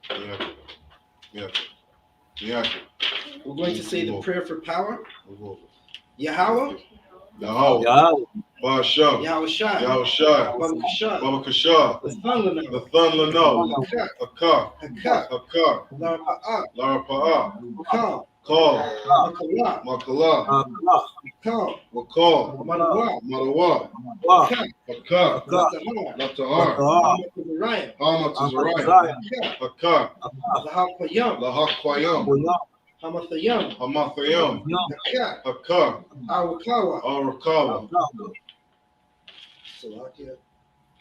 A: Yeah. Yeah. Yeah.
E: We're going to say the prayer for power.
A: Move over.
E: Yahweh,
A: Yahweh,
F: Yahweh,
A: Ba'asham,
E: Yahushai,
A: Yahushai,
E: Baba Kashah,
A: Baba Kashah,
E: the son of
A: the
E: Lano,
A: Thun Lano,
E: Hakak,
A: Hakar,
E: Hakak,
A: Hakar,
E: Larapa'ah,
A: Larapa'ah,
E: Kal,
A: Call,
E: Makala,
A: Makala,
F: Aklah,
E: Kal,
A: Wakal,
E: Manawa,
A: Madawa,
F: Wah,
E: Hakak,
A: Hakar,
F: Akah,
E: Latahar,
A: Latahar,
F: Watahar,
E: Hamakazariah,
A: Hamatazariah,
F: Amatazariah,
A: Hakar,
F: Akah,
E: Lahapayam,
A: Lahaqayam,
F: Boyam,
E: Hamathayam,
A: Hamathayam,
F: Yam,
E: Hakak,
A: Hakar,
E: Awakawa,
A: Arakawa,
F: Aklah,
E: Salakia,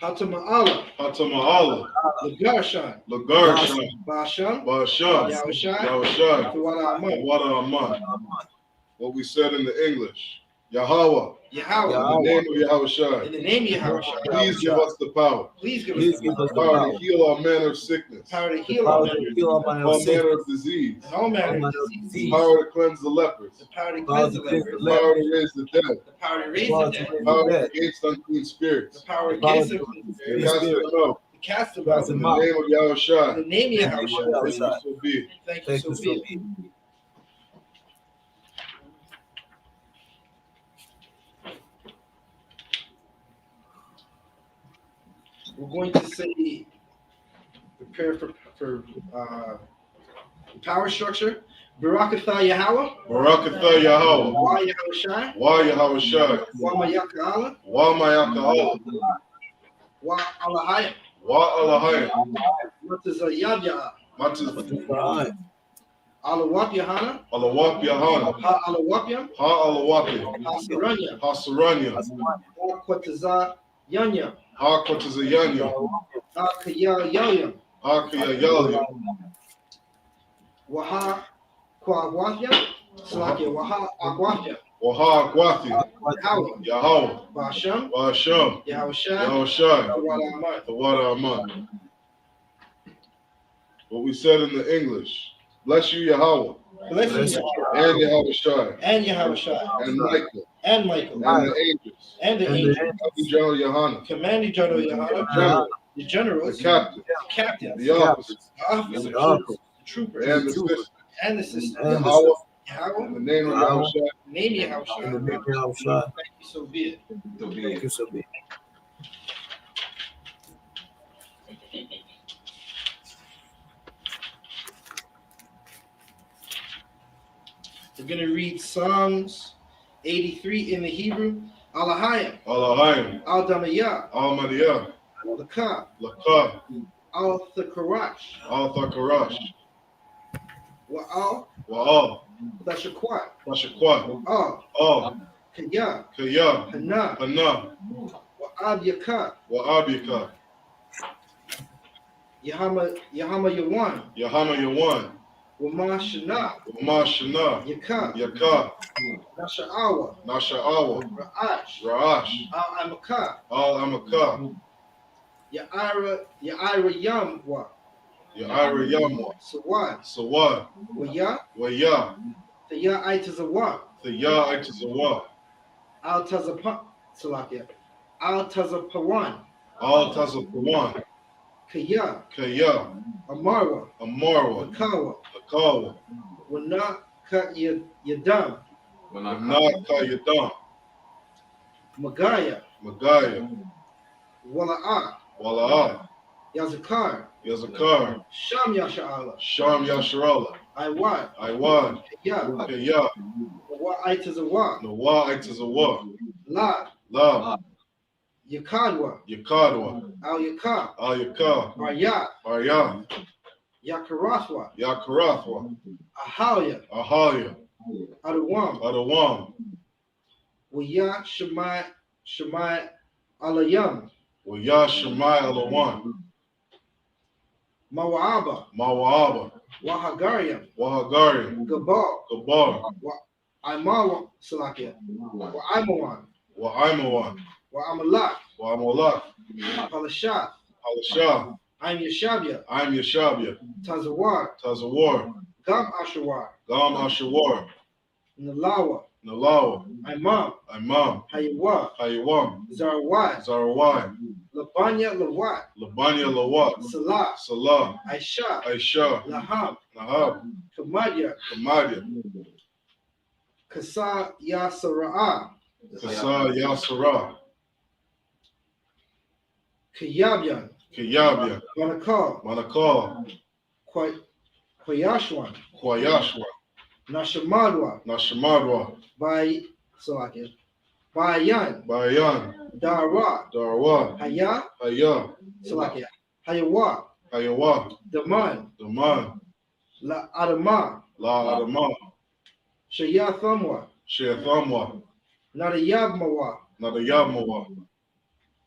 E: Hatama'ala,
A: Hatama'ala,
E: Lagarshan,
A: Lagarshan,
E: Basham,
A: Ba'asham,
E: Yahushai,
A: Yahushai,
E: Tawala Aman,
A: Wada Aman. What we said in the English, Yahweh,
E: Yahweh,
A: in the name of
E: in
A: Yahushai,
E: the name of Yahushua,
A: please give us the power,
E: please give
F: Please
E: us
F: give
E: the
F: us the
A: power
F: power,
A: to heal all manner of sickness,
E: power to
F: the
E: heal all
F: power
E: men,
F: to heal all manner of
A: all
F: sickness,
A: manner of disease,
E: and all manner
F: all
E: of
F: manner of
E: disease,
A: the
F: disease,
A: power to cleanse the lepers,
E: the power to
F: the power
E: cleanse
F: to
E: the
F: cleanse
E: lepers,
F: the
A: the power
F: lepers,
A: to raise the dead,
E: the power to
F: the
E: raise
F: power
E: the
F: to
E: dead,
F: raise
A: the power
F: the dead,
A: against unclean
E: the
A: spirits,
E: power
F: the power
E: against
F: to
E: the
F: cleanse
A: and
F: the
A: cast
F: spirit,
A: them out.
E: to cast them
F: cast
E: out.
A: In
F: them
A: the
F: out.
A: name of
E: In the
A: Yahushai,
E: name of
F: In the name
E: Yahushua,
F: of
A: thank you,
F: Yahushua.
A: so be it.
E: thank you,
F: Thank
E: so
F: you,
E: be
F: so
E: it.
F: be it.
E: We're going to say, prepare for power structure. Barakatha Yahweh,
A: Barakatha Yahweh,
E: Wa Yahushai,
A: Wa Yahushai,
E: Wa Mayaka'ala,
A: Wa Mayaka'ala,
E: Wa Alahayim,
A: Wa Alahayim,
E: Matazayabya,
A: Mataz,
E: Alawap Yahanna,
A: Alawap Yahanna,
E: Ha Alawapiam,
A: Ha Alawapi,
E: Ha Saranya,
A: Ha Saranya,
E: Ha Kwataza Yanya,
A: Ha Kwatazayanya,
E: Ha Kaya Yalyam,
A: Ha Kayayali,
E: Waha Kwawafya, Salakia, Waha Akwafya,
A: Waha Gwathi,
E: Yahweh,
A: Yahweh,
E: Basham,
A: Ba'asham,
E: Yahushai,
A: Yahushai,
E: Tawala Aman.
A: the Wada Aman. What we said in the English, bless you Yahweh,
E: Bless you,
A: and Yahushai,
E: and Yahushai,
A: and Michael,
E: and Michael,
A: and the angels,
E: and the
F: And
E: angels,
A: Captain General Yohanan,
E: Commanding General Yahanna,
A: General,
E: the
A: the
E: generals,
A: captain,
E: the captains,
A: the officers,
E: the officers,
F: the
E: the
F: uncles,
E: troopers,
A: and the sisters,
E: and the sisters.
F: and the
A: Yahweh,
E: Yahweh,
A: in the name of
F: Yahweh,
A: Yahushai,
E: name
F: in the
E: Yahushua.
F: name of Yahushua.
E: Thank you, so be it.
B: To be
F: Thank you, so be it.
E: We're going to read Psalms 83 in the Hebrew. Alahayim,
A: Alahayim,
E: Al-Damayah,
A: Al-Madiyah,
E: Lakah,
A: Lakah,
E: Al-Thakarash,
A: Al-Thakarash,
E: Wa'al,
A: Wa'al,
E: Dashakwat,
A: Tashakwat,
E: Al,
A: Al,
E: Kaya,
A: Kaya,
E: Hana,
A: Hana,
E: Wa'ab Yakah,
A: Wa'abika,
E: Yahama Yawan,
A: Yahama Yawan,
E: Wama Shana,
A: Wama Shana,
E: Yakah,
A: Yakah,
E: Nasha'awa,
A: Nasha'awa,
E: Ra'ash,
A: Ra'ash,
E: Al-Amakah,
A: Al-Amakah,
E: Ya'ira Yamwa,
A: Ya'ira Yamwa,
E: Sawad,
A: Sawad,
E: Waya,
A: Waya,
E: Thaya Aitazawa,
A: Thaya Aitazawa,
E: Al-Tazapa, Salakia, Al-Tazapawan,
A: Al-Tazapawan,
E: Kaya,
A: Kaya,
E: Amarwa,
A: Amarwa,
E: Akawa,
A: Akawa,
E: Wana Ka Yadam,
A: Manaka Yadam,
E: Magaya,
A: Magaya,
E: Wala'ah,
A: Wala'ah,
E: Yazakar,
A: Yazakar,
E: Sham Yasha'ala,
A: Sham Yasharala,
E: Iwad,
A: Iwan,
E: Kaya,
A: Kaya,
E: Wa Aitazawa,
A: Nawa Aitazawa,
E: La,
A: La,
E: Yakadwa,
A: Yakadwa,
E: Al Yakar,
A: Al-Yakah,
E: Aryat,
A: Arya,
E: Yakarathwa,
A: Yakarathwa,
E: Ahalia,
A: Ahalia,
E: Adawam,
A: Adawam,
E: Waya Shemai Alayam,
A: Waya Shemai Alawan,
E: Mawa'aba,
A: Mawa'aba,
E: Wahagariam,
A: Wahagari,
E: Gabal,
A: Gabar,
E: Imawa Salakia, Wa Imawan,
A: Wa'aimawan,
E: Wa Amalak,
A: Wa'amalak,
E: Palashat,
A: Halashah,
E: I'm Yeshabia,
A: I'm Yeshabia,
E: Tazawar,
A: Tazawar,
E: Gam Ashawar,
A: Gam Ashawar,
E: Nalawa,
A: Nalawa,
E: Imam,
A: Imam,
E: Hayawa,
A: Hayawam,
E: Zarawai,
A: Zarawai,
E: Labanya Lawat,
A: Labanya Lawat,
E: Salah,
A: Salah,
E: Aisha,
A: Aisha,
E: Laham,
A: Nahab,
E: Kamadia,
A: Kamadia,
E: Kasa Yasara'a,
A: Kasa Yasara,
E: Kiyabyan,
A: Kiyabya,
E: Banakal,
A: Manakal,
E: Kwayashwan,
A: Kwayashwa,
E: Nashamadwa,
A: Nashamadwa,
E: Bayan,
A: Bayan,
E: Darwa,
A: Darwa,
E: Haya,
A: Haya,
E: Hayawa,
A: Hayawa,
E: Daman,
A: Daman,
E: La Adama,
A: La Adama,
E: Shayathamwa,
A: Sheathamwa,
E: Nadayabmawa,
A: Nadayamawa,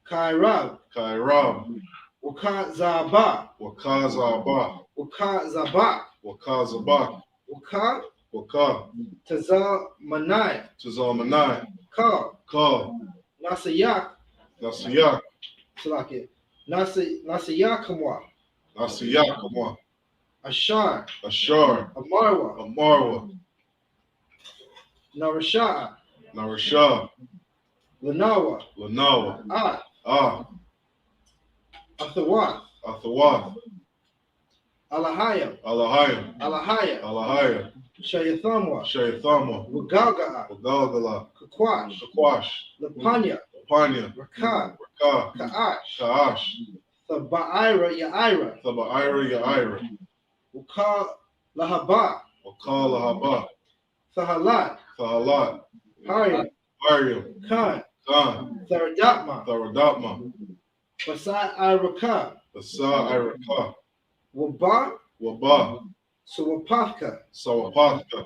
E: Kairab,
A: Kairab,
E: Wakazaba,
A: Wakazaba,
E: Wakazaba,
A: Wakazabak,
E: Waka,
A: Waka,
E: Tazamanai,
A: Tazamanai,
E: Ka,
A: Ka,
E: Nasayak,
A: Nasiyak,
E: Nasayakamwa,
A: Nasiyakamwa,
E: Ashar,
A: Ashar,
E: Amarwa,
A: Amarwa,
E: Narasha,
A: Narasha,
E: Lanawa,
A: Lanawa, Ah,
E: Athawath,
A: Athawath,
E: Alahaya,
A: Alahayim,
E: Alahaya,
A: Alahaya,
E: Shayathamwa,
A: Shaythama,
E: Wagalgaa,
A: Wagalgala,
E: Kakwash,
A: Shakwash,
E: Lapanya,
A: Panya,
E: Raka,
A: Raka,
E: Kaash,
A: Kaash,
E: Thabaira, Yaira,
A: Thabaira, Yaira,
E: Waka, Lahaba,
A: Wakala Haba,
E: Thahalat,
A: Thahalat,
E: Haryam,
A: Aryam,
E: Khan,
A: Khan,
E: Tharadatma,
A: Tharadatma,
E: Basai Iraka,
A: Asa Iraka,
E: Waba,
A: Waba,
E: Suwapathka,
A: Sawapathka,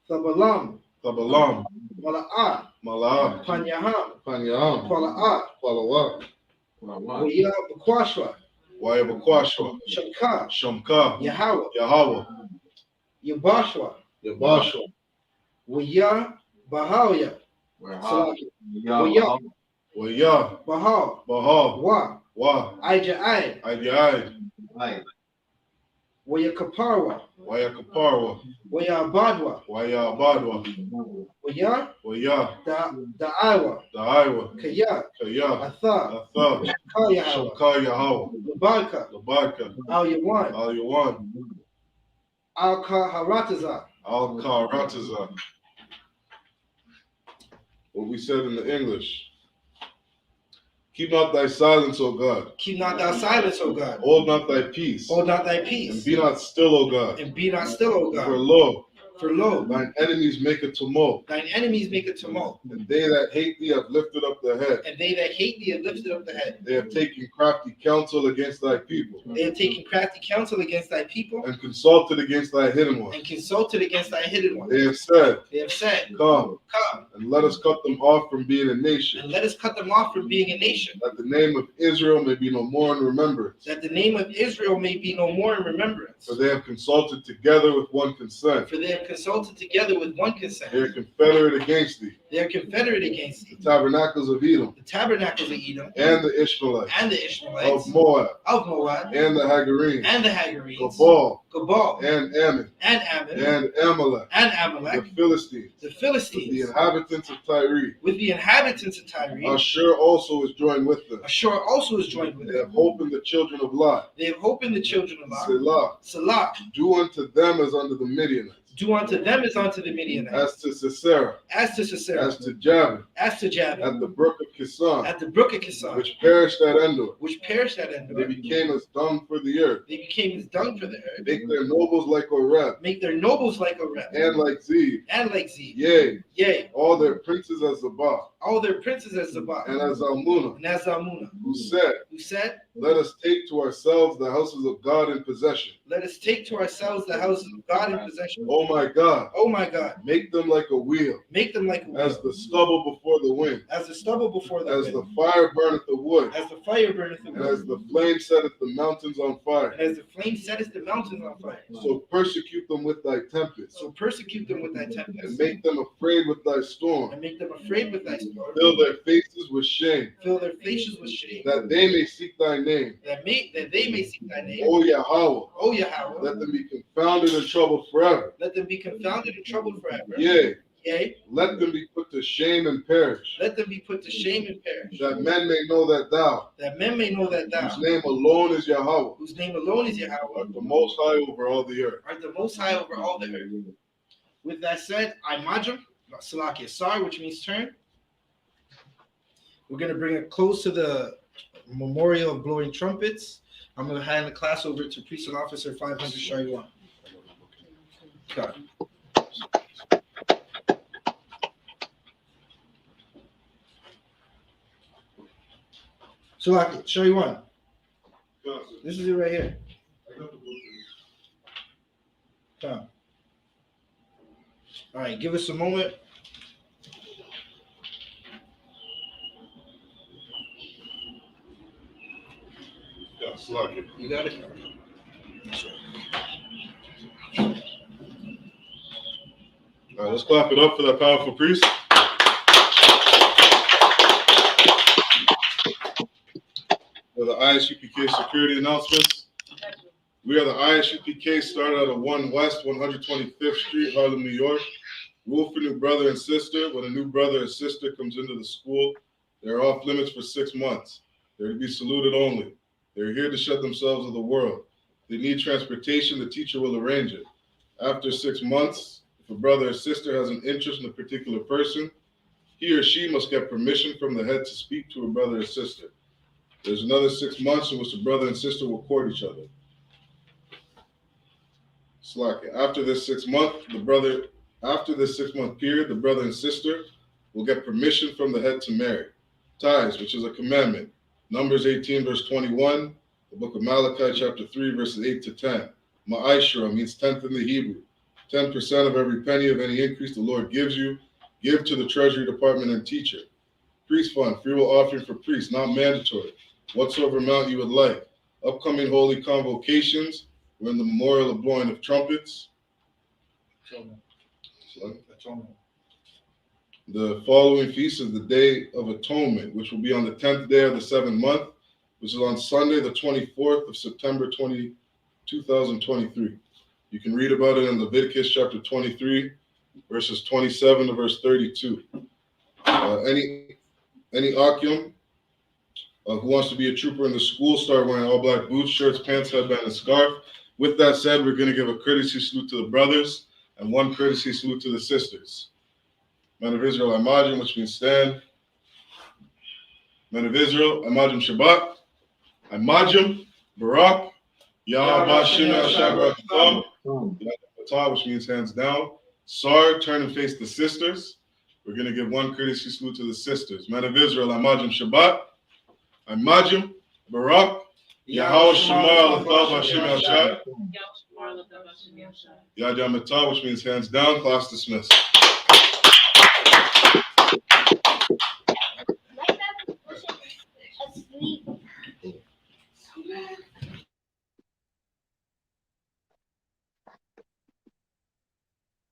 E: Thabalam,
A: Thabalam,
E: Mala'at,
A: Mala'ah,
E: Panyaham,
A: Panyam,
E: Kwala'at,
A: Palawat,
E: Waya Bakwashwa,
A: Wayabakwashwa,
E: Shamka,
A: Shamka,
E: Yahweh,
A: Yahweh,
E: Yabashwa,
A: Yabashwa,
E: Waya Bahawya, Salaki, Waya
A: Waya,
E: Bahal,
A: Bahal,
E: Wa,
A: Wa,
E: Ija'ai,
A: Idiyai,
E: Waya Kaparwa,
A: Wayakaparwa,
E: Waya Abadwa,
A: Wayabadwa,
E: Waya
A: Waya,
E: Da'awa,
A: Daiwa,
E: Kaya,
A: Kaya,
E: Atha,
A: Atha,
E: Kayahawa,
A: Shamka Yahweh,
E: Labarka,
A: Labarka,
E: Al Yawan,
A: Al Yawan,
E: Al Kaharataza,
A: Al Karataza. What we said in the English. Keep not thy silence, O God.
E: keep not thy silence, O God,
A: Hold not thy peace.
E: hold not thy
A: And
E: peace,
A: be not still, O God.
E: and be not still, O
A: For
E: God,
A: lo,
E: for lo,
A: thine enemies make a tumult,
E: thine enemies make a tumult,
A: and they that hate thee have lifted up the head.
E: and they that hate thee have lifted up the head.
A: They have taken crafty counsel against thy people,
E: They have taken crafty counsel against thy people,
A: and consulted against thy hidden ones.
E: and consulted against thy hidden ones.
A: They have said,
E: They have said,
A: Come,
E: Come,
A: and let us cut them off from being a nation,
E: and let us cut them off from being a nation,
A: that the name of Israel may be no more in remembrance.
E: that the name of Israel may be no more in remembrance.
A: For they have consulted together with one consent.
E: For they have consulted together with one
A: They
E: consent.
A: are confederate against thee,
E: They are confederate against
A: the
E: thee,
A: tabernacles of Edom,
E: the tabernacles of Edom,
A: and the Ishmaelites,
E: and the
A: of
E: Ishmaelites,
A: Moab,
E: of Moab,
A: and the Hagarenes,
E: and the Hagarenes,
A: Gabal,
E: Gabal,
A: and Ammon,
E: and Ammon,
A: and Amalek,
E: and
A: the
E: Amalek,
A: Philistines,
E: the
A: with the
E: Philistines,
A: inhabitants of Tyre.
E: with the inhabitants of Tyre.
A: Ashur also is joined with them.
E: Ashur also is joined with
A: They have
E: them.
A: hope in the children of Lot.
E: They have hope in the children of Lot.
A: Selah.
E: Salah,
A: Do unto them as unto the Midianites,
E: do unto them as unto the Midianites,
A: as to Sisera,
E: as to Sisera,
A: as to Jabin,
E: as to Jabin,
A: at the brook of Kison,
E: at the brook of Kison,
A: which perished at Endor.
E: which perished at
A: They
E: Endor.
A: became as dung for the earth.
E: They became as dung for the earth.
A: Make their nobles like Oreb,
E: Make their nobles like a rep,
A: and like Zeb.
E: and like Zeb.
A: Yea,
E: Yea,
A: all their princes as Zabah,
E: all their princes as Zabah,
A: and as Almunah,
E: and as Zalmunna,
A: who said,
E: who said,
A: Let us take to ourselves the houses of God in possession.
E: Let us take to ourselves the houses of God in possession.
A: O my God,
E: Oh my God,
A: make them like a wheel,
E: make them like a
A: as
E: wheel,
A: the stubble before the wind,
E: as the stubble before the
A: as
E: wind,
A: the fire burneth the wood,
E: as the fire burneth the
A: and
E: wood,
A: as the flame setteth the mountains on fire.
E: and as the flame setteth the mountains on fire.
A: So persecute them with thy tempest,
E: So persecute them with thy
A: and
E: tempest,
A: make them afraid with thy storm.
E: and make them afraid with thy storm.
A: Fill their faces with shame,
E: Fill their faces with shame,
A: that they may seek thy name.
E: that they may seek thy name.
A: O Yahweh,
E: O Yahweh,
A: let them be confounded and troubled forever.
E: let them be confounded and troubled forever.
A: Yea,
E: Yea,
A: let them be put to shame and perish,
E: let them be put to shame and perish,
A: that men may know that thou,
E: that men may know that thou,
A: whose name alone is Yahweh,
E: whose name alone is Yahweh,
A: art the most high over all the earth.
E: art the most high over all the earth. With that said, I Majam, Salakia Sar, which means turn. We're going to bring it close to the memorial of blowing trumpets. I'm going to hand the class over to Priest and Officer 500 Shariwan. Got it. So, Shariwan, this is it right here. Come. All right, give us a moment.
A: Yeah, slug it.
E: You got it?
A: All right, let's clap it up for that powerful priest. For the ISUPK security announcements. We are the I.S.U.P.K. started out of 1 West 125th Street, Harlem, New York. Rule for new brother and sister. When a new brother or sister comes into the school, they're off limits for 6 months. They're to be saluted only. They're here to shut themselves of the world. If they need transportation, the teacher will arrange it. After 6 months, if a brother or sister has an interest in a particular person, he or she must get permission from the head to speak to a brother or sister. There's another 6 months in which the brother and sister will court each other. After this 6 month period, the brother and sister will get permission from the head to marry. Tithes, which is a commandment. Numbers 18, verse 21. The book of Malachi, chapter 3, verses 8 to 10. Ma'ashra means tenth in the Hebrew. 10% of every penny of any increase the Lord gives you, give to the Treasury Department and teacher. Priest fund, free will offering for priests, not mandatory. Whatsoever amount you would like. Upcoming holy convocations. We're in the memorial of blowing of trumpets. The following feast is the Day of Atonement, which will be on the 10th day of the 7th month, which is on Sunday, the 24th of September 2023. You can read about it in Leviticus chapter 23, verses 27 to verse 32. Any Akim who wants to be a trooper in the school, start wearing all black boots, shirts, pants, headband, and scarf. With that said, we're going to give a courtesy salute to the brothers and one courtesy salute to the sisters. Men of Israel, Imajim, which means stand. Men of Israel, Imajim Shabbat. Imajim, Barak. Yahweh which means hands down. Sar, turn and face the sisters. We're going to give one courtesy salute to the sisters. Men of Israel, Imajim Shabbat. Imajim, Barak. Yahweh Shemar L'Tav Hashem Yashai. Yad Yamatah, which means hands down. Class dismissed.